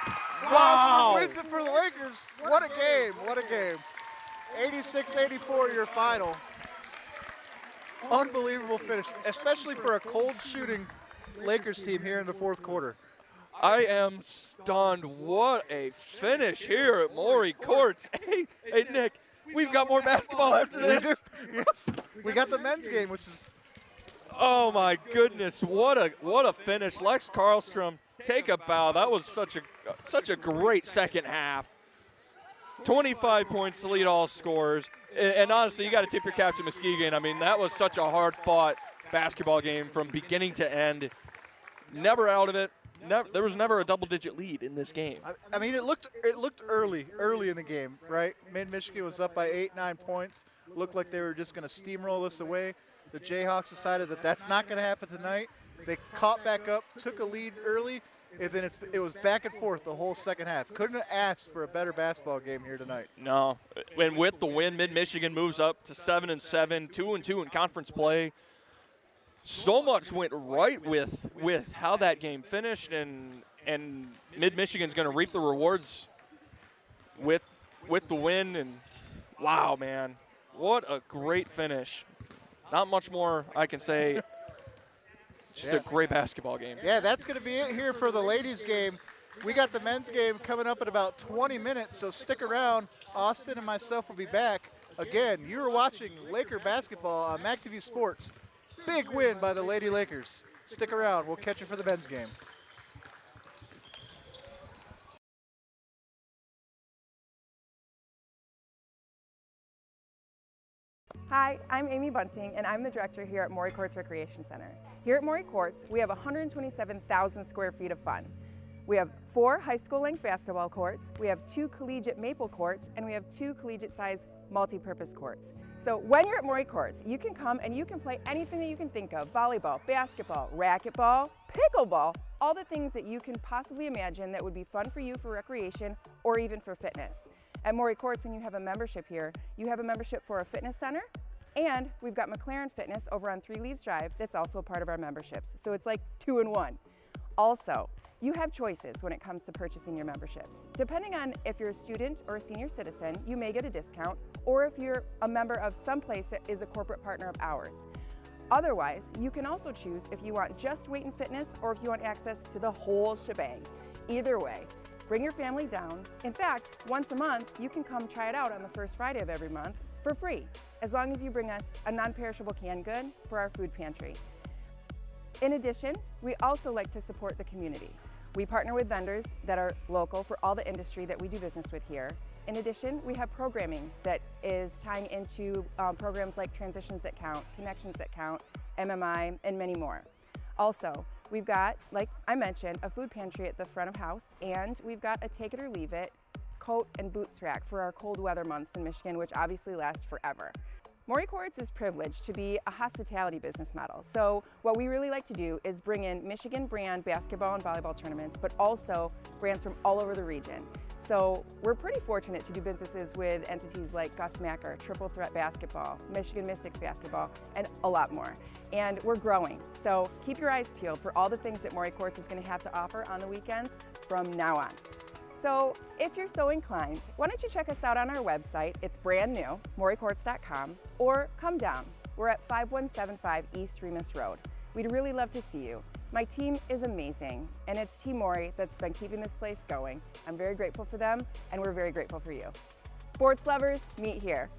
Wow. Wins it for the Lakers. What a game. What a game. 86-84 your final. Unbelievable finish, especially for a cold shooting Lakers team here in the fourth quarter. I am stunned. What a finish here at Maury Courts. Hey, Nick, we've got more basketball after this. Yes. We got the men's game, which is. Oh my goodness! What a finish, Lex Karlstrom. Take a bow. That was such a great second half. 25 points to lead all scorers. And honestly, you got to tip your cap to Muskegon. I mean, that was such a hard-fought basketball game from beginning to end. Never out of it. There was never a double-digit lead in this game. I mean, it looked early in the game, right? Mid-Michigan was up by 8-9 points. Looked like they were just going to steamroll this away. The Jayhawks decided that that's not going to happen tonight. They caught back up, took a lead early, and then it was back and forth the whole second half. Couldn't have asked for a better basketball game here tonight. No. And with the win, Mid-Michigan moves up to 7-7, 2-2 in conference play. So much went right with how that game finished, and Mid-Michigan's going to reap the rewards with the win. And wow, man, what a great finish. Not much more I can say. Just a great basketball game. Yeah, that's going to be it here for the ladies' game. We got the men's game coming up in about 20 minutes, so stick around. Austin and myself will be back. Again, you're watching Laker basketball on MacTV Sports. Big win by the Lady Lakers. Stick around. We'll catch you for the men's game. Hi, I'm Amy Bunting, and I'm the director here at Maury Courts Recreation Center. Here at Maury Courts, we have 127,000 square feet of fun. We have 4 high school-length basketball courts, we have 2 collegiate maple courts, and we have 2 collegiate-size multi-purpose courts. So when you're at Maury Courts, you can come and you can play anything that you can think of: volleyball, basketball, racquetball, pickleball, all the things that you can possibly imagine that would be fun for you for recreation or even for fitness. At Maury Courts, when you have a membership here, you have a membership for a fitness center, and we've got McLaren Fitness over on 3 Leaves Drive that's also a part of our memberships. So it's like 2 in 1. Also, you have choices when it comes to purchasing your memberships. Depending on if you're a student or a senior citizen, you may get a discount, or if you're a member of some place that is a corporate partner of ours. Otherwise, you can also choose if you want just weight and fitness or if you want access to the whole shebang. Either way, bring your family down. In fact, once a month, you can come try it out on the first Friday of every month for free, as long as you bring us a non-perishable canned good for our food pantry. In addition, we also like to support the community. We partner with vendors that are local for all the industry that we do business with here. In addition, we have programming that is tying into programs like Transitions That Count, Connections That Count, MMI, and many more. Also, we've got, like I mentioned, a food pantry at the front of house, and we've got a take it or leave it coat and boots rack for our cold weather months in Michigan, which obviously last forever. Maury Courts is privileged to be a hospitality business model. So what we really like to do is bring in Michigan brand basketball and volleyball tournaments, but also brands from all over the region. So we're pretty fortunate to do businesses with entities like Gus Macker, Triple Threat Basketball, Michigan Mystics Basketball, and a lot more. And we're growing. So keep your eyes peeled for all the things that Maury Courts is going to have to offer on the weekends from now on. So if you're so inclined, why don't you check us out on our website? It's brand new, maurycourts.com, or come down. We're at 5175 East Remus Road. We'd really love to see you. My team is amazing, and it's Team Maury that's been keeping this place going. I'm very grateful for them, and we're very grateful for you. Sports lovers, meet here.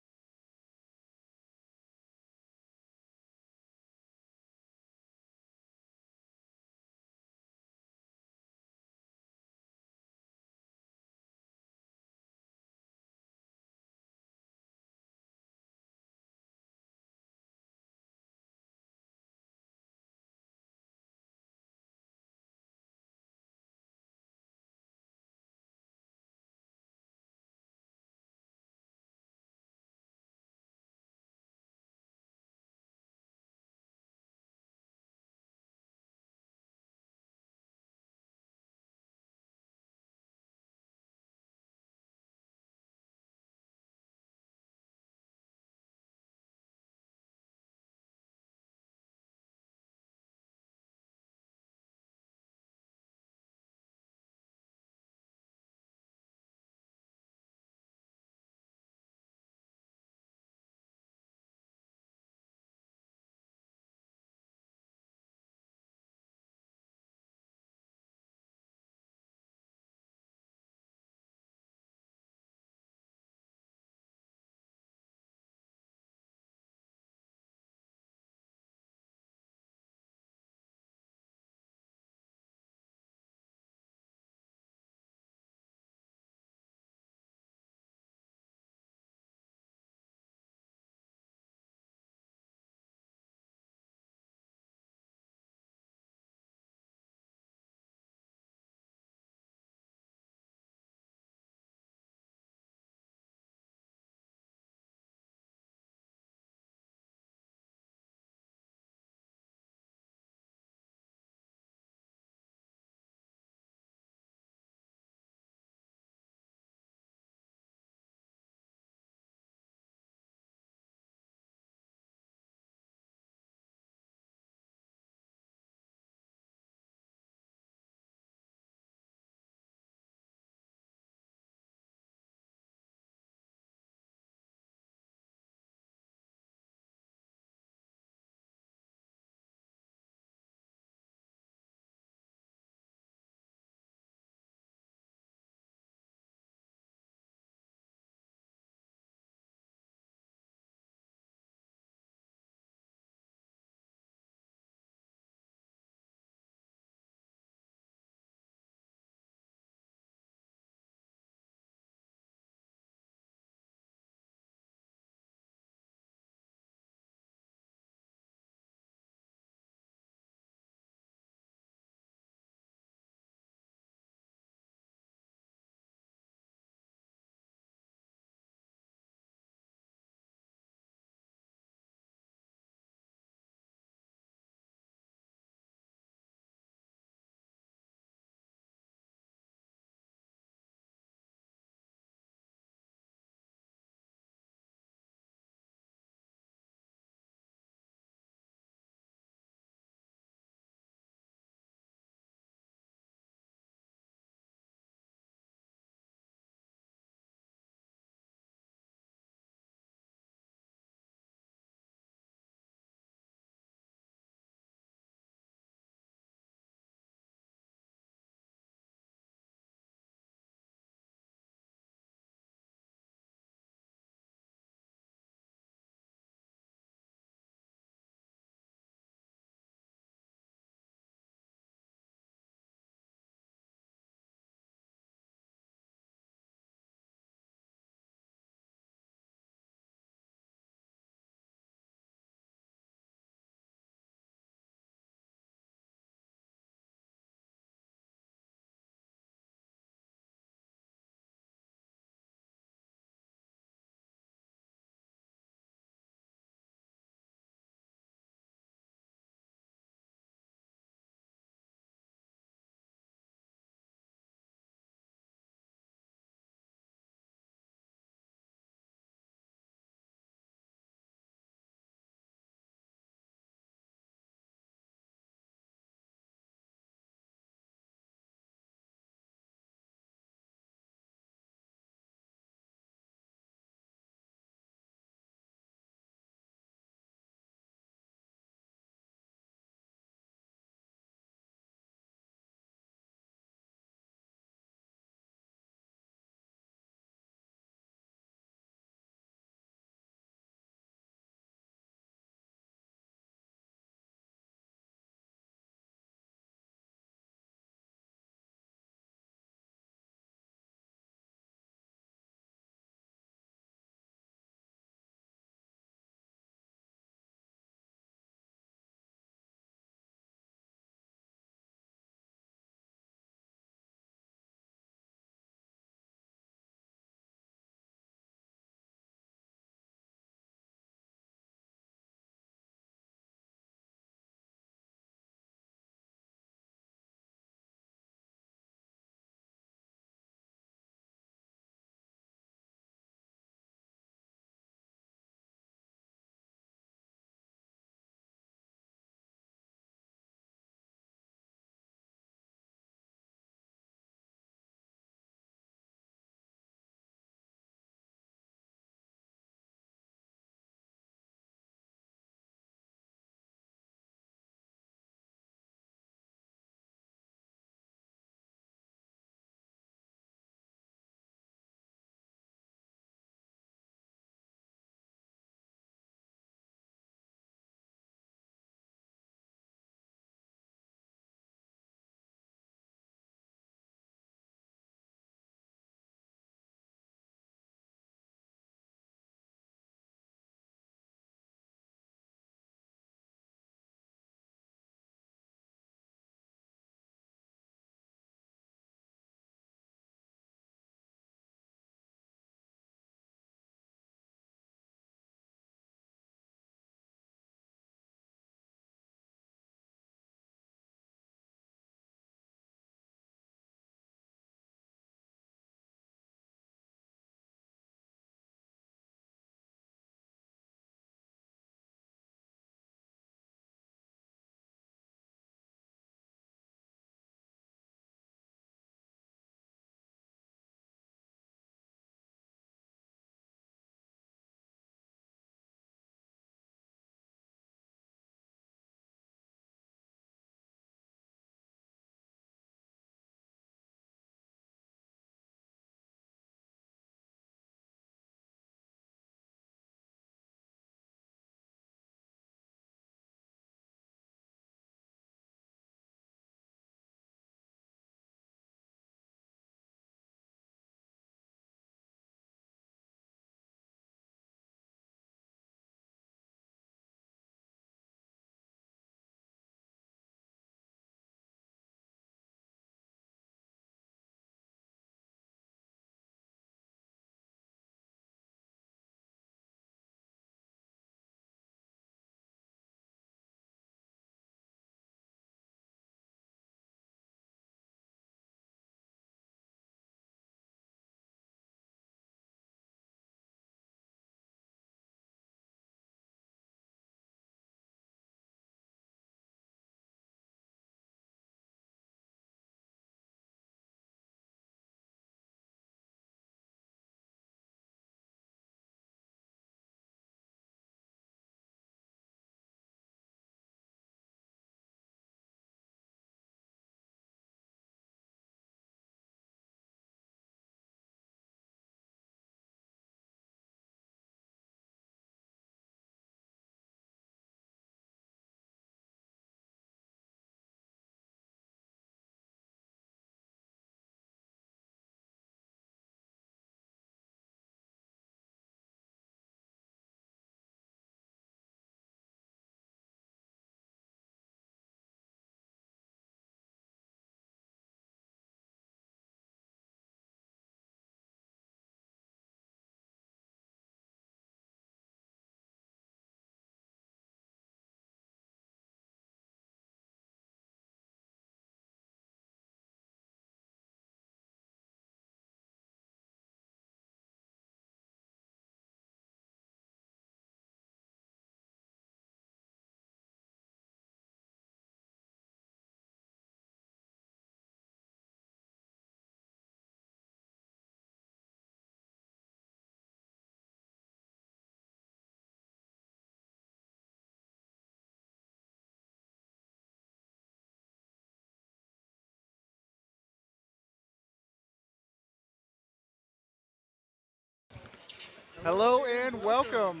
Hello and welcome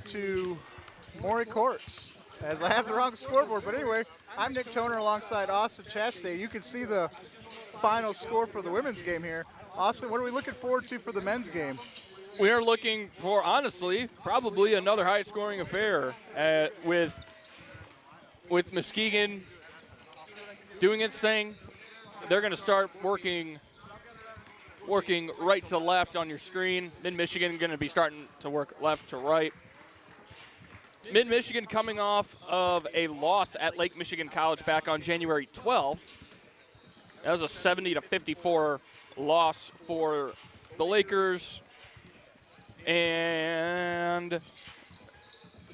to Maury Courts. As I have the wrong scoreboard, but anyway, I'm Nick Toner alongside Austin Chastain. You can see the final score for the women's game here. Austin, what are we looking forward to for the men's game? We are looking for, honestly, probably another high-scoring affair with Muskegon doing its thing. They're going to start working right to left on your screen. Mid-Michigan going to be starting to work left to right. Mid-Michigan coming off of a loss at Lake Michigan College back on January 12th. That was a 70-54 loss for the Lakers. And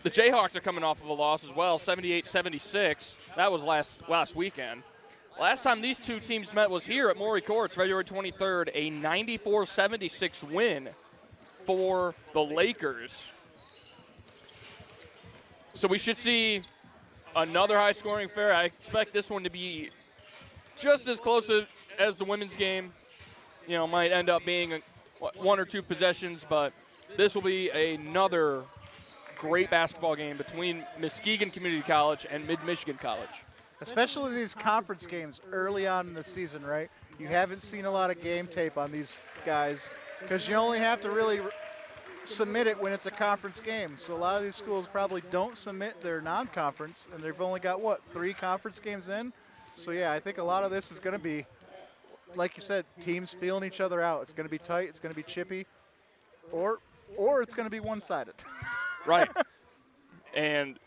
the Jayhawks are coming off of a loss as well, 78-76. That was last weekend. Last time these two teams met was here at Maury Courts, February 23rd, a 94-76 win for the Lakers. So we should see another high-scoring affair. I expect this one to be just as close as the women's game. You know, might end up being one or two possessions, but this will be another great basketball game between Muskegon Community College and Mid-Michigan College. Especially these conference games early on in the season, right? You haven't seen a lot of game tape on these guys because you only have to really submit it when it's a conference game. So a lot of these schools probably don't submit their non-conference, and they've only got, 3 conference games in? So, yeah, I think a lot of this is going to be, like you said, teams feeling each other out. It's going to be tight. It's going to be chippy. Or it's going to be one-sided. Right. And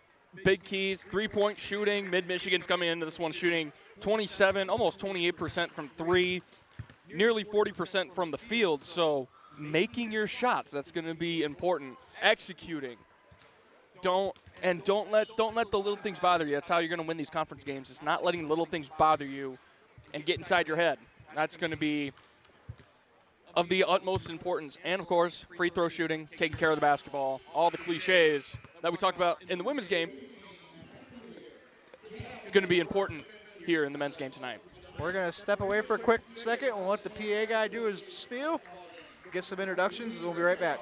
big keys, three-point shooting. Mid-Michigan's coming into this one shooting 27, almost 28% from 3, nearly 40% from the field. So making your shots, that's going to be important. Executing. Don't let the little things bother you. That's how you're going to win these conference games. It's not letting little things bother you and get inside your head. That's going to be of the utmost importance. And, of course, free throw shooting, taking care of the basketball, all the cliches that we talked about in the women's game, going to be important here in the men's game tonight. We're going to step away for a quick second. We'll let the PA guy do his spiel, get some introductions, and we'll be right back.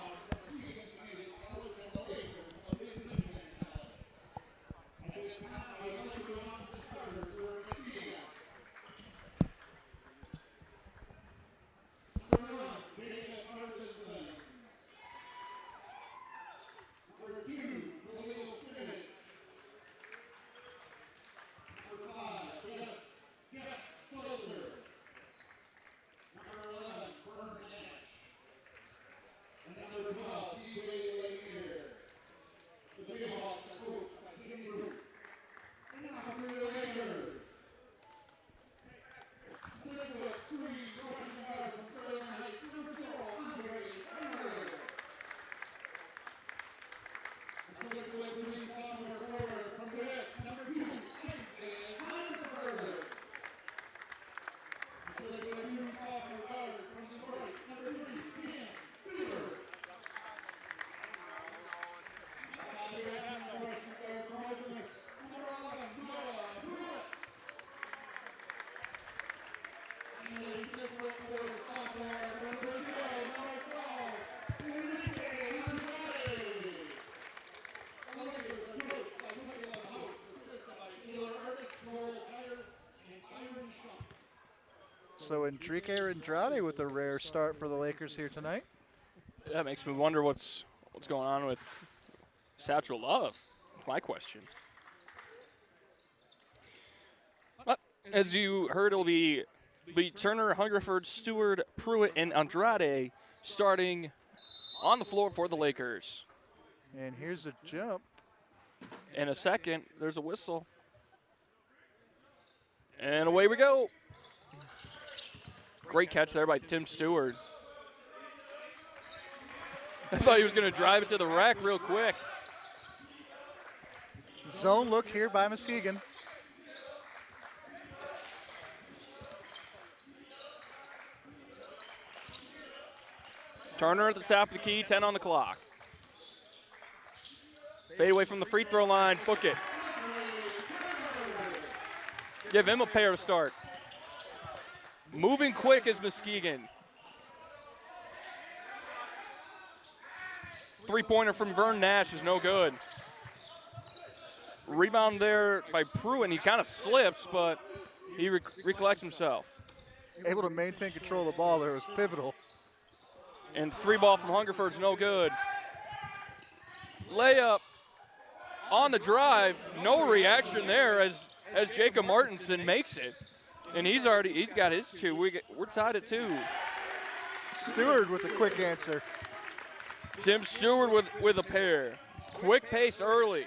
So Enrique Andrade with a rare start for the Lakers here tonight. That makes me wonder what's going on with Satchel Love. My question. But as you heard, it'll be Turner, Hungerford, Stewart, Pruitt, and Andrade starting on the floor for the Lakers. And here's a jump. In a second, there's a whistle. And away we go. Great catch there by Tim Stewart. I thought he was going to drive it to the rack real quick. Zone look here by Muskegon. Turner at the top of the key, 10 on the clock. Fade away from the free throw line, book it. Give him a pair to start. Moving quick is Muskegon. Three-pointer from Vern Nash is no good. Rebound there by Pruitt. He kind of slips, but he recollects himself. Able to maintain control of the ball there was pivotal. And three ball from Hungerford's no good. Layup on the drive. No reaction there as Jacob Martinson makes it. And he's got his two. We're tied at 2. Stewart with a quick answer. Tim Stewart with a pair. Quick pace early.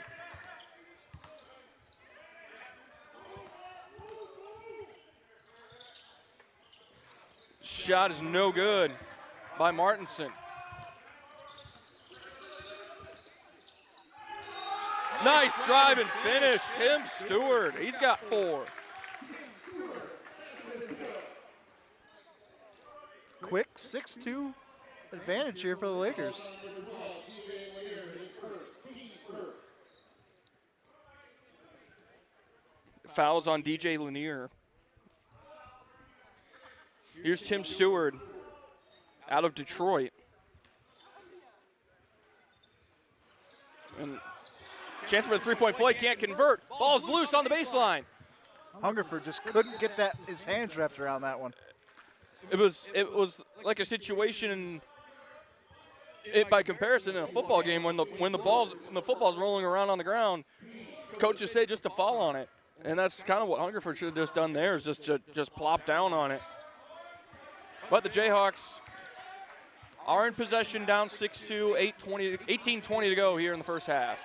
Shot is no good by Martinson. Nice drive and finish, Tim Stewart. He's got 4. Quick 6-2 advantage here for the Lakers. Fouls on DJ Lanier. Here's Tim Stewart out of Detroit. And chance for a three-point play, can't convert. Ball's loose on the baseline. Hungerford just couldn't get his hands wrapped around that one. It was like a situation by comparison in a football game when the football's rolling around on the ground, coaches say just to fall on it. And that's kind of what Hungerford should have just done there, is just plop down on it. But the Jayhawks are in possession, down 6-2, 18-20 to go here in the first half.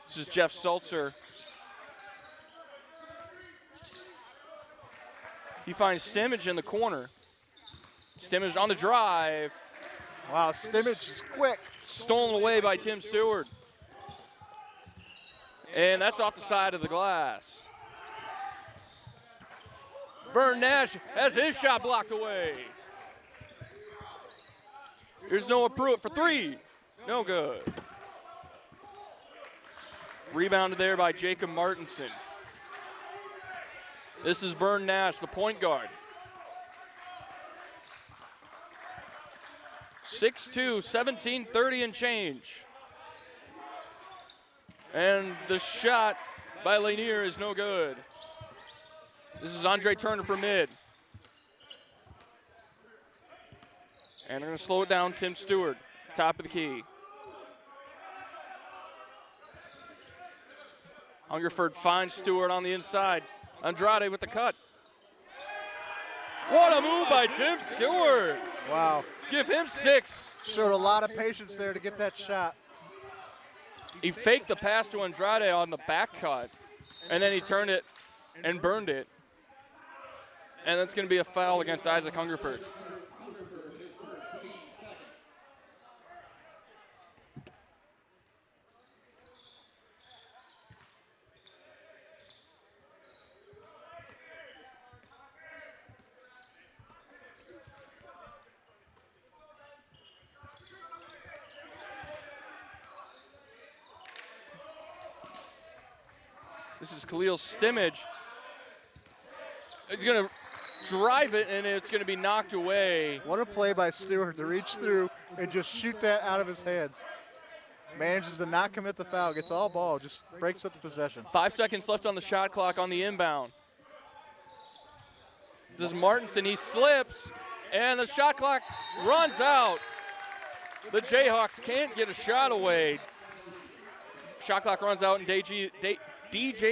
This is Jeff Sulzer. He finds Stimmage in the corner. Stimmage on the drive. Wow, Stimmage is quick. Stolen away by Tim Stewart. And that's off the side of the glass. Vern Nash has his shot blocked away. Here's Noah Pruitt for 3. No good. Rebounded there by Jacob Martinson. This is Vern Nash, the point guard. 6'2", 17-30 and change. And the shot by Lanier is no good. This is Andre Turner for mid. And they're going to slow it down. Tim Stewart, top of the key. Hungerford finds Stewart on the inside. Andrade with the cut. What a move by Tim Stewart. Wow. Give him 6. Showed a lot of patience there to get that shot. He faked the pass to Andrade on the back cut, and then he turned it and burned it. And that's going to be a foul against Isaac Hungerford. This is Khalil Stimmage. He's going to drive it, and it's going to be knocked away. What a play by Stewart to reach through and just shoot that out of his hands. Manages to not commit the foul, gets all ball, just breaks up the possession. 5 seconds left on the shot clock on the inbound. This is Martinson, he slips, and the shot clock runs out. The Jayhawks can't get a shot away. Shot clock runs out in DJ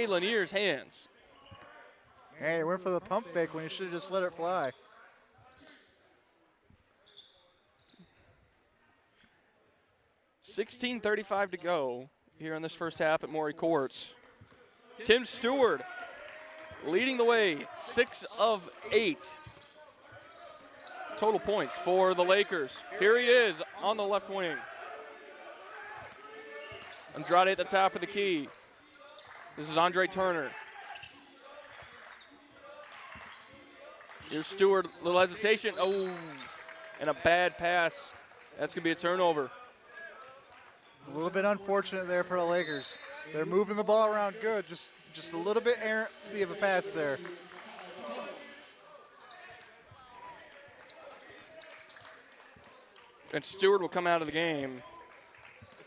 Lanier's hands. Hey, he went for the pump fake when he should have just let it fly. $16:35 to go here in this first half at Maury Courts. Tim Stewart leading the way, 6 of 8 total points for the Lakers. Here he is on the left wing. Andrade at the top of the key. This is Andre Turner. Here's Stewart, little hesitation. Oh, and a bad pass. That's going to be a turnover. A little bit unfortunate there for the Lakers. They're moving the ball around good, just a little bit errancy of a pass there. And Stewart will come out of the game.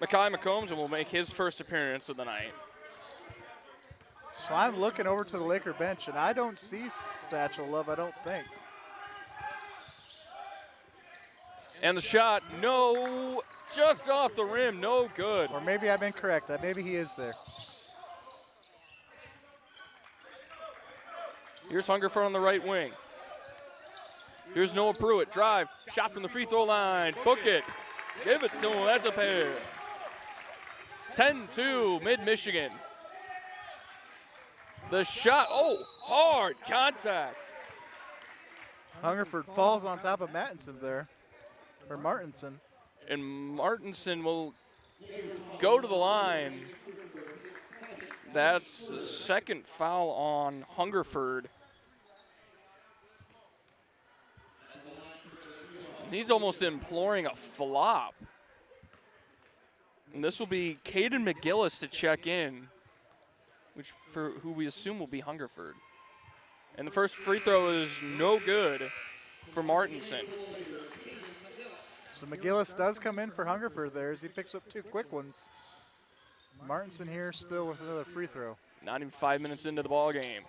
Mekhi McCombs will make his first appearance of the night. So I'm looking over to the Laker bench, and I don't see Satchel Love, I don't think. And the shot, no, just off the rim, no good. Or maybe I've been correct. Maybe he is there. Here's Hungerford on the right wing. Here's Noah Pruitt, drive, shot from the free throw line, book it, give it to him, that's a pair. 10-2, Mid-Michigan. The shot, oh, hard contact. Hungerford falls on top of Mattinson there, or Martinson. And Martinson will go to the line. That's the second foul on Hungerford. He's almost imploring a flop. And this will be Caden McGillis to check in, who we assume will be Hungerford. And the first free throw is no good for Martinson. So McGillis does come in for Hungerford there as he picks up 2 quick ones. Martinson here still with another free throw. Not even 5 minutes into the ball game.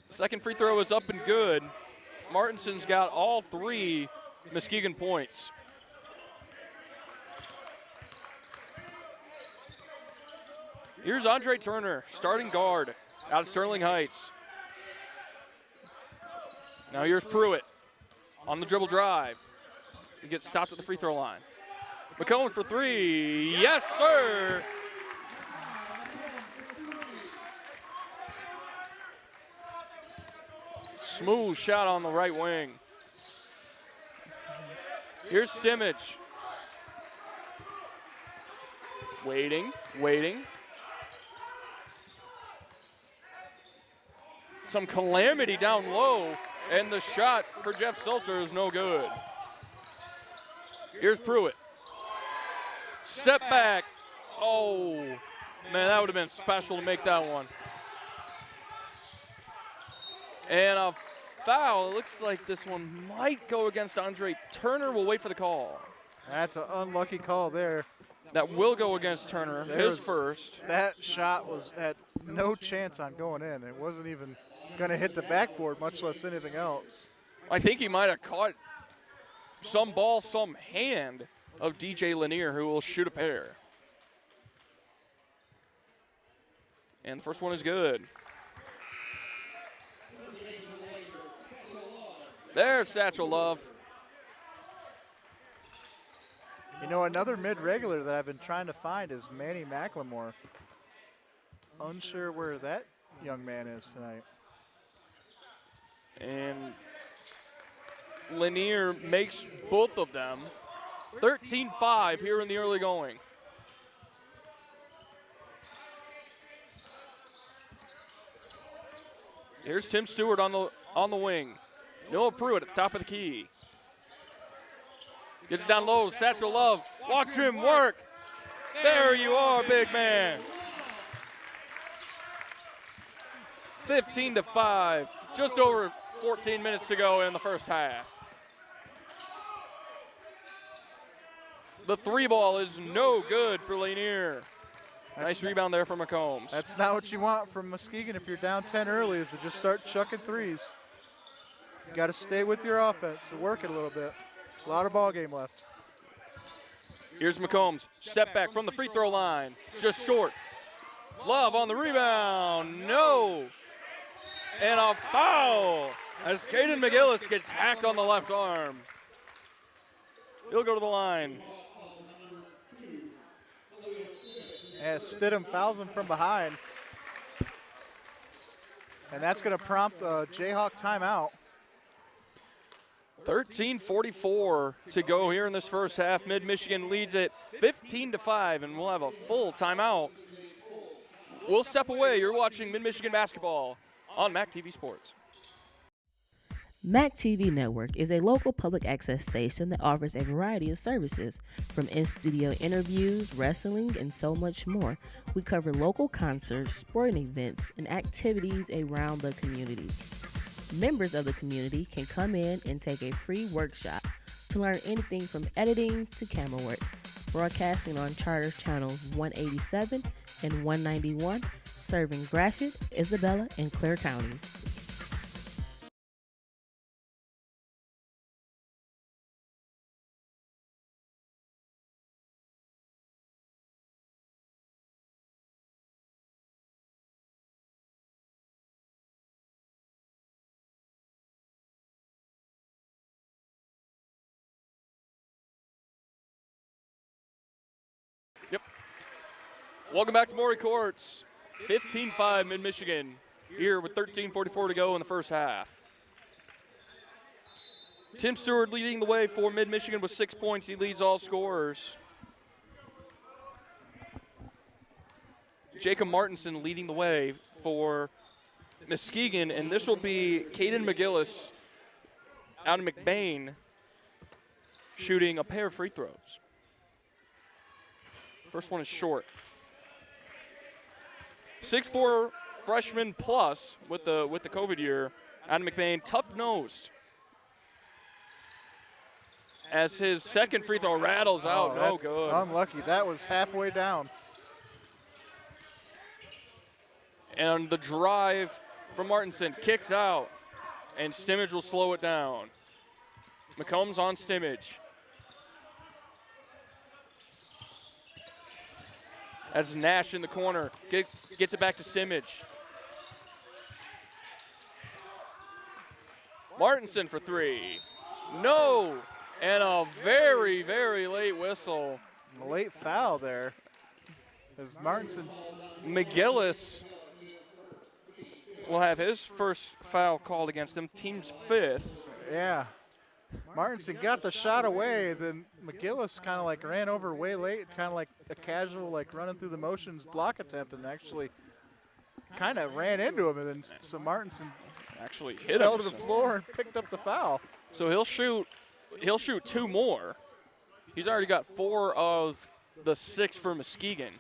Second free throw is up and good. Martinson's got all 3 Muskegon points. Here's Andre Turner, starting guard out of Sterling Heights. Now here's Pruitt on the dribble drive. He gets stopped at the free throw line. McCombs for 3, yes sir! Smooth shot on the right wing. Here's Stimmage. Waiting. Some calamity down low, and the shot for Jeff Seltzer is no good. Here's Pruitt. Step back. Oh, man, that would have been special to make that one. And a foul. It looks like this one might go against Andre Turner. We'll wait for the call. That's an unlucky call there. That will go against Turner, his first. That shot had no chance on going in. It wasn't even going to hit the backboard, much less anything else. I think he might have caught some ball, some hand of DJ Lanier, who will shoot a pair. And the first one is good. There's Satchel Love. You know, another mid-regular that I've been trying to find is Manny McLemore. Unsure where that young man is tonight. And Lanier makes both of them. 13-5 here in the early going. Here's Tim Stewart on the wing. Noah Pruitt at the top of the key. Gets it down low, Satchel Love. Watch him work. There you are, big man. 15-5, just over 14 minutes to go in the first half. The 3 ball is no good for Lanier. Nice rebound there from McCombs. That's not what you want from Muskegon if you're down 10 early, is to just start chucking threes. You got to stay with your offense and work it a little bit. A lot of ball game left. Here's McCombs, step back from the free throw line, just short. Love on the rebound, no. And a foul as Caden McGillis gets hacked on the left arm. He'll go to the line. As Stidham fouls him from behind. And that's going to prompt a Jayhawk timeout. 13:44 to go here in this first half. Mid-Michigan leads it 15-5, and we'll have a full timeout. We'll step away. You're watching Mid-Michigan basketball on MAC TV Sports. MAC TV Network is a local public access station that offers a variety of services, from in-studio interviews, wrestling, and so much more. We cover local concerts, sporting events, and activities around the community. Members of the community can come in and take a free workshop to learn anything from editing to camera work. Broadcasting on Charter Channels 187 and 191, serving Gratiot, Isabella, and Clare counties. Yep. Welcome back to Maury Courts. 15-5 Mid-Michigan here with 13:44 to go in the first half. Tim Stewart leading the way for Mid-Michigan with 6 points. He leads all scorers. Jacob Martinson leading the way for Muskegon, and this will be Caden McGillis out of McBain shooting a pair of free throws. First one is short. 6'4" freshman plus with the COVID year. Adam McBain, tough-nosed. As his second free throw rattles out, no good. Unlucky. That was halfway down. And the drive from Martinson kicks out, and Stimmage will slow it down. McCombs on Stimmage. That's Nash in the corner. Gets it back to Stimmage. Martinson for three. No. And a very, very late whistle. A late foul there. As Martinson. McGillis will have his first foul called against him, team's fifth. Yeah. Martinson got the shot away, then McGillis kind of like ran over way late, kind of like a casual, like running through the motions block attempt, and actually kind of ran into him, and then so Martinson actually hit fell him to the floor and picked up the foul. So he'll shoot two more. He's already got 4 of the 6 for Muskegon.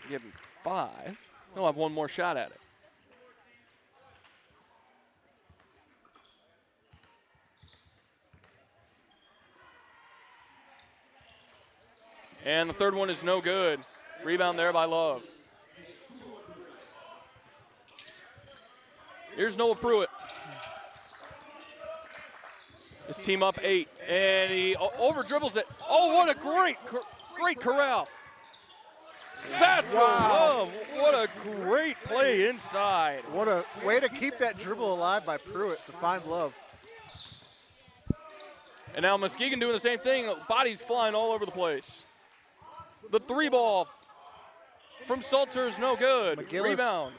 Give him 5. He'll have one more shot at it. And the third one is no good. Rebound there by Love. Here's Noah Pruitt. His team up 8, and he over dribbles it. Oh, what a great corral. Satchel Love, what a great play inside. What a way to keep that dribble alive by Pruitt to find Love. And now Muskegon doing the same thing. Bodies flying all over the place. The 3 ball from Salter is no good. McGillis. Rebound.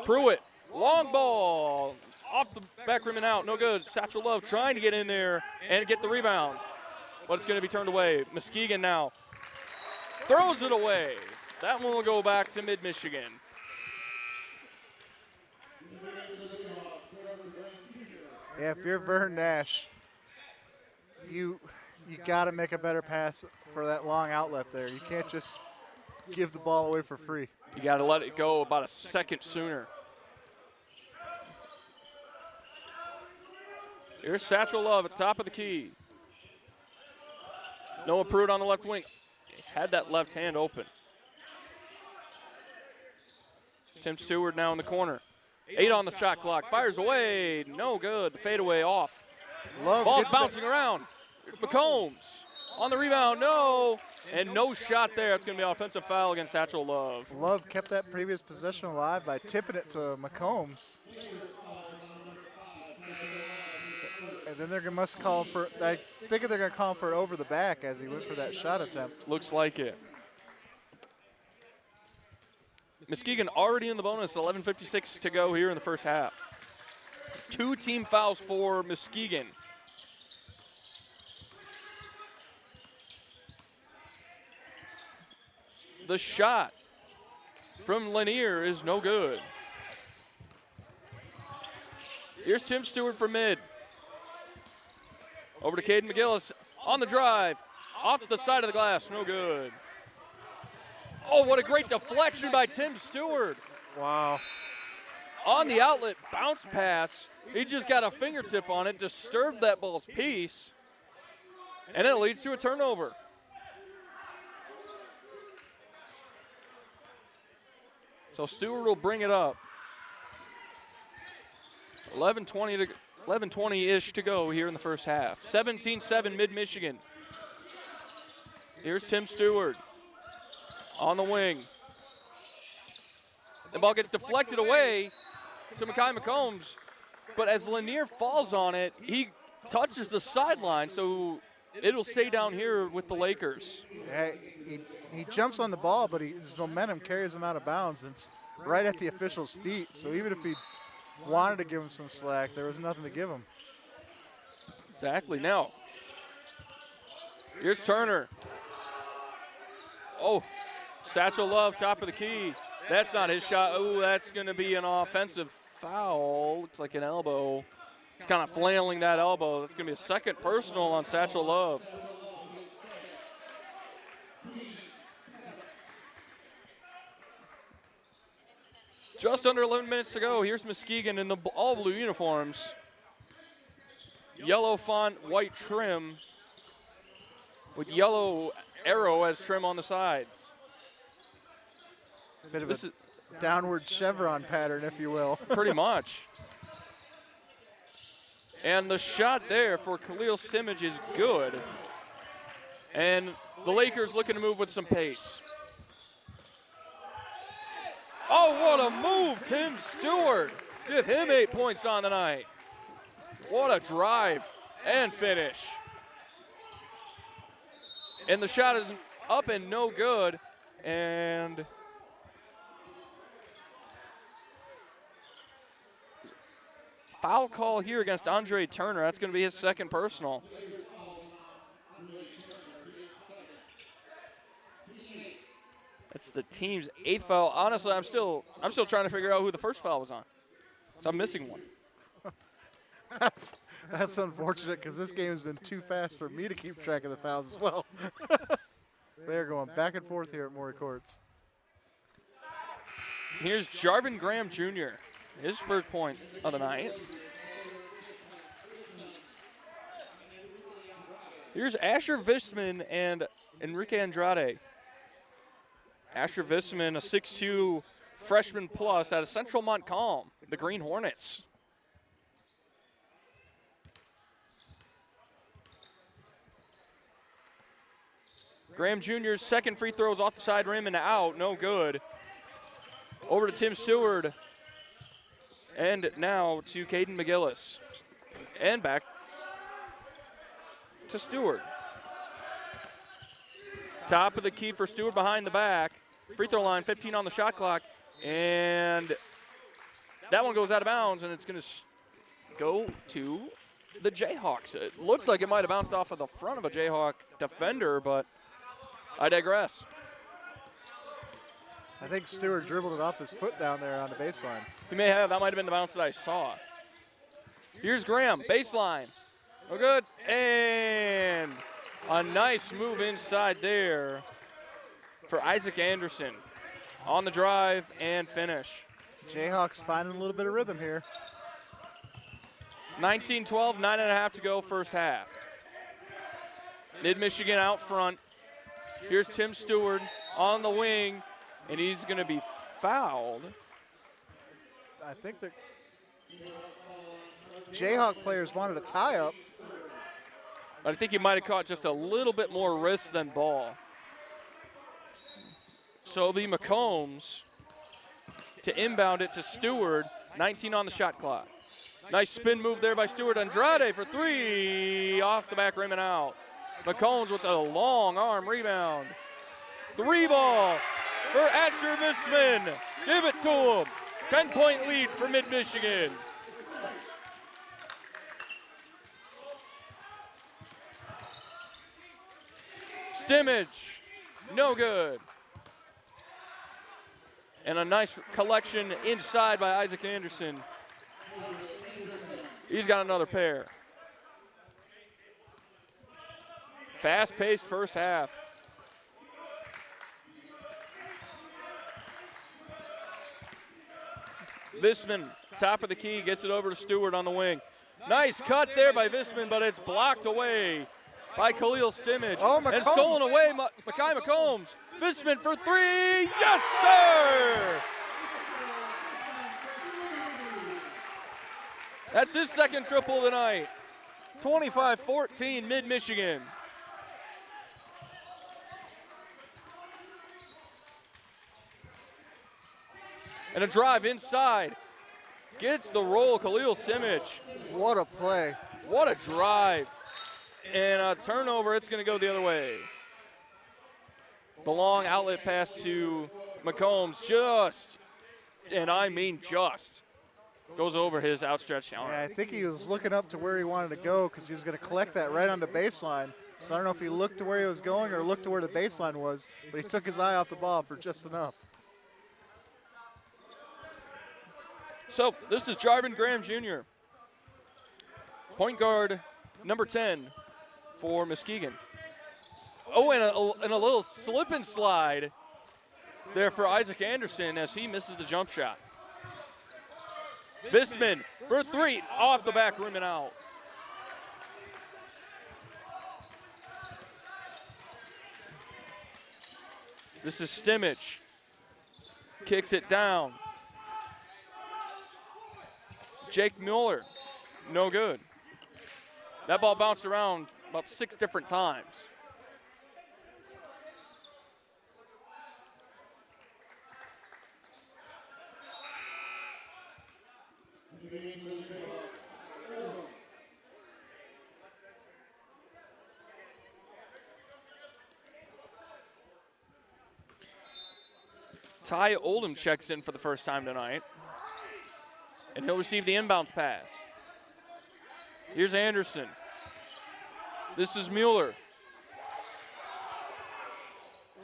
Pruitt, long ball, off the back rim and out, no good. Satchel Love trying to get in there and get the rebound, but it's going to be turned away. Muskegon now throws it away. That one will go back to Mid-Michigan. Yeah, if you're Vern Nash, you got to make a better pass for that long outlet there. You can't just give the ball away for free. You got to let it go about a second sooner. Here's Satchel Love at top of the key. Noah Pruitt on the left wing. He had that left hand open. Tim Stewart now in the corner. 8 on the shot clock. Fires away. No good. The fadeaway off. Love ball's bouncing around. McCombs on the rebound. No. And no shot there. It's going to be an offensive foul against Satchel Love. Love kept that previous possession alive by tipping it to McCombs. And then they're must call for, I think they're going to call for it over the back as he went for that shot attempt. Looks like it. Muskegon already in the bonus, 11:56 to go here in the first half. 2 team fouls for Muskegon. The shot from Lanier is no good. Here's Tim Stewart for mid. Over to Caden McGillis on the drive. Off the side of the glass, no good. Oh, what a great deflection by Tim Stewart. Wow. On the outlet, bounce pass. He just got a fingertip on it, disturbed that ball's piece, and it leads to a turnover. So Stewart will bring it up. 11:20-ish to go here in the first half. 17-7 Mid-Michigan. Here's Tim Stewart on the wing. The ball gets deflected away to Mekhi McCombs, but as Lanier falls on it, he touches the sideline, so it'll stay down here with the Lakers. Yeah, he jumps on the ball, but his momentum carries him out of bounds. And it's right at the official's feet, so even if he wanted to give him some slack, there was nothing to give him. Exactly. Now, here's Turner. Oh, Satchel Love, top of the key. That's not his shot. Oh, that's going to be an offensive foul. Looks like an elbow. He's kind of flailing that elbow. That's going to be a second personal on Satchel Love. Just under 11 minutes to go. Here's Muskegon in the all blue uniforms. Yellow font, white trim, with yellow arrow as trim on the sides. Bit of a downward chevron pattern, if you will. Pretty much. And the shot there for Khalil Stimage is good. And the Lakers looking to move with some pace. Oh, what a move, Tim Stewart. Give him 8 points on the night. What a drive and finish. And the shot is up and no good. And foul call here against Andre Turner. That's going to be his second personal. That's the team's 8th foul. Honestly, I'm still trying to figure out who the first foul was on. So I'm missing one. That's unfortunate because this game has been too fast for me to keep track of the fouls as well. They're going back and forth here at Maury Courts. Here's Jarvin Graham Jr., his first point of the night. Here's Asher Visman and Enrique Andrade. Asher Visman, a 6'2", freshman plus out of Central Montcalm, the Green Hornets. Graham Jr.'s second free throw is off the side rim and out, no good. Over to Tim Stewart. And now to Caden McGillis. And back to Stewart. Top of the key for Stewart behind the back. Free throw line, 15 on the shot clock. And that one goes out of bounds, and it's going to go to the Jayhawks. It looked like it might have bounced off of the front of a Jayhawk defender, but I digress. I think Stewart dribbled it off his foot down there on the baseline. He may have. That might have been the bounce that I saw. Here's Graham, baseline. Oh, good. And a nice move inside there for Isaac Anderson on the drive and finish. Jayhawks finding a little bit of rhythm here. 19-12, 9.5 to go first half. Mid-Michigan out front. Here's Tim Stewart on the wing, and he's going to be fouled. I think the Jayhawk players wanted a tie-up. I think he might have caught just a little bit more wrist than ball. So it'll be McCombs to inbound it to Stewart, 19 on the shot clock. Nice spin move there by Stewart. Andrade for three, off the back rim and out. McCombs with a long arm rebound. 3-ball for Asher Visman. Give it to him. 10-point lead for Mid-Michigan. Stimage, no good. And a nice collection inside by Isaac Anderson. He's got another pair. Fast-paced first half. Visman, top of the key, gets it over to Stewart on the wing. Nice cut there by Visman, but it's blocked away by Khalil Stimage. Oh, and stolen away, Makai McCombs. Visman for three. Yes, sir! That's his second triple of the night. 25-14, Mid-Michigan. And a drive inside. Gets the roll, Khalil Simic. What a play. What a drive. And a turnover, it's going to go the other way. The long outlet pass to McCombs just, and I mean just, goes over his outstretched arm. Yeah, I think he was looking up to where he wanted to go because he was going to collect that right on the baseline. So I don't know if he looked to where he was going or looked to where the baseline was, but he took his eye off the ball for just enough. So this is Jarvin Graham Jr., point guard number 10 for Muskegon. Oh, and a little slip and slide there for Isaac Anderson as he misses the jump shot. Visman for three, off the back rim and out. This is Stimich. Kicks it down. Jake Mueller, no good. That ball bounced around about 6 different times. Ty Oldham checks in for the first time tonight, and he'll receive the inbounds pass. Here's Anderson. This is Mueller.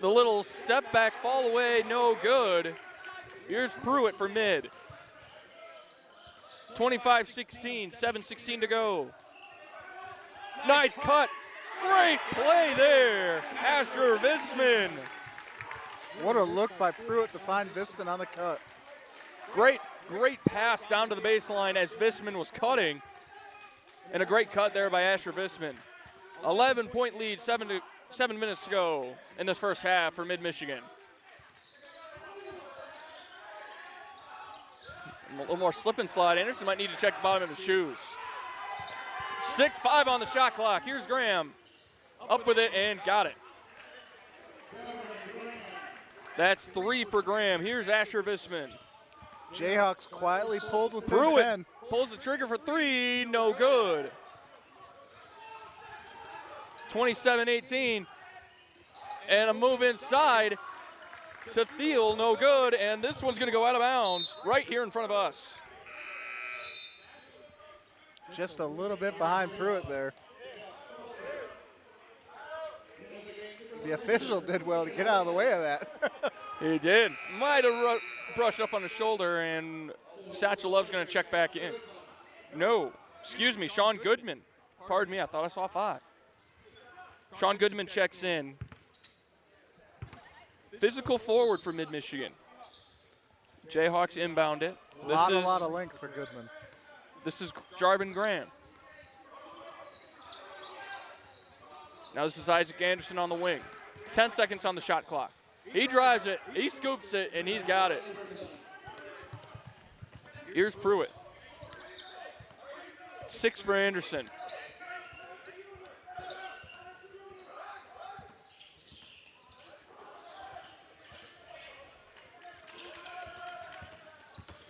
The little step back, fall away, no good. Here's Pruitt for mid. 25-16, 7:16 to go. Nice cut. Great play there. Asher Visman. What a look by Pruitt to find Visman on the cut. Great pass down to the baseline as Visman was cutting. And a great cut there by Asher Visman. 11-point lead, 7 minutes to go in this first half for Mid-Michigan. A little more slip and slide. Anderson might need to check the bottom of his shoes. 6-5 on the shot clock. Here's Graham. Up with it and got it. That's 3 for Graham. Here's Asher Visman. Jayhawks quietly pulled within Pruitt 10. Pulls the trigger for 3, no good. 27-18. And a move inside to Thiel, no good. And this one's going to go out of bounds right here in front of us. Just a little bit behind Pruitt there. The official did well to get out of the way of that. He did. Might have brushed up on his shoulder, and Satchel Love's going to check back in. No, excuse me, Sean Goodman. Pardon me, I thought I saw 5. Sean Goodman checks in. Physical forward for Mid-Michigan. Jayhawks inbound it. A lot of length for Goodman. This is Jarvin Graham. Now this is Isaac Anderson on the wing. 10 seconds on the shot clock. He drives it, he scoops it, and he's got it. Here's Pruitt. 6 for Anderson.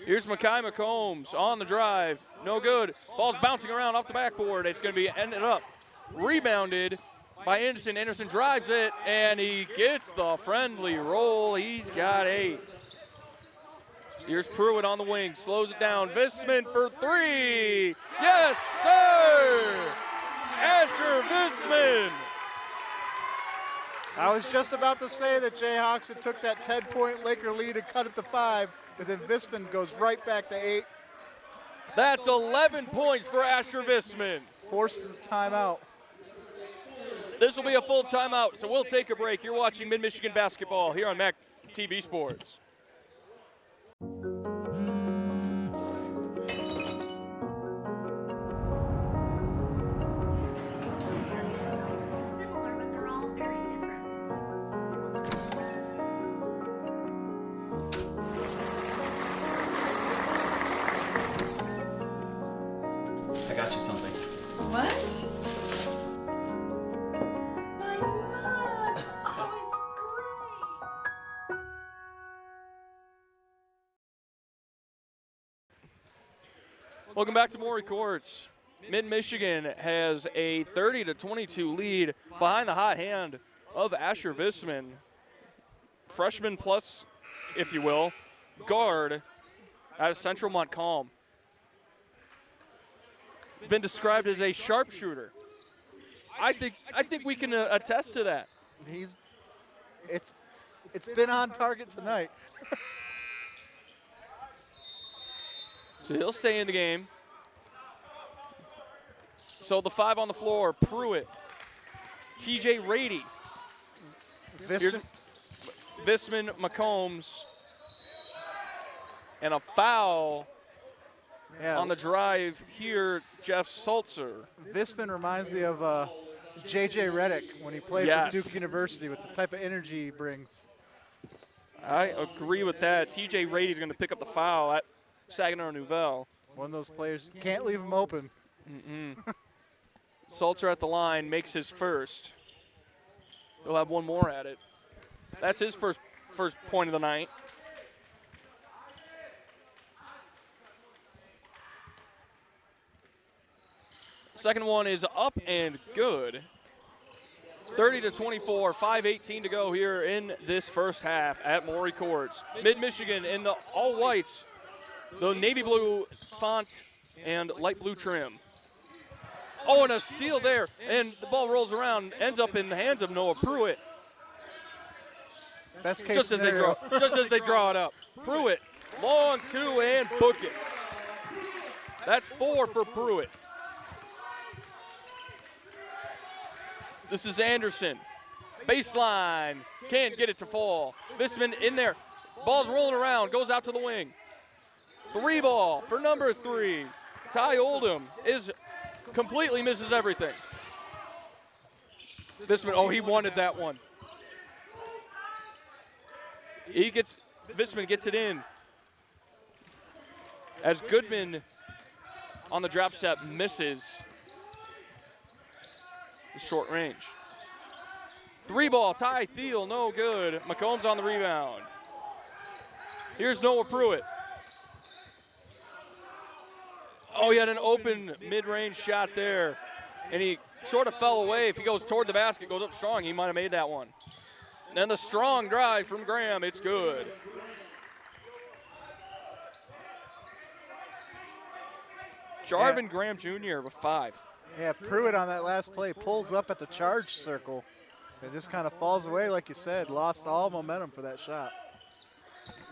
Here's Makai McCombs on the drive. No good. Ball's bouncing around off the backboard. It's going to be ended up rebounded by Anderson. Anderson drives it, and he gets the friendly roll. He's got 8. Here's Pruitt on the wing. Slows it down. Visman for 3. Yes, sir! Asher Visman. I was just about to say that Jayhawks had took that 10-point Laker lead and cut it to 5, but then Visman goes right back to 8. That's 11 points for Asher Visman. Forces a timeout. This will be a full timeout, so we'll take a break. You're watching Mid-Michigan basketball here on MAC TV Sports. Welcome back to Maury Courts. Mid-Michigan has a 30-22 lead behind the hot hand of Asher Visman. Freshman plus, if you will, guard out of Central Montcalm. He's been described as a sharpshooter. I think we can attest to that. It's been on target tonight. So he'll stay in the game. So the 5 on the floor, Pruitt, TJ Rady, Visman, McCombs, and a foul on the drive here, Jeff Salzer. Visman reminds me of J.J. Redick when he played for Duke University with the type of energy he brings. I agree with that. TJ Rady's going to pick up the foul at Saginaw Nouvelle. One of those players, you can't leave him open. Salzer at the line makes his first. He'll have one more at it. That's his first point of the night. Second one is up and good. 30-24, 5:18 to go here in this first half at Maury Courts. Mid-Michigan in the all-whites, the navy blue font and light blue trim. Oh, and a steal there, and the ball rolls around, ends up in the hands of Noah Pruitt. Best case just scenario. Just as they draw it up. Pruitt, long two and book it. That's 4 for Pruitt. This is Anderson. Baseline, can't get it to fall. Visman in there. Ball's rolling around, goes out to the wing. 3 ball for number 3. Ty Oldham completely misses everything. Visman, he wanted that one. Visman gets it in. As Goodman on the drop step misses the short range. 3 ball, Ty Thiel, no good. McCombs on the rebound. Here's Noah Pruitt. Oh, he had an open mid-range shot there, and he sort of fell away. If he goes toward the basket, goes up strong, he might have made that one. And the strong drive from Graham, it's good. Jarvin Graham Jr. with 5. Yeah, Pruitt on that last play pulls up at the charge circle. It just kind of falls away, like you said. Lost all momentum for that shot.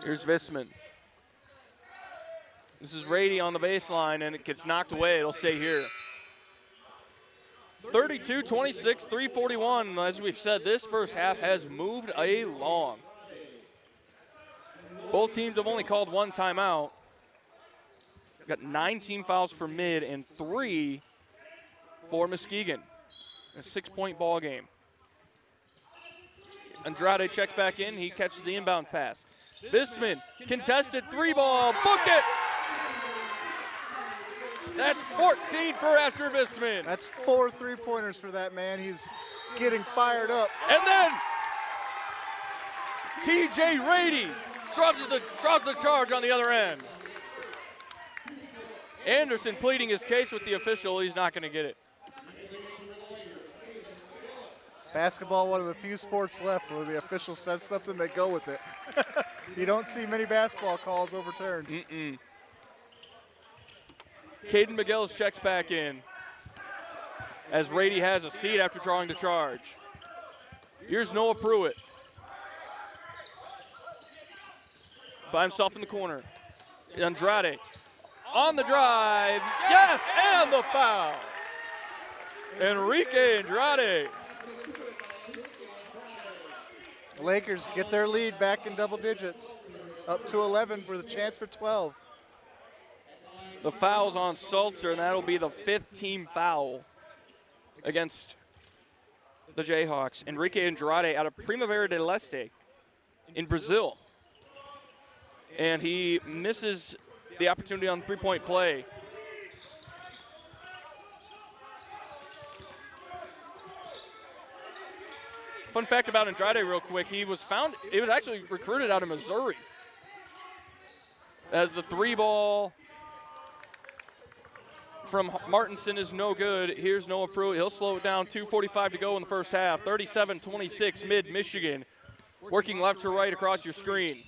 Here's Visman. This is Rady on the baseline, and it gets knocked away. It'll stay here. 32-26, 3:41. As we've said, this first half has moved along. Both teams have only called 1 timeout. We've got 9 team fouls for mid and 3 for Muskegon. A 6-point ball game. Andrade checks back in. He catches the inbound pass. Visman, contested 3 ball. Book it! That's 14 for Asher Visman. That's 4 3-pointers for that man. He's getting fired up. And then TJ Rady draws the charge on the other end. Anderson pleading his case with the official. He's not going to get it. Basketball, one of the few sports left where the official says something, they go with it. You don't see many basketball calls overturned. Caden McGillis checks back in as Rady has a seat after drawing the charge. Here's Noah Pruitt. By himself in the corner. Andrade on the drive. Yes, and the foul. Enrique Andrade. Lakers get their lead back in double digits. Up to 11 for the chance for 12. The foul's on Salzer, and that'll be the 5th team foul against the Jayhawks. Enrique Andrade out of Primavera de Leste in Brazil. And he misses the opportunity on 3-point play. Fun fact about Andrade real quick, he was actually recruited out of Missouri. As the 3 ball from Martinson is no good. Here's Noah Pruitt. He'll slow it down. 2:45 to go in the first half. 37-26 Mid-Michigan. Working left to right across your screen.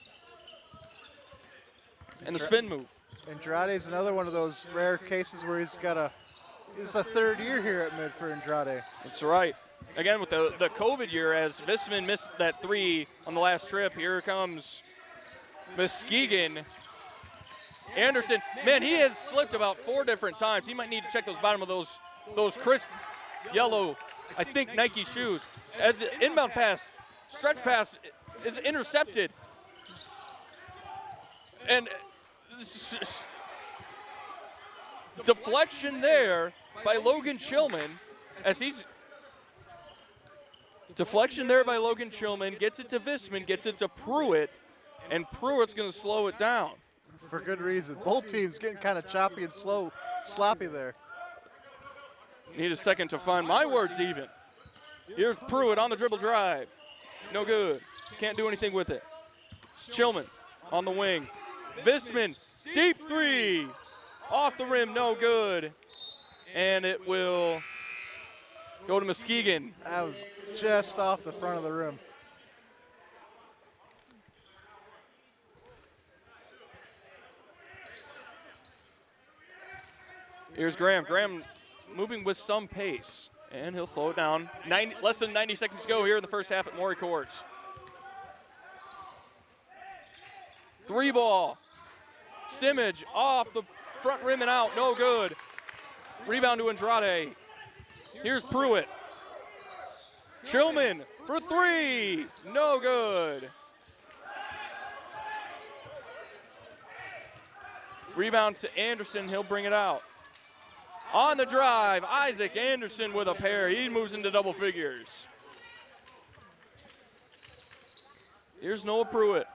And the spin move. Andrade's another one of those rare cases where it's a third year here at Mid for Andrade. That's right. Again, with the COVID year, as Visman missed that 3 on the last trip, here comes Muskegon. Anderson, man, he has slipped about 4 different times. He might need to check those bottom of those crisp yellow, I think, Nike shoes. As the inbound pass, stretch pass is intercepted. And deflection there by Logan Chillman as he's deflection there by Logan Chillman, gets it to Visman, gets it to Pruitt, and Pruitt's going to slow it down. For good reason. Both teams getting kind of choppy and sloppy there. Need a second to find my words even. Here's Pruitt on the dribble drive. No good. Can't do anything with it. It's Chillman on the wing. Visman, deep 3. Off the rim, no good. And it will go to Muskegon. That was just off the front of the rim. Here's Graham. Graham moving with some pace, and he'll slow it down. Less than 90 seconds to go here in the first half at Maury Courts. 3 ball. Stimage off the front rim and out, no good. Rebound to Andrade. Here's Pruitt. Chillman for 3, no good. Rebound to Anderson, he'll bring it out. On the drive, Isaac Anderson with a pair. He moves into double figures. Here's Noah Pruitt.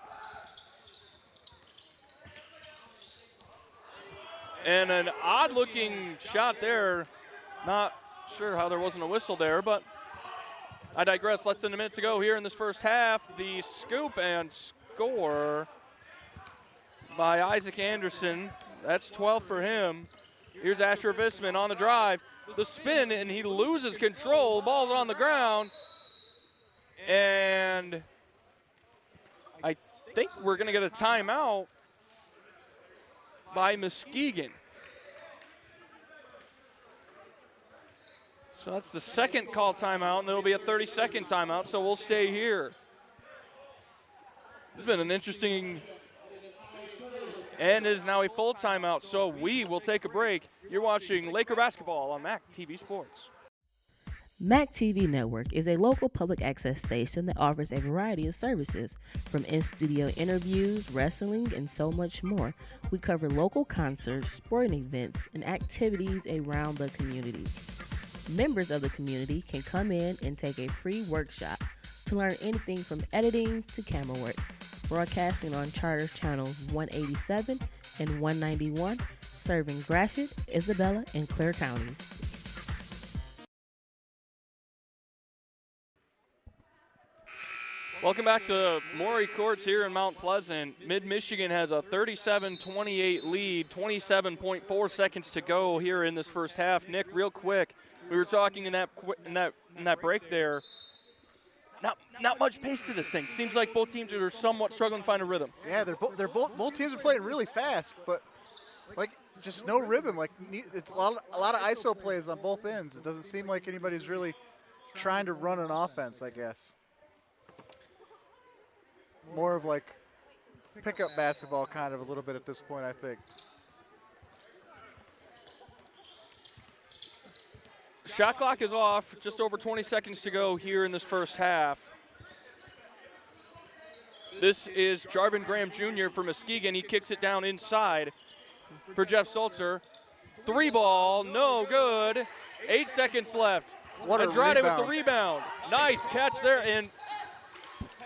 And an odd-looking shot there. Not sure how there wasn't a whistle there, but I digress. Less than a minute to go here in this first half. The scoop and score by Isaac Anderson. That's 12 for him. Here's Asher Visman on the drive. The spin, and he loses control. Ball's on the ground. And I think we're going to get a timeout by Muskegon. So that's the second call timeout, and there'll be a 30-second timeout, so we'll stay here. It's been an interesting, and it is now a full timeout, so we will take a break. You're watching Laker basketball on MAC TV Sports. MAC TV Network is a local public access station that offers a variety of services, from in-studio interviews, wrestling, and so much more. We cover local concerts, sporting events, and activities around the community. Members of the community can come in and take a free workshop to learn anything from editing to camera work. Broadcasting on Charter Channels 187 and 191, serving Gratiot, Isabella, and Clare counties. Welcome back to Maury Courts here in Mount Pleasant. Mid-Michigan has a 37-28 lead, 27.4 seconds to go here in this first half. Nick, real quick, we were talking in that break there. Not much pace to this thing. Seems like both teams are somewhat struggling to find a rhythm. Yeah, both teams are playing really fast, but like just no rhythm. Like it's a lot of ISO plays on both ends. It doesn't seem like anybody's really trying to run an offense, I guess. More of like pickup basketball kind of a little bit at this point, I think. Shot clock is off, just over 20 seconds to go here in this first half. This is Jarvin Graham Jr. for Muskegon. He kicks it down inside for Jeff Sulzer. 3 ball, no good. 8 seconds left. What a Andrade rebound. with the rebound. Nice catch there, and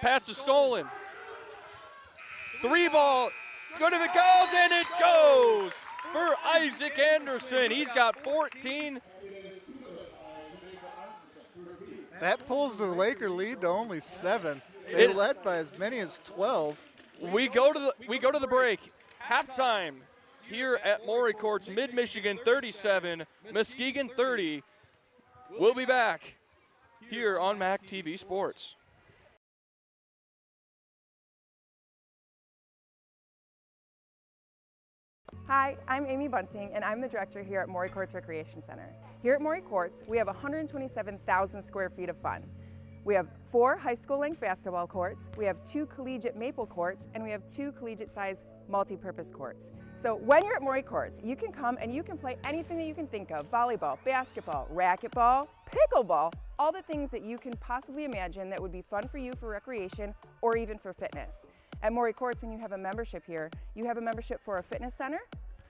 pass is stolen. 3 ball, good if it goes, and it goes for Isaac Anderson. He's got 14. That pulls the Laker lead to only 7. They led by as many as 12. We go to the break. Halftime. here at Maury Courts, Mid-Michigan 37, Muskegon 30. We'll be back here on MAC TV Sports. Hi, I'm Amy Bunting, and I'm the director here at Maury Courts Recreation Center. Here at Maury Courts, we have 127,000 square feet of fun. We have 4 high school length basketball courts, we have 2 collegiate maple courts, and we have 2 collegiate size multi-purpose courts. So when you're at Maury Courts, you can come and you can play anything that you can think of: volleyball, basketball, racquetball, pickleball, all the things that you can possibly imagine that would be fun for you for recreation or even for fitness. At Maury Courts, when you have a membership here, you have a membership for a fitness center,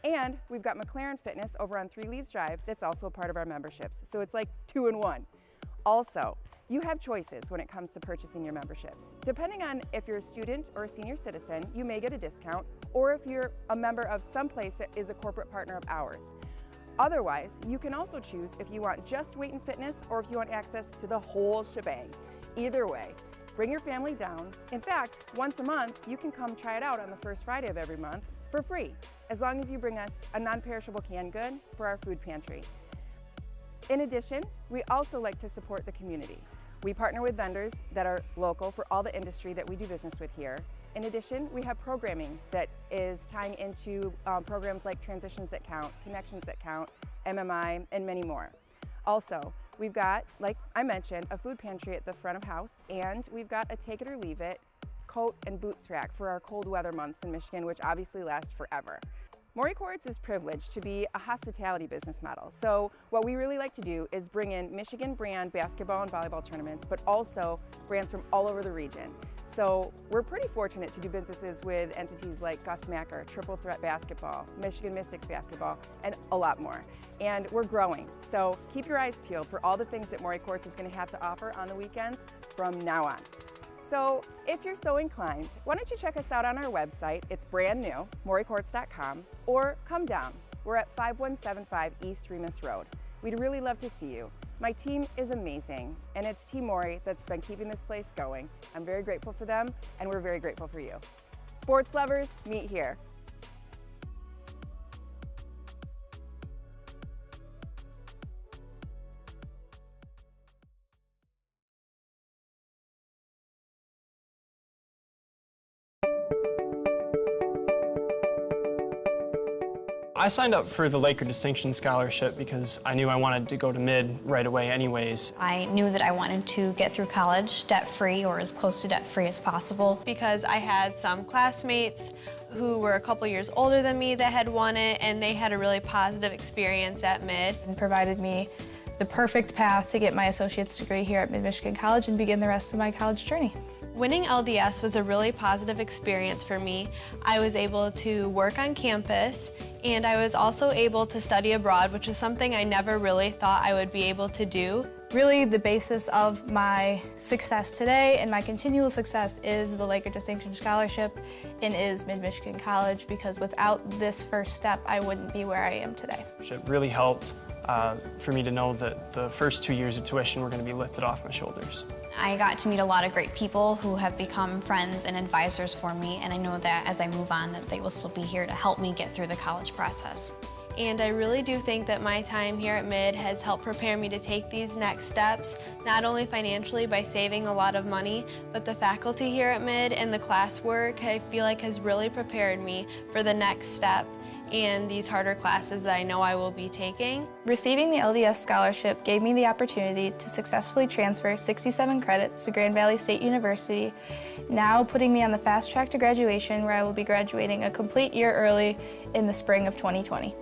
and we've got McLaren Fitness over on 3 Leaves Drive that's also a part of our memberships. So it's like 2 in 1. Also, you have choices when it comes to purchasing your memberships. Depending on if you're a student or a senior citizen, you may get a discount, or if you're a member of some place that is a corporate partner of ours. Otherwise, you can also choose if you want just weight and fitness or if you want access to the whole shebang. Either way, bring your family down. In fact, once a month, you can come try it out on the first Friday of every month for free, as long as you bring us a non-perishable canned good for our food pantry. In addition, we also like to support the community. We partner with vendors that are local for all the industry that we do business with here. In addition, we have programming that is tying into programs like Transitions That Count, Connections That Count, MMI, and many more. Also, we've got, like I mentioned, a food pantry at the front of house, and we've got a take it or leave it coat and boots rack for our cold weather months in Michigan, which obviously last forever. Maury Courts is privileged to be a hospitality business model. So what we really like to do is bring in Michigan brand basketball and volleyball tournaments, but also brands from all over the region. So we're pretty fortunate to do businesses with entities like Gus Macker, Triple Threat Basketball, Michigan Mystics Basketball, and a lot more. And we're growing. So keep your eyes peeled for all the things that Maury Courts is going to have to offer on the weekends from now on. So if you're so inclined, why don't you check us out on our website? It's brand new, maurycourts.com, or come down. We're at 5175 East Remus Road. We'd really love to see you. My team is amazing, and it's Team Maury that's been keeping this place going. I'm very grateful for them, and we're very grateful for you. Sports lovers, meet here. I signed up for the Laker Distinction Scholarship because I knew I wanted to go to mid right away anyways. I knew that I wanted to get through college debt-free or as close to debt-free as possible. Because I had some classmates who were a couple years older than me that had won it, and they had a really positive experience at Mid. And provided me the perfect path to get my associate's degree here at Mid-Michigan College and begin the rest of my college journey. Winning LDS was a really positive experience for me. I was able to work on campus, and I was also able to study abroad, which is something I never really thought I would be able to do. Really, the basis of my success today and my continual success is the Laker Distinction Scholarship and is Mid-Michigan College, because without this first step, I wouldn't be where I am today. It really helped for me to know that the first 2 years of tuition were going to be lifted off my shoulders. I got to meet a lot of great people who have become friends and advisors for me, and I know that as I move on that they will still be here to help me get through the college process. And I really do think that my time here at Mid has helped prepare me to take these next steps, not only financially by saving a lot of money, but the faculty here at Mid and the classwork I feel like has really prepared me for the next step and these harder classes that I know I will be taking. Receiving the LDS scholarship gave me the opportunity to successfully transfer 67 credits to Grand Valley State University, now putting me on the fast track to graduation, where I will be graduating a complete year early in the spring of 2020.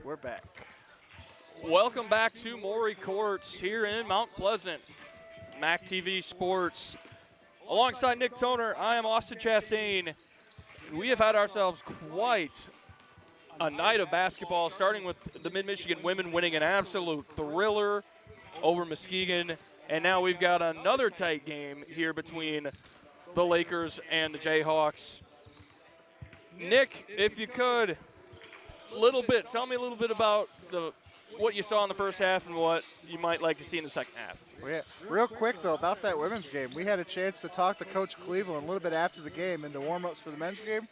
We're back. Welcome back to Maury Courts here in Mount Pleasant. MAC TV Sports. Alongside Nick Toner, I am Austin Chastain. We have had ourselves quite a night of basketball, starting with the Mid-Michigan women winning an absolute thriller over Muskegon. And now we've got another tight game here between the Lakers and the Jayhawks. Nick, if you could, tell me a little bit about what you saw in the first half and what you might like to see in the second half. Well, yeah. Real quick, though, about that women's game, we had a chance to talk to Coach Cleveland a little bit after the game in the warm-ups for the men's game,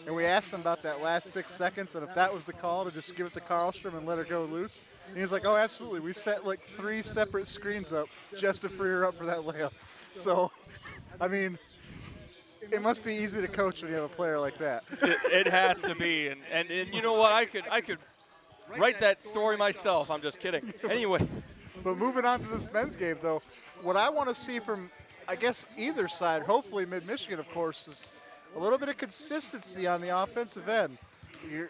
and we asked him about that last 6 seconds and if that was the call to just give it to Karlstrom and let her go loose. And he was like, oh, absolutely. We set like 3 separate screens up just to free her up for that layup. So, I mean, it must be easy to coach when you have a player like that. It has to be, and you know what? I could write that story myself. I'm just kidding. Anyway. But moving on to this men's game, though, what I want to see from, I guess, either side, hopefully Mid-Michigan, of course, is a little bit of consistency on the offensive end.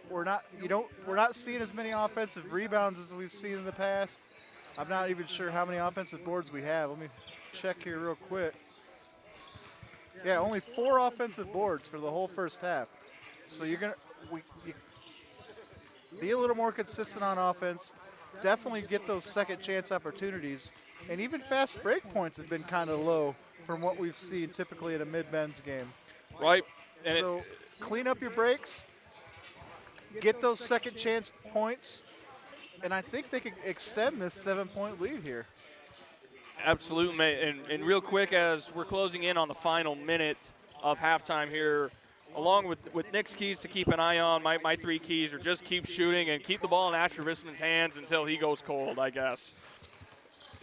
We're not seeing as many offensive rebounds as we've seen in the past. I'm not even sure how many offensive boards we have. Let me check here real quick. Yeah, only 4 offensive boards for the whole first half. So you're gonna be a little more consistent on offense. Definitely get those second chance opportunities. And even fast break points have been kind of low from what we've seen typically in a mid-men's game. Right. So clean up your breaks, get those second chance points, and I think they could extend this 7-point lead here. Absolutely, mate. And real quick, as we're closing in on the final minute of halftime here, along with Nick's keys to keep an eye on, my 3 keys are just keep shooting and keep the ball in Asher Visman's hands until he goes cold, I guess.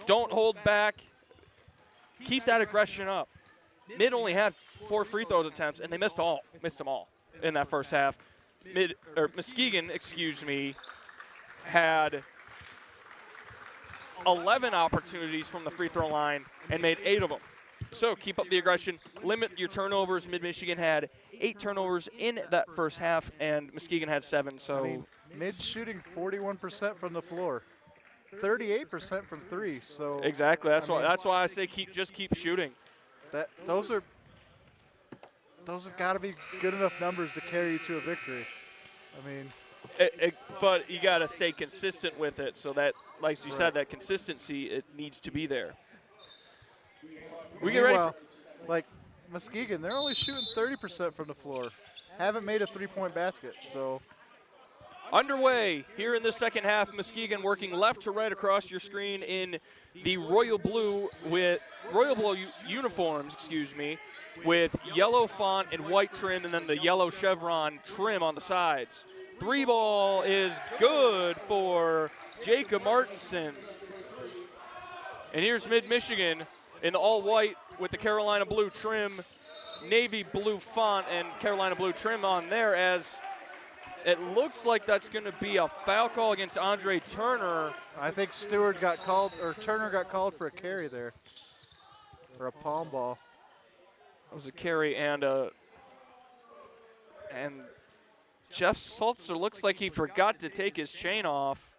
Don't hold back. Keep that aggression up. Mid only had 4 free throw attempts, and they missed them all in that first half. Muskegon, had 11 opportunities from the free throw line and made 8 of them. So keep up the aggression, limit your turnovers. Mid-Michigan had 8 turnovers in that first half, and Muskegon had 7. So I mean, Mid shooting 41% from the floor, 38% from 3. So exactly, that's why I say just keep shooting. Those have got to be good enough numbers to carry you to a victory. I mean, but you got to stay consistent with it. So that, like you said, that consistency, it needs to be there. We get ready. Like Muskegon, they're only shooting 30% from the floor. Haven't made a 3-point basket, so. Underway here in the second half, Muskegon working left to right across your screen in the royal blue uniforms, with yellow font and white trim, and then the yellow chevron trim on the sides. 3 ball is good for Jacob Martinson. And here's Mid-Michigan in the all-white with the Carolina blue trim, navy blue font, and Carolina blue trim on there, as it looks like that's going to be a foul call against Andre Turner. I think Turner got called for a carry there, or a palm ball. It was a carry, and Jeff Sulzer looks like he forgot to take his chain off.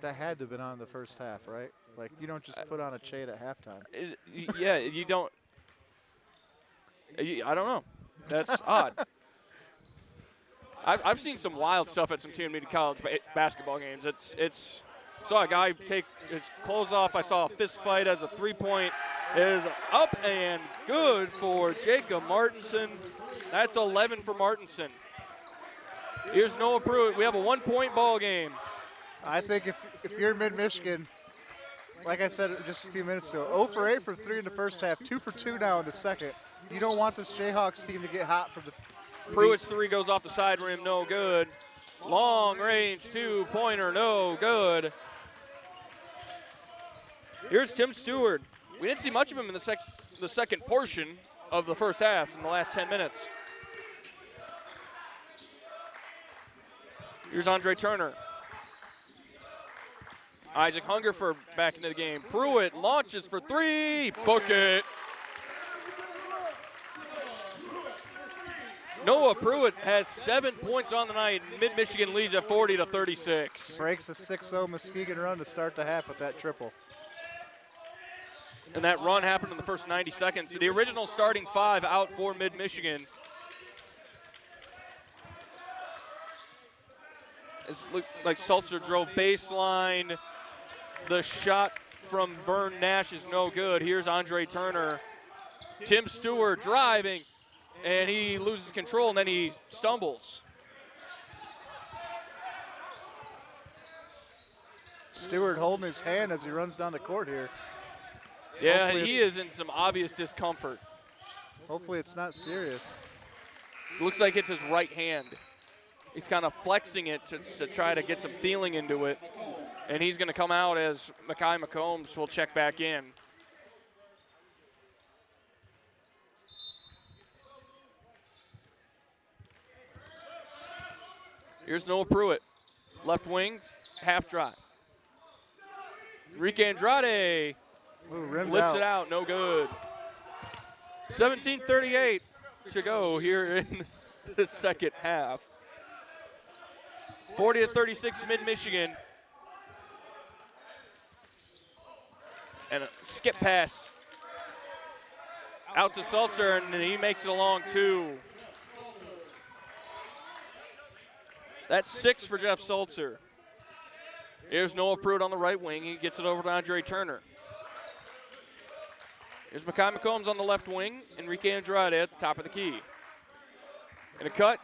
That had to have been on the first half, right? Like, you don't just put on a chain at halftime. Yeah, you don't. I don't know. That's odd. I've seen some wild stuff at some community college basketball games. It's saw a guy take his clothes off. I saw a fist fight as a 3-point is up and good for Jacob Martinson. That's 11 for Martinson. Here's Noah Pruitt. We have a 1-point ball game. I think if you're Mid-Michigan, like I said just a few minutes ago, 0 for 8 for 3 in the first half, 2 for 2 now in the second. You don't want this Jayhawks team to get hot from the. Pruitt's 3 goes off the side rim, no good. Long range 2-pointer, no good. Here's Tim Stewart. We didn't see much of him in the second portion of the first half in the last 10 minutes. Here's Andre Turner. Isaac Hungerford back into the game. Pruitt launches for 3. Book it. Noah Pruitt has 7 points on the night. Mid-Michigan leads at 40-36. Breaks a 6-0 Muskegon run to start the half with that triple. And that run happened in the first 90 seconds. The original starting 5 out for Mid-Michigan. It looked like Sulzer drove baseline. The shot from Vern Nash is no good. Here's Andre Turner. Tim Stewart driving, and he loses control, and then he stumbles. Stewart holding his hand as he runs down the court here. Yeah, Hopefully he is in some obvious discomfort. Hopefully it's not serious. Looks like it's his right hand. He's kind of flexing it to try to get some feeling into it. And he's going to come out as Makai McCombs will check back in. Here's Noah Pruitt, left wing, half drive. Enrique Andrade lips it out, no good. 17:38 to go here in the second half. 40-36 Mid-Michigan. And a skip pass out to Sulzer, and he makes it along too. That's 6 for Jeff Sulzer. Here's Noah Pruitt on the right wing. He gets it over to Andre Turner. Here's Makai McCombs on the left wing. Enrique Andrade at the top of the key. And a cut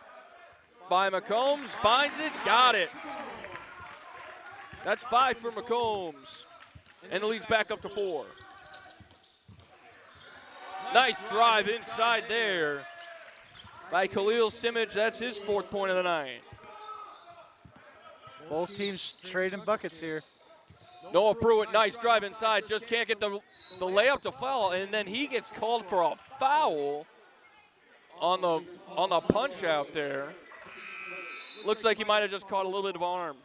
by McCombs. Finds it. Got it. That's 5 for McCombs. And it leads back up to 4. Nice drive inside there by Khalil Simic. That's his 4th point of the night. Both teams trading buckets here. Noah Pruitt, nice drive inside. Just can't get the layup to foul, and then he gets called for a foul on the punch out there. Looks like he might have just caught a little bit of arm.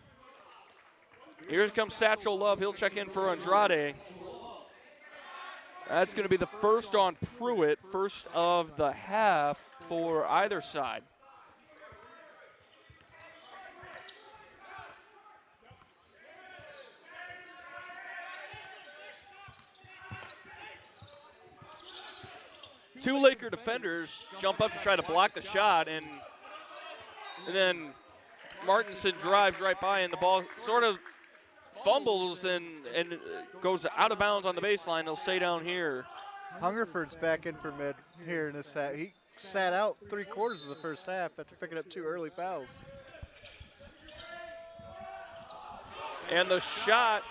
Here comes Satchel Love. He'll check in for Andrade. That's going to be the first on Pruitt, first of the half for either side. Two Laker defenders jump up to try to block the shot, and then Martinson drives right by, and the ball sort of fumbles and goes out of bounds on the baseline. They'll stay down here. Hungerford's back in for mid here in this half. He sat out 3/4 of the first half after picking up 2 early fouls. And the shot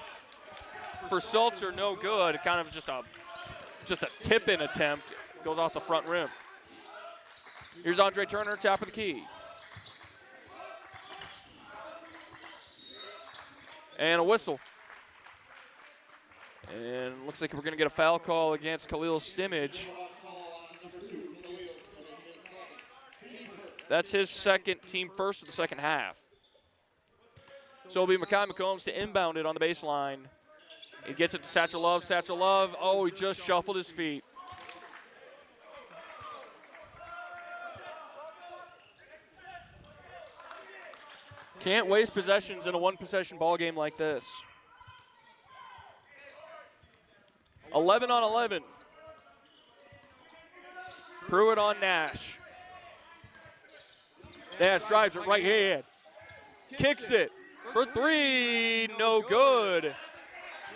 for Sulzer, no good. Kind of just a tip-in attempt. Goes off the front rim. Here's Andre Turner, top of the key. And a whistle. And looks like we're going to get a foul call against Khalil Simic. That's his second, team first of the second half. So it'll be Makai McCombs to inbound it on the baseline. He gets it to Satchel Love. Satchel Love, oh, he just shuffled his feet. Can't waste possessions in a one-possession ball game like this. 11 on 11. Pruitt on Nash. Nash drives it right hand. Kicks it for 3. No good.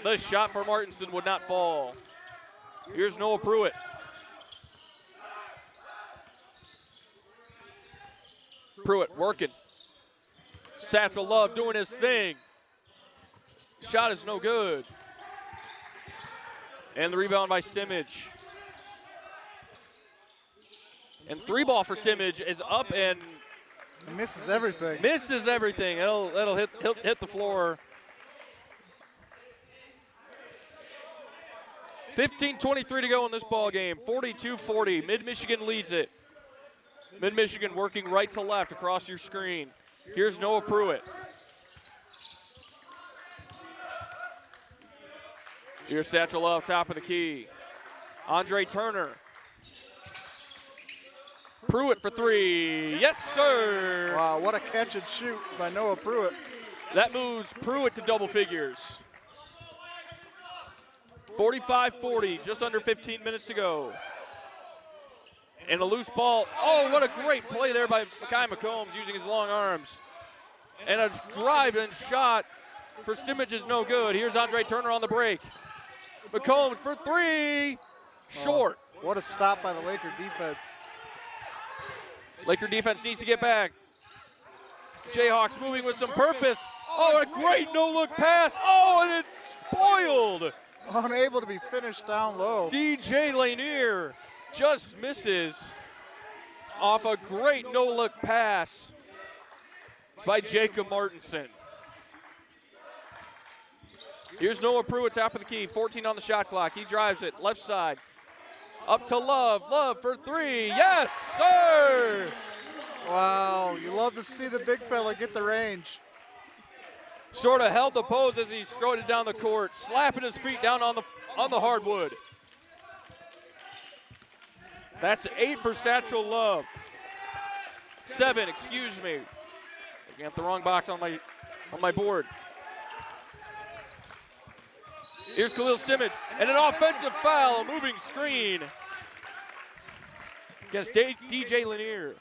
The shot for Martinson would not fall. Here's Noah Pruitt. Pruitt working. Satchel Love doing his thing. Shot is no good. And the rebound by Simic. And 3-ball for Simic is up and misses everything. Misses everything. It'll hit the floor. 15:23 to go in this ball game. 42-40. Mid-Michigan leads it. Mid-Michigan working right to left across your screen. Here's Noah Pruitt. Here's Satchel Love, top of the key. Andre Turner. Pruitt for three. Yes, sir. Wow, what a catch and shoot by Noah Pruitt. That moves Pruitt to double figures. 45-40, just under 15 minutes to go. And a loose ball. Oh, what a great play there by Kai McCombs using his long arms. And a drive and shot for Stimmage is no good. Here's Andre Turner on the break. McCombs for three. Short. Oh, what a stop by the Laker defense. Laker defense needs to get back. Jayhawks moving with some purpose. Oh, a great no-look pass. Oh, and it's spoiled. Unable to be finished down low. DJ Lanier just misses off a great no-look pass by Jacob Martinson. Here's Noah Pruitt, top of the key, 14 on the shot clock. He drives it, left side. Up to Love. Love for three. Yes, sir! Wow, you love to see the big fella get the range. Sort of held the pose as he strode it down the court, slapping his feet down on the hardwood. That's 8 for Satchel Love. 7, excuse me. I got the wrong box on my board. Here's Khalil Stimmage, and an offensive foul, a moving screen against DJ Lanier.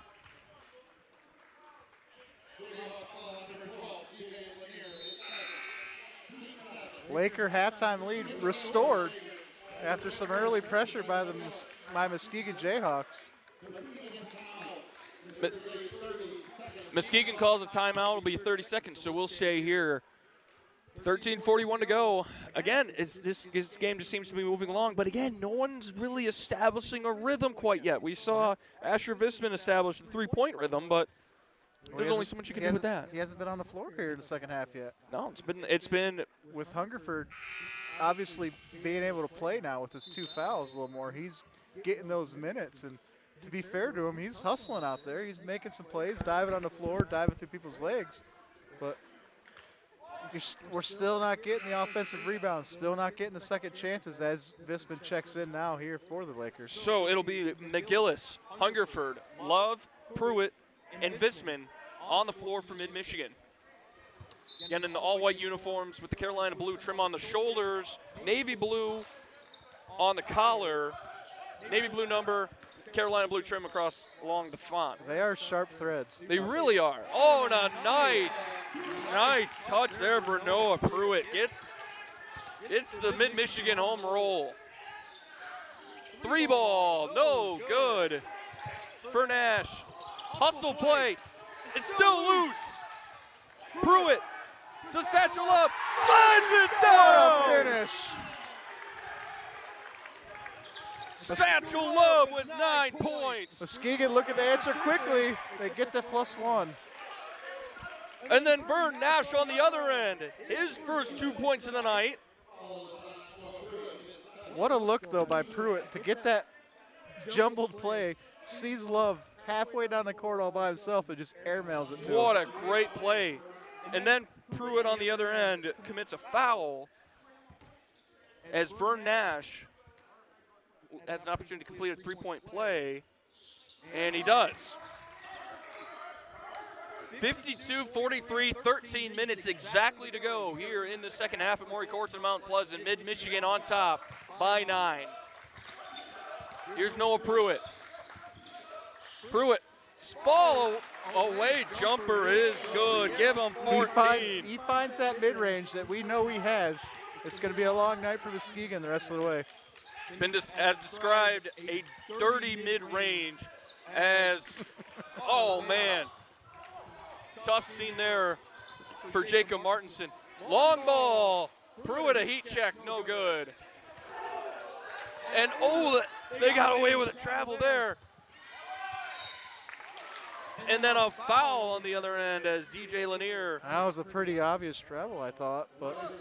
Laker halftime lead restored after some early pressure by the Muskegon Jayhawks. Muskegon calls a timeout. It'll be 30 seconds, so we'll stay here. 13:41 to go. Again, this game just seems to be moving along, but again, no one's really establishing a rhythm quite yet. We saw Asher Visman establish the three-point rhythm, but there's only so much you can do with that. He hasn't been on the floor here in the second half yet. No, it's been with Hungerford obviously being able to play now with his 2 fouls a little more. He's getting those minutes, and to be fair to him, he's hustling out there. He's making some plays, diving on the floor, diving through people's legs, but we're still not getting the offensive rebounds, still not getting the second chances as Visman checks in now here for the Lakers. So it'll be McGillis, Hungerford, Love, Pruitt, and Visman on the floor for Mid-Michigan. Again, in the all-white uniforms with the Carolina blue trim on the shoulders, navy blue on the collar, navy blue number, Carolina blue trim across along the font. They are sharp threads. They really are. Oh, and a nice touch there for Noah Pruitt. It's the Mid-Michigan home roll. 3 ball, no good for Nash. Hustle play, it's still loose. Pruitt to Satchel Up, slides it down. What a finish. Satchel Love with 9 points. Muskegon looking to answer quickly. They get the +1. And then Vern Nash on the other end, his first 2 points of the night. What a look, though, by Pruitt to get that jumbled play. Sees Love halfway down the court all by himself and just airmails it to him. What a great play. And then Pruitt on the other end commits a foul as Vern Nash has an opportunity to complete a 3-point play, and he does. 52-43, 13 minutes exactly to go here in the second half at Maury Courts in Mount Pleasant. Mid-Michigan on top by 9. Here's Noah Pruitt. Pruitt's fall away jumper is good. Give him 14. He finds that mid-range that we know he has. It's going to be a long night for Muskegon the rest of the way. Been as described, a dirty mid-range as, oh man, tough scene there for Jacob Martinson. Long ball, Pruitt a heat check, no good. And oh, they got away with a travel there. And then a foul on the other end as DJ Lanier. That was a pretty obvious travel, I thought, but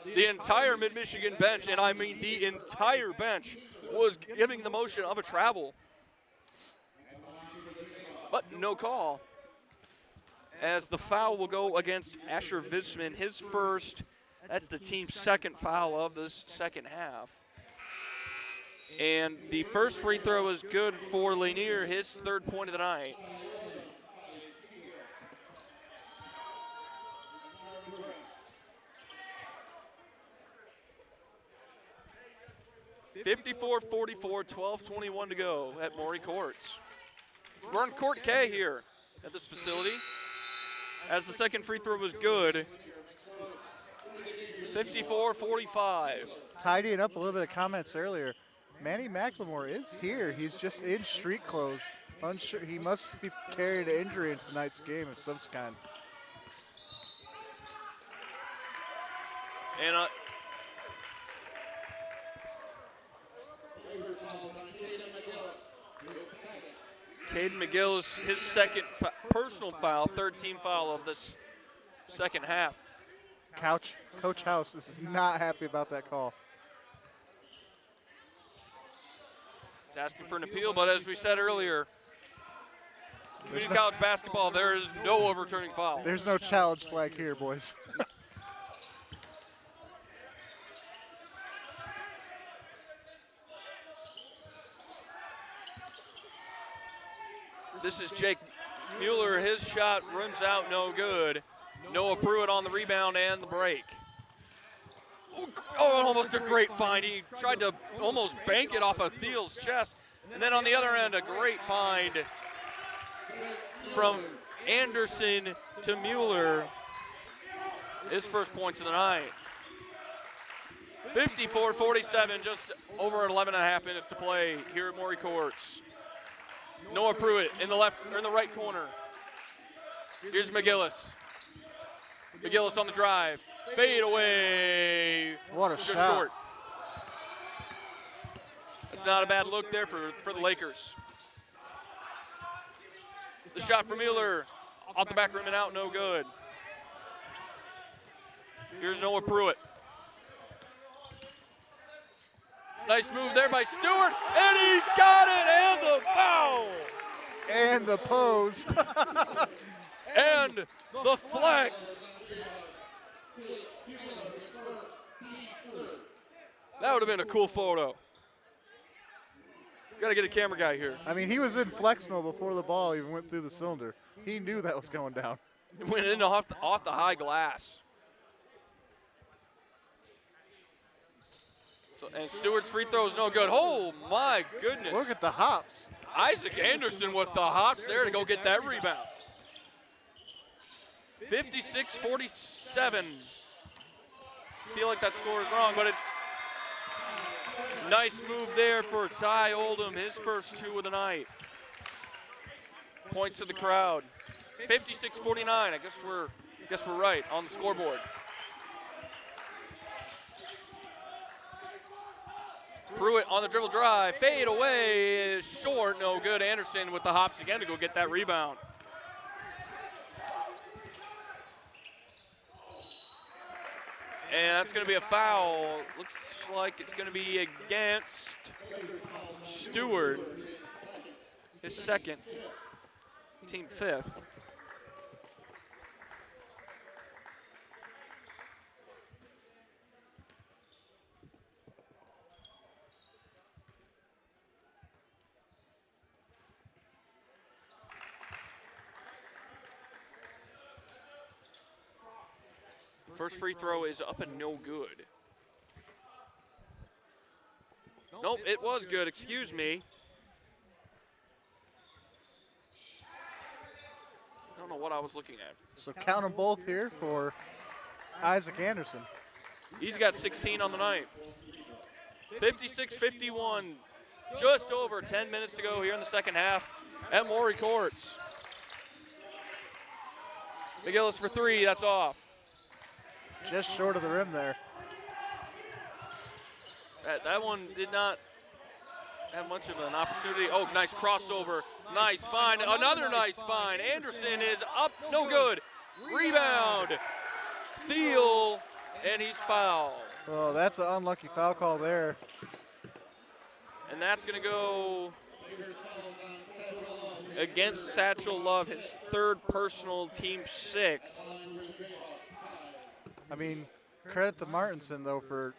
the entire Mid-Michigan bench, and I mean the entire bench, was giving the motion of a travel. But no call, as the foul will go against Asher Visman, his first. That's the team's second foul of this second half. And the first free throw is good for Lanier, his third point of the night. (54-44), 12:21 to go at Maury Courts. We're on Court K here at this facility, as the second free throw was good. 54-45. Tidying up a little bit of comments earlier. Manny McLemore is here. He's just in street clothes. Unsure, he must be carrying an injury in tonight's game of some kind. And Caden McGillis, his second personal foul, third team foul of this second half. Coach House is not happy about that call. He's asking for an appeal, but as we said earlier, community college basketball, there is no overturning foul. There's no challenge flag here, boys. This is Jake Mueller. His shot rims out, no good. Noah Pruitt on the rebound and the break. Oh, almost a great find. He tried to almost bank it off of Thiel's chest. And then on the other end, a great find from Anderson to Mueller. His first points of the night. 54-47, just over 11 and a half minutes to play here at Maury Courts. Noah Pruitt in the left or in the right corner. Here's McGillis. McGillis on the drive. Fade away. What a just shot. Short. That's not a bad look there for the Lakers. The shot for Mueller. Off the back rim and out, no good. Here's Noah Pruitt. Nice move there by Stewart, and he got it, and the foul. And the pose. And the flex. That would have been a cool photo. Got to get a camera guy here. I mean, he was in flex mode before the ball even went through the cylinder. He knew that was going down. It went in off the high glass. So, and Stewart's free throw is no good. Oh, my goodness. Look at the hops. Isaac Anderson with the hops there to go get that rebound. 56-47. Feel like that score is wrong, but it's nice move there for Ty Oldham, his first two of the night. Points to the crowd. 56-49. I guess we're right on the scoreboard. Pruitt on the dribble drive, fade away, is short, no good. Anderson with the hops again to go get that rebound. And that's going to be a foul. Looks like it's going to be against Stewart, his second, team fifth. First free throw is up and no good. Nope, it was good, excuse me. I don't know what I was looking at. So count them both here for Isaac Anderson. He's got 16 on the night. 56-51, just over 10 minutes to go here in the second half at Maury Courts. McGillis for three, that's off. Just short of the rim there. That one did not have much of an opportunity. Oh, nice crossover. Nice find. Another nice find. Anderson is up. No good. Rebound. Thiel, and he's fouled. Oh, that's an unlucky foul call there. And that's going to go against Satchel Love, his third personal, team six. I mean, credit to Martinson, though, for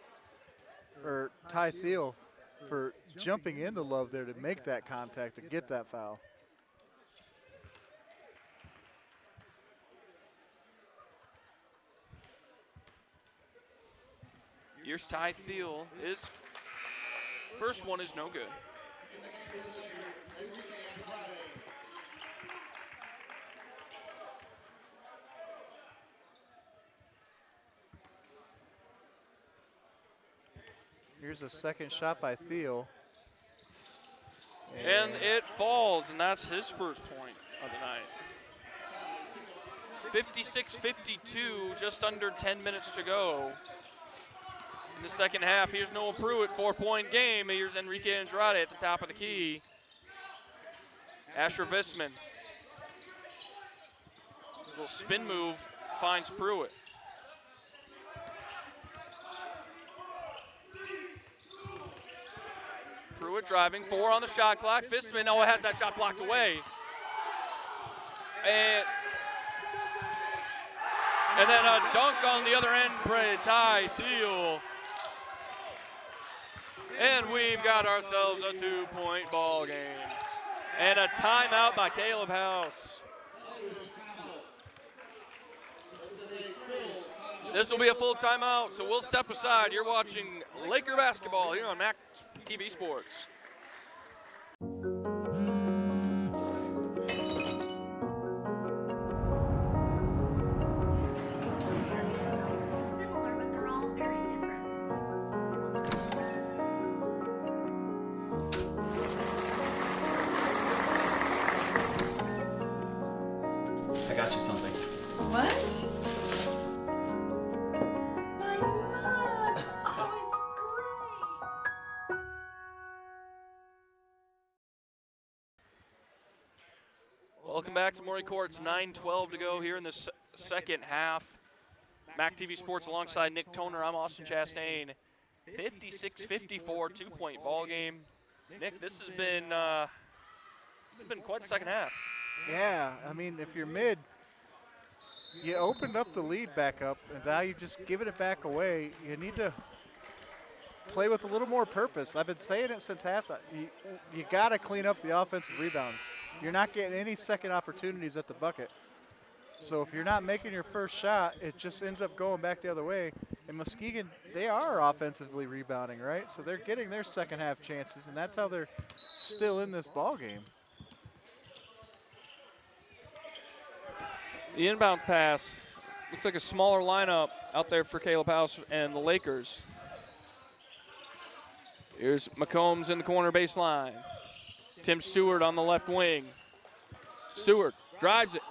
Ty Thiel. for jumping into Love there to make that contact, to get that foul. Here's Ty Thiel. His first one is no good. Here's a second shot by Thiel. And it falls, and that's his first point of the night. 56-52, just under 10 minutes to go in the second half. Here's Noah Pruitt, 4-point game. Here's Enrique Andrade at the top of the key. Asher Visman. Little spin move finds Pruitt. Pruitt driving, 4 on the shot clock. Visman, oh, has that shot blocked away. And then a dunk on the other end by Ty Thiel. And we've got ourselves a 2-point ball game. And a timeout by Caleb House. This will be a full timeout, so we'll step aside. You're watching Laker basketball here on Mac TV Sports. I got you something. What? My mug! Oh, it's great! Welcome back to Maury Courts. 9:12 to go here in the second half. Mac TV Sports alongside Nick Toner. I'm Austin Chastain. 56-54, 2-point ball game. Nick, this has been quite the second half. Yeah, I mean, if you're mid, you opened up the lead back up, and now you just giving it back away. You need to play with a little more purpose. I've been saying it since halftime. You got to clean up the offensive rebounds. You're not getting any second opportunities at the bucket. So if you're not making your first shot, it just ends up going back the other way. And Muskegon, they are offensively rebounding, right? So they're getting their second half chances, and that's how they're still in this ball game. The inbound pass looks like a smaller lineup out there for Caleb House and the Lakers. Here's McCombs in the corner baseline. Tim Stewart on the left wing. Stewart drives it.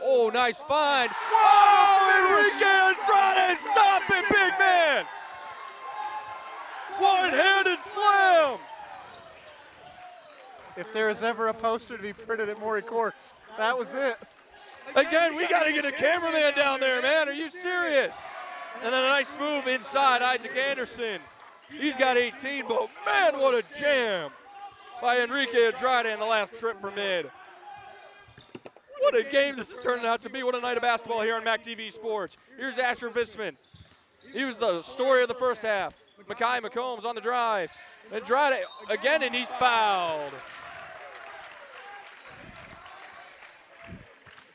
Oh, nice find. Oh, Enrique Andrade, stop it, big man. One-handed slam. If there was ever a poster to be printed at Maury Courts, that was it. Again, we got to get a cameraman down there, man. Are you serious? And then a nice move inside, Isaac Anderson. He's got 18, but man, what a jam by Enrique Andrade in the last trip for mid. What a game this is turning out to be. What a night of basketball here on Mac TV Sports. Here's Asher Visman. He was the story of the first half. Mekhi McCombs on the drive. Andrade again, and he's fouled.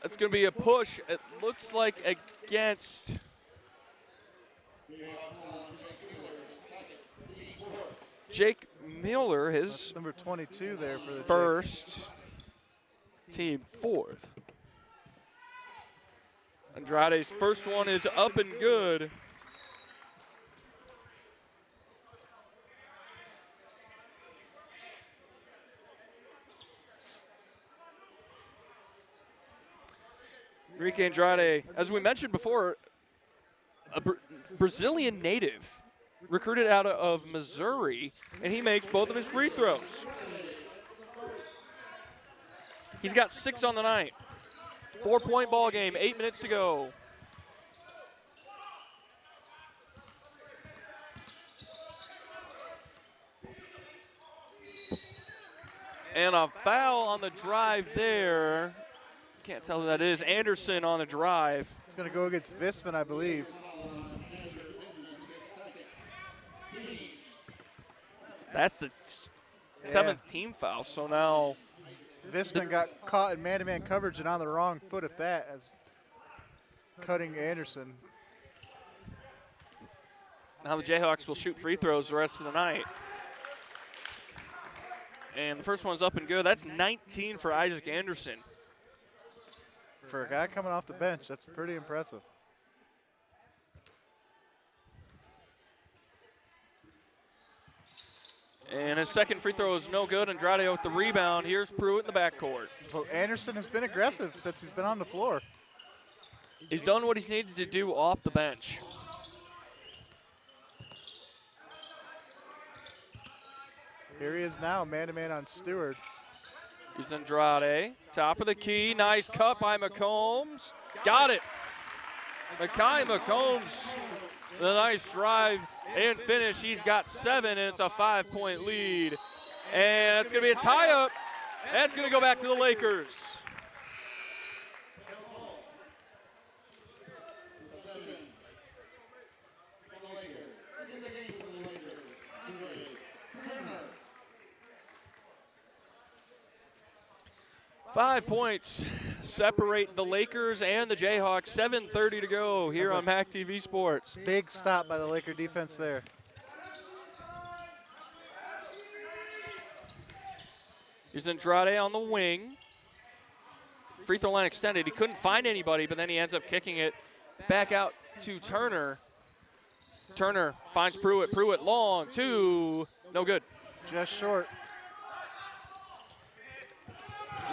It's going to be a push, it looks like, against Jake Miller, his that's number 22 there for the first, team fourth. Andrade's first one is up and good. Enrique Andrade, as we mentioned before, a Brazilian native, recruited out of Missouri, and he makes both of his free throws. He's got 6 on the night. 4-point ball game, 8 minutes to go. And a foul on the drive there. Can't tell who that is. Anderson on the drive. It's going to go against Visman, I believe. That's the seventh team foul. So now Visman got caught in man-to-man coverage and on the wrong foot at that as cutting Anderson. Now the Jayhawks will shoot free throws the rest of the night. And the first one's up and good. That's 19 for Isaac Anderson. For a guy coming off the bench, that's pretty impressive. And his second free throw is no good. Andrade with the rebound. Here's Pruitt in the backcourt. Well, Anderson has been aggressive since he's been on the floor. He's done what he's needed to do off the bench. Here he is now, man-to-man on Stewart. Here's Andrade, top of the key. Nice cut by McCombs. Got it. Makai McCombs, the nice drive and finish. He's got 7, and it's a 5-point lead. And it's going to be a tie-up. That's going to go back to the Lakers. Possession. For the Lakers. In the game for the Lakers. Turner. 5 points separate the Lakers and the Jayhawks. 7:30 to go here on MAC TV Sports. Big stop by the Laker defense there. Here's Andrade on the wing. Free throw line extended. He couldn't find anybody, but then he ends up kicking it back out to Turner. Turner finds Pruitt. Pruitt long, 2, no good. Just short.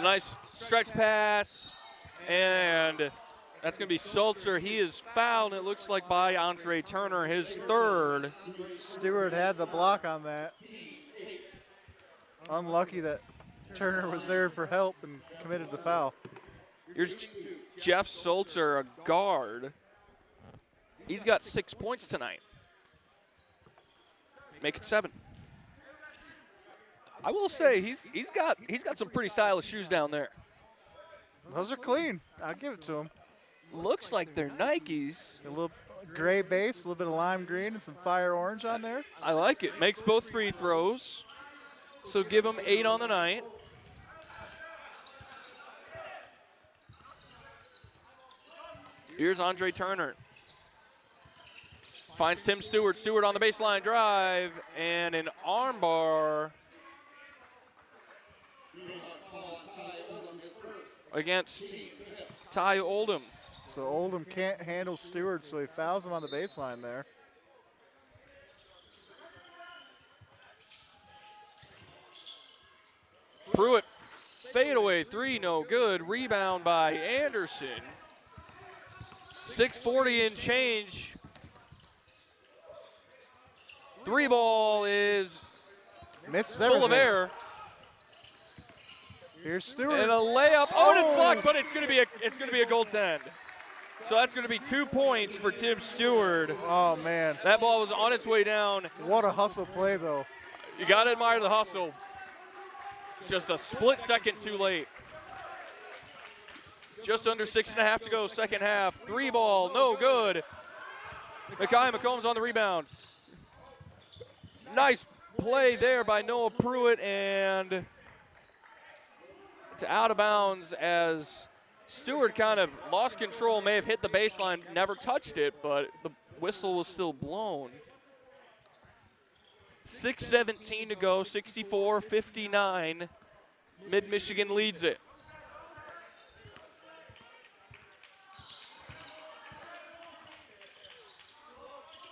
Nice stretch pass, and that's going to be Sulzer. He is fouled, it looks like, by Andre Turner, his 3rd. Stewart had the block on that. Unlucky that Turner was there for help and committed the foul. Here's Jeff Sulzer, a guard. He's got 6 points tonight. Make it 7. I will say he's got some pretty stylish shoes down there. Those are clean. I'll give it to him. Looks like they're Nikes. A little gray base, a little bit of lime green, and some fire orange on there. I like it. Makes both free throws. So give him 8 on the night. Here's Andre Turner. Finds Tim Stewart. Stewart on the baseline drive, and an armbar against Ty Oldham. So Oldham can't handle Stewart, so he fouls him on the baseline there. Pruitt, fadeaway 3, no good. Rebound by Anderson. 6:40 and change. 3 ball is misses full everything. of air. Here's Stewart. And a layup. Oh, and it's blocked, but it's going to be a goaltend. So that's going to be 2 points for Tim Stewart. Oh man, that ball was on its way down. What a hustle play though. You got to admire the hustle. Just a split second too late. Just under 6.5 to go, second half. 3 ball, no good. Makai McCombs on the rebound. Nice play there by Noah Pruitt, and to out of bounds as Stewart kind of lost control, may have hit the baseline, never touched it, but the whistle was still blown. 6:17 to go, 64-59. Mid-Michigan leads it.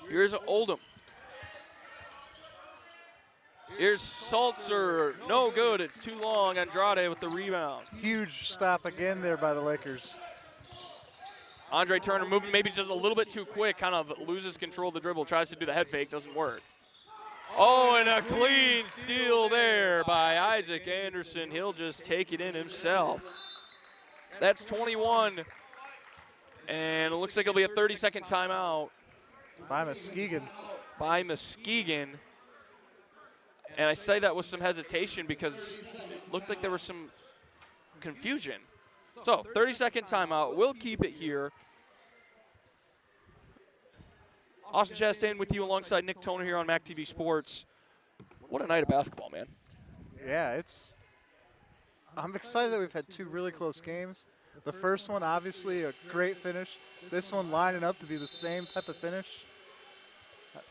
Here's Oldham. Here's Sulzer, no good, it's too long. Andrade with the rebound. Huge stop again there by the Lakers. Andre Turner moving maybe just a little bit too quick, kind of loses control of the dribble, tries to do the head fake, doesn't work. Oh, and a clean steal there by Isaac Anderson. He'll just take it in himself. That's 21, and it looks like it'll be a 30-second timeout. By Muskegon. By Muskegon. And I say that with some hesitation because it looked like there was some confusion. So, 30-second timeout. We'll keep it here. Austin Chastain with you alongside Nick Toner here on MAC TV Sports. What a night of basketball, man. Yeah, I'm excited that we've had two really close games. The first one, obviously, a great finish. This one lining up to be the same type of finish.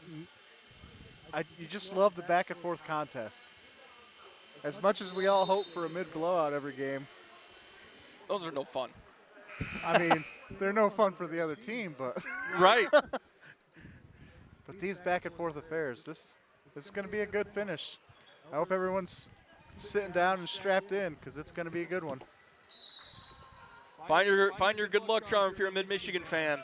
You just love the back and forth contest. As much as we all hope for a mid blowout every game. Those are no fun. I mean, they're no fun for the other team, but right. But these back and forth affairs, this is going to be a good finish. I hope everyone's sitting down and strapped in because it's going to be a good one. Find your good luck charm if you're a Mid-Michigan fan.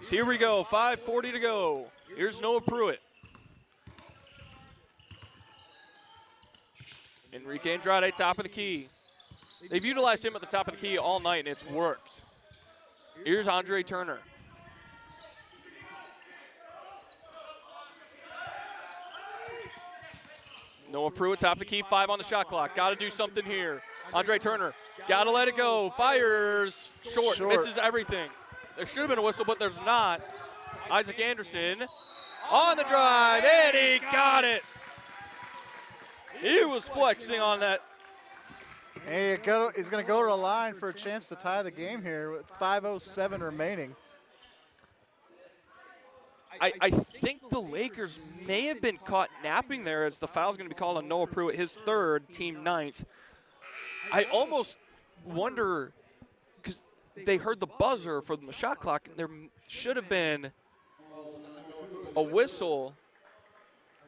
So here we go, 5:40 to go. Here's Noah Pruitt. Enrique Andrade, top of the key. They've utilized him at the top of the key all night, and it's worked. Here's Andre Turner. Noah Pruitt, top of the key, 5 on the shot clock. Got to do something here. Andre Turner, got to let it go. Fires short, misses everything. There should have been a whistle, but there's not. Isaac Anderson on the drive, and he got it. He was flexing on that. Hey, he's going to go to the line for a chance to tie the game here with 5:07 remaining. I think the Lakers may have been caught napping there as the foul's going to be called on Noah Pruitt, his third, team 9th. I almost wonder, because they heard the buzzer for the shot clock, there should have been a whistle.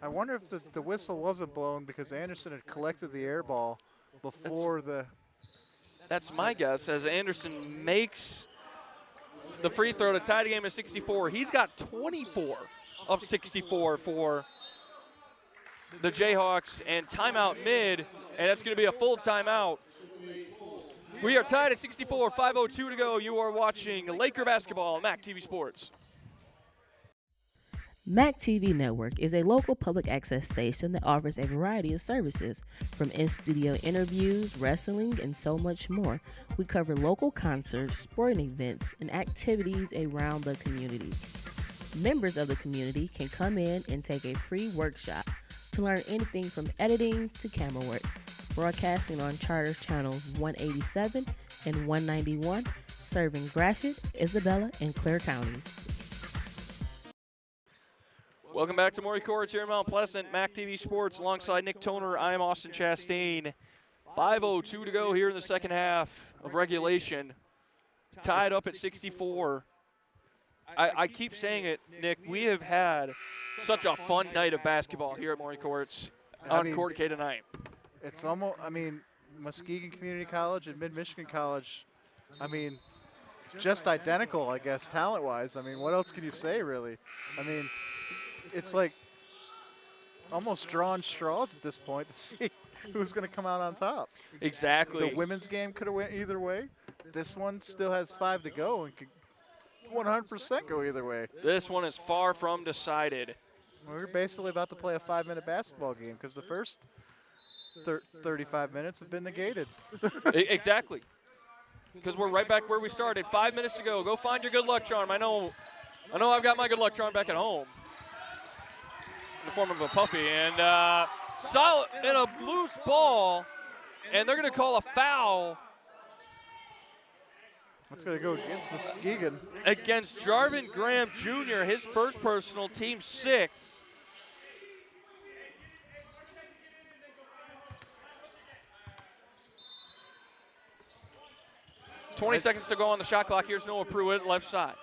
I wonder if the whistle wasn't blown because Anderson had collected the air ball before That's my guess, as Anderson makes the free throw to tie the game at 64. He's got 24 of 64 for the Jayhawks, and timeout mid, and that's going to be a full timeout. We are tied at 64, 5:02 to go. You are watching Laker basketball on MAC TV Sports. MAC TV Network is a local public access station that offers a variety of services, from in-studio interviews, wrestling, and so much more. We cover local concerts, sporting events, and activities around the community. Members of the community can come in and take a free workshop to learn anything from editing to camera work. Broadcasting on Charter Channels 187 and 191, serving Gratiot, Isabella, and Clare counties. Welcome back to Maury Courts here in Mount Pleasant. MAC TV Sports alongside Nick Toner. I am Austin Chastain. 5:02 to go here in the second half of regulation. Tied up at 64. I keep saying it, Nick. We have had such a fun night of basketball here at Maury Courts on Court K tonight. It's almost, Muskegon Community College and Mid-Michigan College, just identical, I guess, talent-wise. What else can you say, really? It's like almost drawing straws at this point to see who's going to come out on top. Exactly. The women's game could have went either way. This one still has 5 to go and could 100% go either way. This one is far from decided. We're basically about to play a 5-minute basketball game because the first 35 minutes have been negated. Exactly. Because we're right back where we started. 5 minutes to go. Go find your good luck charm. I know I've got my good luck charm back at home in the form of a puppy. And solid and a loose ball. And they're going to call a foul. That's going to go against Muskegon. Against Jarvin Graham Jr., his first personal, team 6. Nice. 20 seconds to go on the shot clock. Here's Noah Pruitt, left side.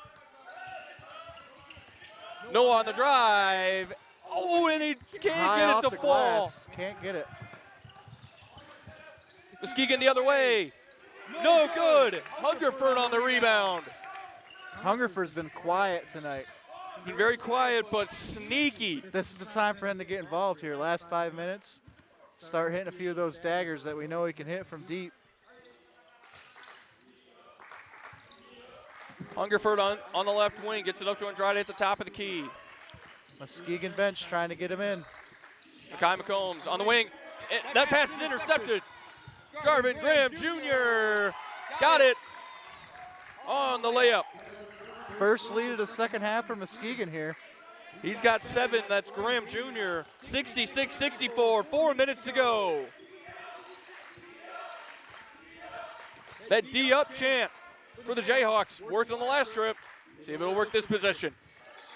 Noah on the drive. Oh, and he can't get it to fall. Glass. Can't get it. Muskegon the other way. No good. Hungerford on the rebound. Hungerford's been quiet tonight. Been very quiet, but sneaky. This is the time for him to get involved here. Last 5 minutes. Start hitting a few of those daggers that we know he can hit from deep. Hungerford on the left wing. Gets it up to Andrade at the top of the key. Muskegon bench trying to get him in. Kai McCombs on the wing. That pass is intercepted. Jarvin Graham Jr. got it on the layup. First lead of the second half for Muskegon here. He's got 7. That's Graham Jr. 66-64. 4 minutes to go. That D up chant for the Jayhawks worked on the last trip. See if it'll work this possession.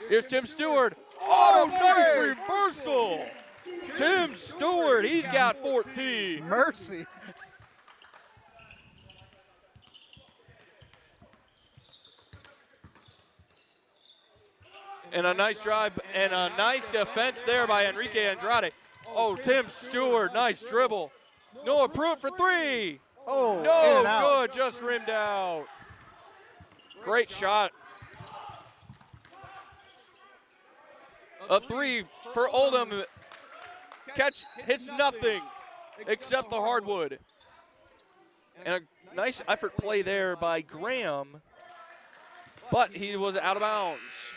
Here's Tim Stewart. Oh, nice reversal. Tim Stewart, he's got 14. Mercy. And a nice drive and a nice defense there by Enrique Andrade. Oh, Tim Stewart, nice dribble. Noah Pruitt for 3. Oh, no good, just rimmed out. Great shot. A 3 for Oldham. Catch hits nothing except the hardwood. And a nice effort play there by Graham, but he was out of bounds.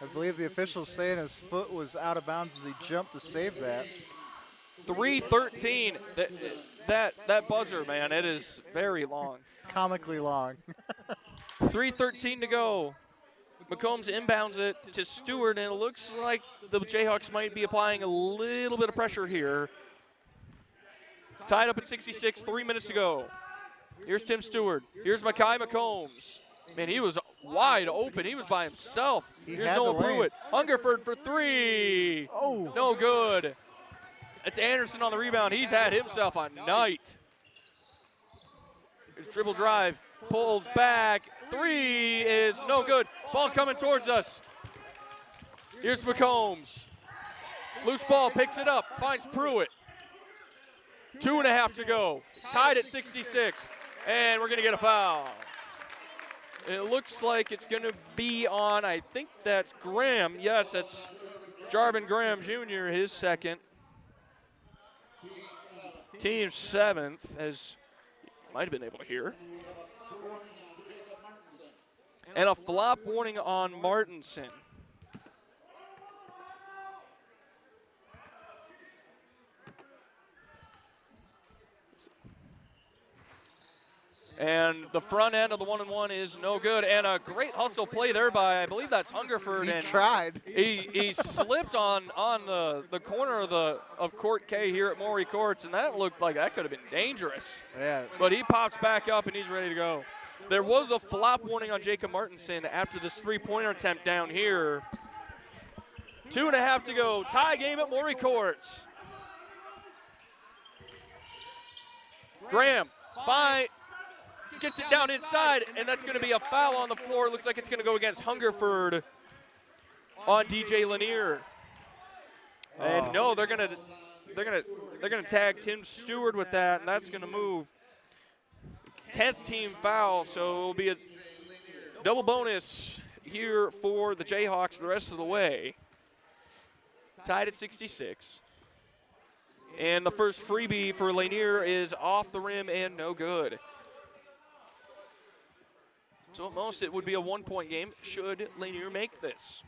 I believe the official's saying his foot was out of bounds as he jumped to save that. 3:13. That buzzer, man, it is very long. Comically long. 3:13 to go. McCombs inbounds it to Stewart, and it looks like the Jayhawks might be applying a little bit of pressure here. Tied up at 66, 3 minutes to go. Here's Tim Stewart. Here's Makai McCombs. Man, he was wide open. He was by himself. Here's Noah Pruitt. Hungerford for 3. Oh. No good. It's Anderson on the rebound. He's had himself a night. Here's dribble drive. Pulls back. 3 is no good. Ball's coming towards us. Here's McCombs. Loose ball, picks it up, finds Pruitt. 2.5 to go. Tied at 66. And we're going to get a foul. It looks like it's going to be on, I think that's Graham. Yes, that's Jarvin Graham Jr., his second. Team 7th, as you might have been able to hear. And a flop warning on Martinson. And the front end of the 1-and-1 is no good. And a great hustle play there by, I believe that's Hungerford. He tried. He slipped on the corner of Court K here at Maury Courts, and that looked like that could have been dangerous. Yeah. But he pops back up, and he's ready to go. There was a flop warning on Jacob Martinson after this three-pointer attempt down here. 2.5 to go. Tie game at Maury Courts. Graham, fine. Gets it down inside, and that's going to be a foul on the floor. It looks like it's going to go against Hungerford on DJ Lanier. And no, they're going to tag Tim Stewart with that, and that's going to move. 10th team foul, so it'll be a double bonus here for the Jayhawks the rest of the way. Tied at 66. And the first freebie for Lanier is off the rim and no good. So at most, it would be a 1-point game should Lanier make this.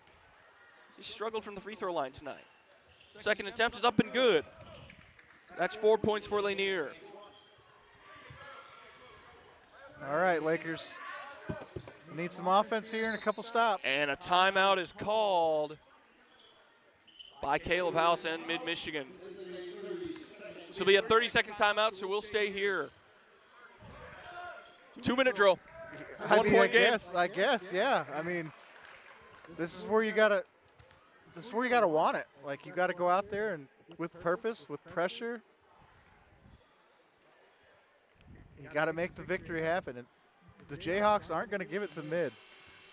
He struggled from the free throw line tonight. Second attempt is up and good. That's 4 points for Lanier. All right, Lakers need some offense here and a couple stops. And a timeout is called by Caleb House and Mid-Michigan. This will be a 30-second timeout, so we'll stay here. 2-minute drill. I guess, yeah. I mean, this is where you gotta want it. Like, you gotta go out there and with purpose, with pressure. You gotta make the victory happen. And the Jayhawks aren't gonna give it to mid,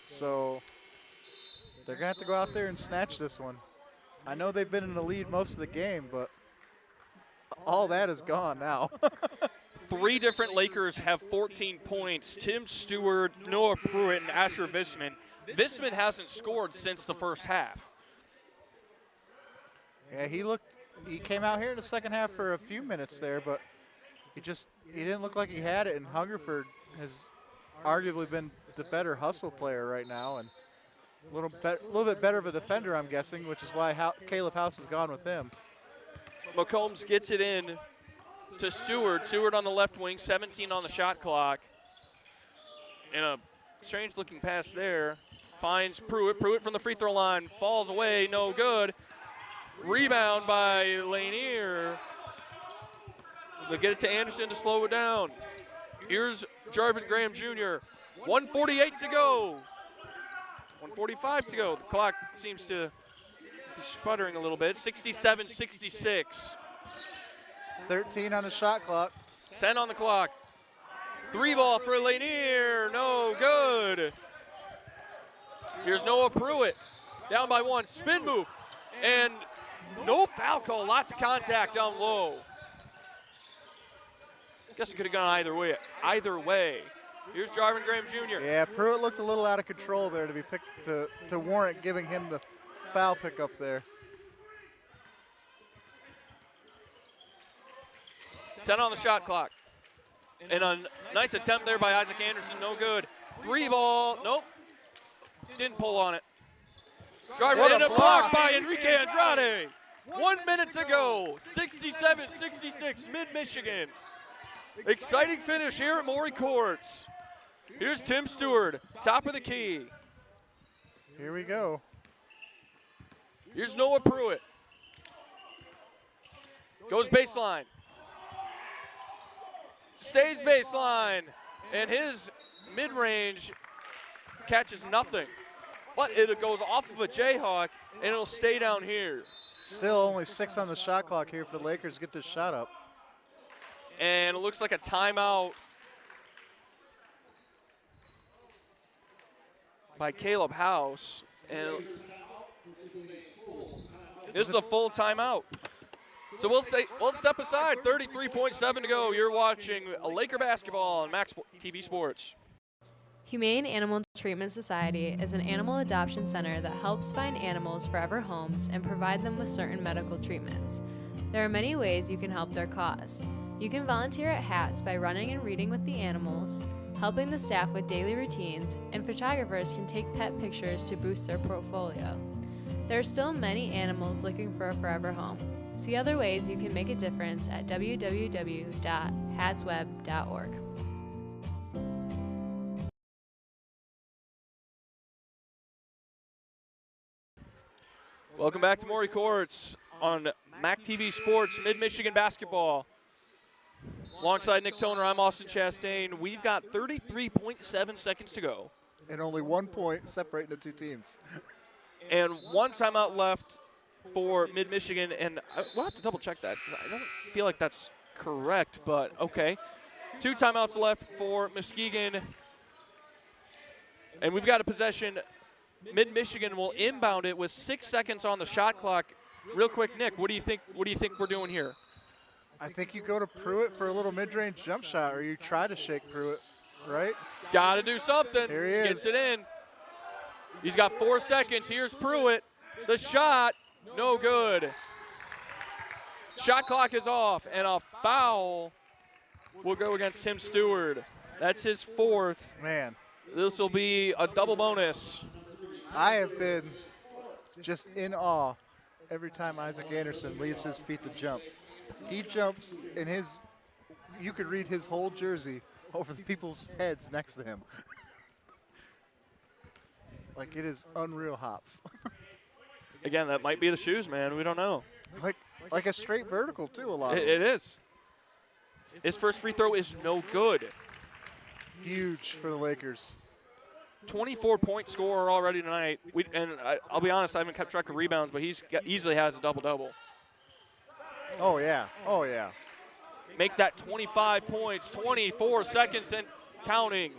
so they're gonna have to go out there and snatch this one. I know they've been in the lead most of the game, but all that is gone now. 3 different Lakers have 14 points. Tim Stewart, Noah Pruitt, and Asher Visman. Visman hasn't scored since the first half. Yeah, he came out here in the second half for a few minutes there, but he didn't look like he had it, and Hungerford has arguably been the better hustle player right now, and a little bit better of a defender, I'm guessing, which is why Caleb House has gone with him. McCombs gets it in to Stewart. Stewart on the left wing, 17 on the shot clock. And a strange looking pass there. finds Pruitt. Pruitt from the free throw line falls away, no good. Rebound by Lanier. They get it to Anderson to slow it down. Here's Jarvin Graham Jr. 1:48 to go. 1:45 to go. The clock seems to be sputtering a little bit. 67-66. 13 on the shot clock. 10 on the clock. 3 ball for Lanier. No good. Here's Noah Pruitt. Down by 1. Spin move. And no foul call. Lots of contact down low. Guess it could have gone either way. Either way. Here's Jarvin Graham Jr. Yeah, Pruitt looked a little out of control there to be picked to warrant giving him the foul pickup there. 10 on the shot clock. And a nice attempt there by Isaac Anderson, no good. 3 ball, nope. Didn't pull on it. Driver in a block by Enrique Andrade. 1 minute to go, 67-66, Mid-Michigan. Exciting finish here at Maury Courts. Here's Tim Stewart, top of the key. Here we go. Here's Noah Pruitt. Goes baseline. Stays baseline. And his mid-range catches nothing. But it goes off of a Jayhawk, and it'll stay down here. Still only 6 on the shot clock here for the Lakers to get this shot up. And it looks like a timeout by Caleb House. And this is a full timeout. So we'll step aside. 33.7 to go. You're watching Laker basketball on Max TV Sports. Humane Animal Treatment Society is an animal adoption center that helps find animals forever homes and provide them with certain medical treatments. There are many ways you can help their cause. You can volunteer at HATS by running and reading with the animals, helping the staff with daily routines, and photographers can take pet pictures to boost their portfolio. There are still many animals looking for a forever home. See other ways you can make a difference at www.hatsweb.org. Welcome back to Maury Courts on MAC TV Sports, Mid-Michigan basketball. Alongside Nick Toner, I'm Austin Chastain. We've got 33.7 seconds to go. And only 1 point separating the two teams. And 1 timeout left for Mid-Michigan, and we'll have to double check that. I don't feel like that's correct, but okay. 2 timeouts left for Muskegon. And we've got a possession. Mid-Michigan will inbound it with 6 seconds on the shot clock. Real quick, Nick, what do you think we're doing here? I think you go to Pruitt for a little mid-range jump shot, or you try to shake Pruitt, right? Got to do something. Here he is. Gets it in. He's got 4 seconds. Here's Pruitt. The shot, no good. Shot clock is off, and a foul will go against Tim Stewart. That's his 4th. Man. This will be a double bonus. I have been just in awe every time Isaac Anderson leaves his feet to jump. He jumps in you could read his whole jersey over the people's heads next to him. Like, it is unreal hops. Again, that might be the shoes, man. We don't know. Like a straight vertical, too, a lot. It is. His first free throw is no good. Huge for the Lakers. 24-point scorer already tonight. I'll be honest, I haven't kept track of rebounds, but he easily has a double-double. Oh, yeah. Oh, yeah. Make that 25 points, 24 seconds and counting.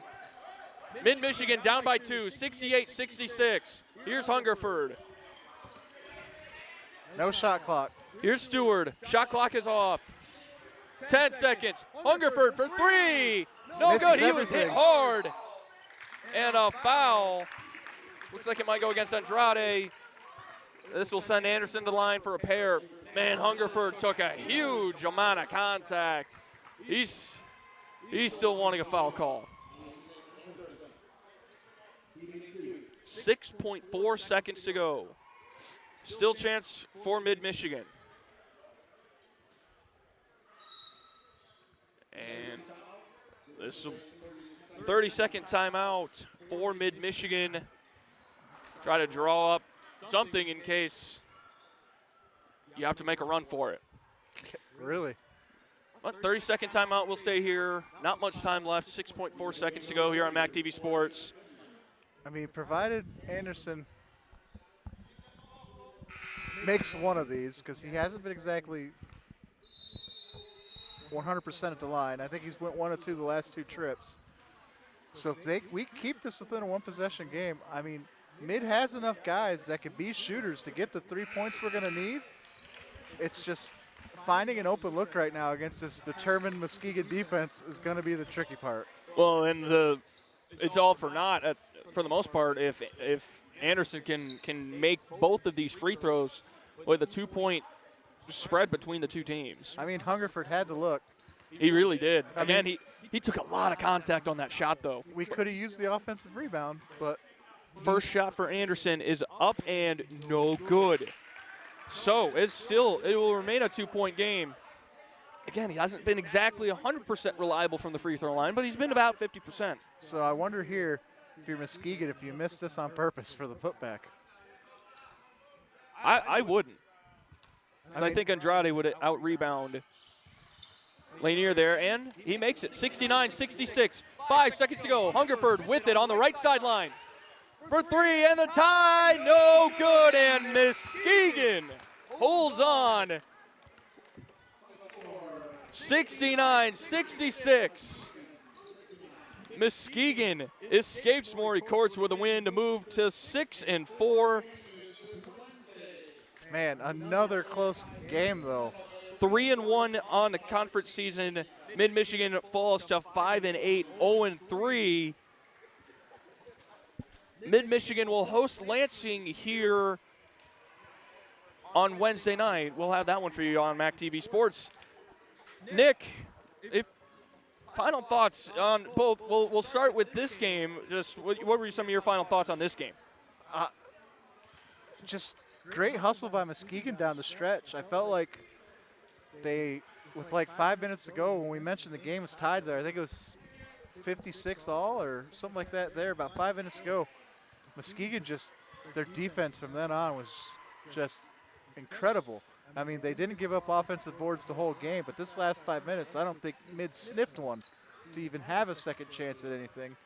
Mid-Michigan down by 2, 68-66. Here's Hungerford. No shot clock. Here's Stewart. Shot clock is off. 10 seconds. Hungerford for 3. No Misses good. He everything. was hit hard. And a foul. Looks like it might go against Andrade. This will send Anderson to line for a pair. Man, Hungerford took a huge amount of contact. He's still wanting a foul call. 6.4 seconds to go. Still chance for Mid-Michigan. And this is a 30-second timeout for Mid-Michigan. Try to draw up something in case you have to make a run for it. Really? But 30-second timeout will stay here. Not much time left. 6.4 seconds to go here on MAC TV Sports. I mean, provided Anderson makes one of these, because he hasn't been exactly 100% at the line. I think he's went 1 or 2 the last 2 trips. So if we keep this within a 1-possession game, I mean, Mid has enough guys that could be shooters to get the 3 points we're going to need. It's just finding an open look right now against this determined Muskegon defense is going to be the tricky part. Well, and it's all for naught for the most part if Anderson can make both of these free throws with a 2-point spread between the two teams. I mean, Hungerford had to look. He really did. Again, he took a lot of contact on that shot, though. We could have used the offensive rebound, but first shot for Anderson is up and no good. So it will remain a 2-point game. Again, he hasn't been exactly 100% reliable from the free throw line, but he's been about 50%. So I wonder here, if you're Muskegon, if you missed this on purpose for the putback. I wouldn't. I think Andrade would out-rebound Lanier there, and he makes it. 69-66, 5 seconds to go. Hungerford with it on the right sideline. For 3, and the tie, no good, and Muskegon holds on. 69-66. Muskegon escapes Maury Courts with a win to move to 6-4. Man, another close game, though. 3-1 on the conference season. Mid-Michigan falls to 5-8, 0-3. Mid-Michigan will host Lansing here on Wednesday night. We'll have that one for you on MAC TV Sports. Nick, final thoughts on both. We'll start with this game. Just what were some of your final thoughts on this game? Just great hustle by Muskegon down the stretch. I felt like with like 5 minutes to go, when we mentioned the game was tied there, I think it was 56 all or something like that there, about 5 minutes ago. Muskegon their defense from then on was just incredible. I mean, they didn't give up offensive boards the whole game, but this last 5 minutes, I don't think Mid sniffed one to even have a second chance at anything.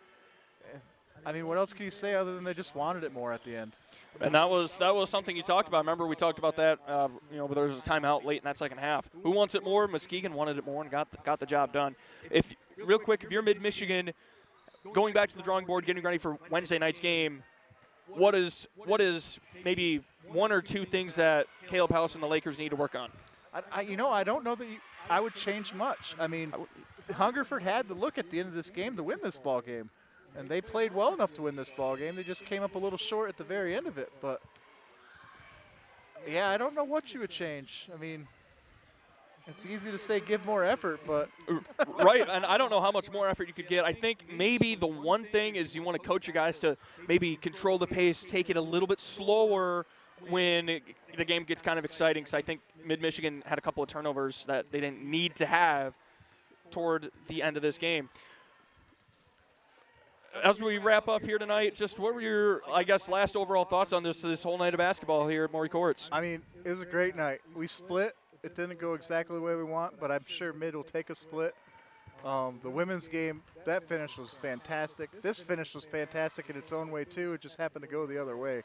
I mean, what else can you say other than they just wanted it more at the end? And that was something you talked about. Remember, we talked about that. There was a timeout late in that second half. Who wants it more? Muskegon wanted it more and got the job done. Real quick, if you're Mid-Michigan, going back to the drawing board, getting ready for Wednesday night's game, what is maybe 1 or 2 things that Caleb House and the Lakers need to work on? I don't know that I would change much. I mean, Hungerford had to look at the end of this game to win this ball game. And they played well enough to win this ball game. They just came up a little short at the very end of it. But, yeah, I don't know what you would change. I mean, it's easy to say give more effort, but. Right, and I don't know how much more effort you could get. I think maybe the one thing is you want to coach your guys to maybe control the pace, take it a little bit slower when the game gets kind of exciting, because I think Mid-Michigan had a couple of turnovers that they didn't need to have toward the end of this game. As we wrap up here tonight, just what were your, last overall thoughts on this whole night of basketball here at Maury Courts? I mean, it was a great night. We split. It didn't go exactly the way we want, but I'm sure Mid will take a split. The women's game, that finish was fantastic. This finish was fantastic in its own way, too. It just happened to go the other way.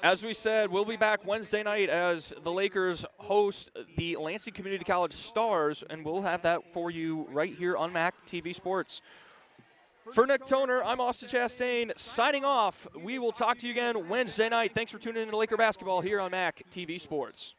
As we said, we'll be back Wednesday night as the Lakers host the Lansing Community College Stars, and we'll have that for you right here on MAC TV Sports. For Nick Toner, I'm Austin Chastain signing off. We will talk to you again Wednesday night. Thanks for tuning in to Laker basketball here on MAC TV Sports.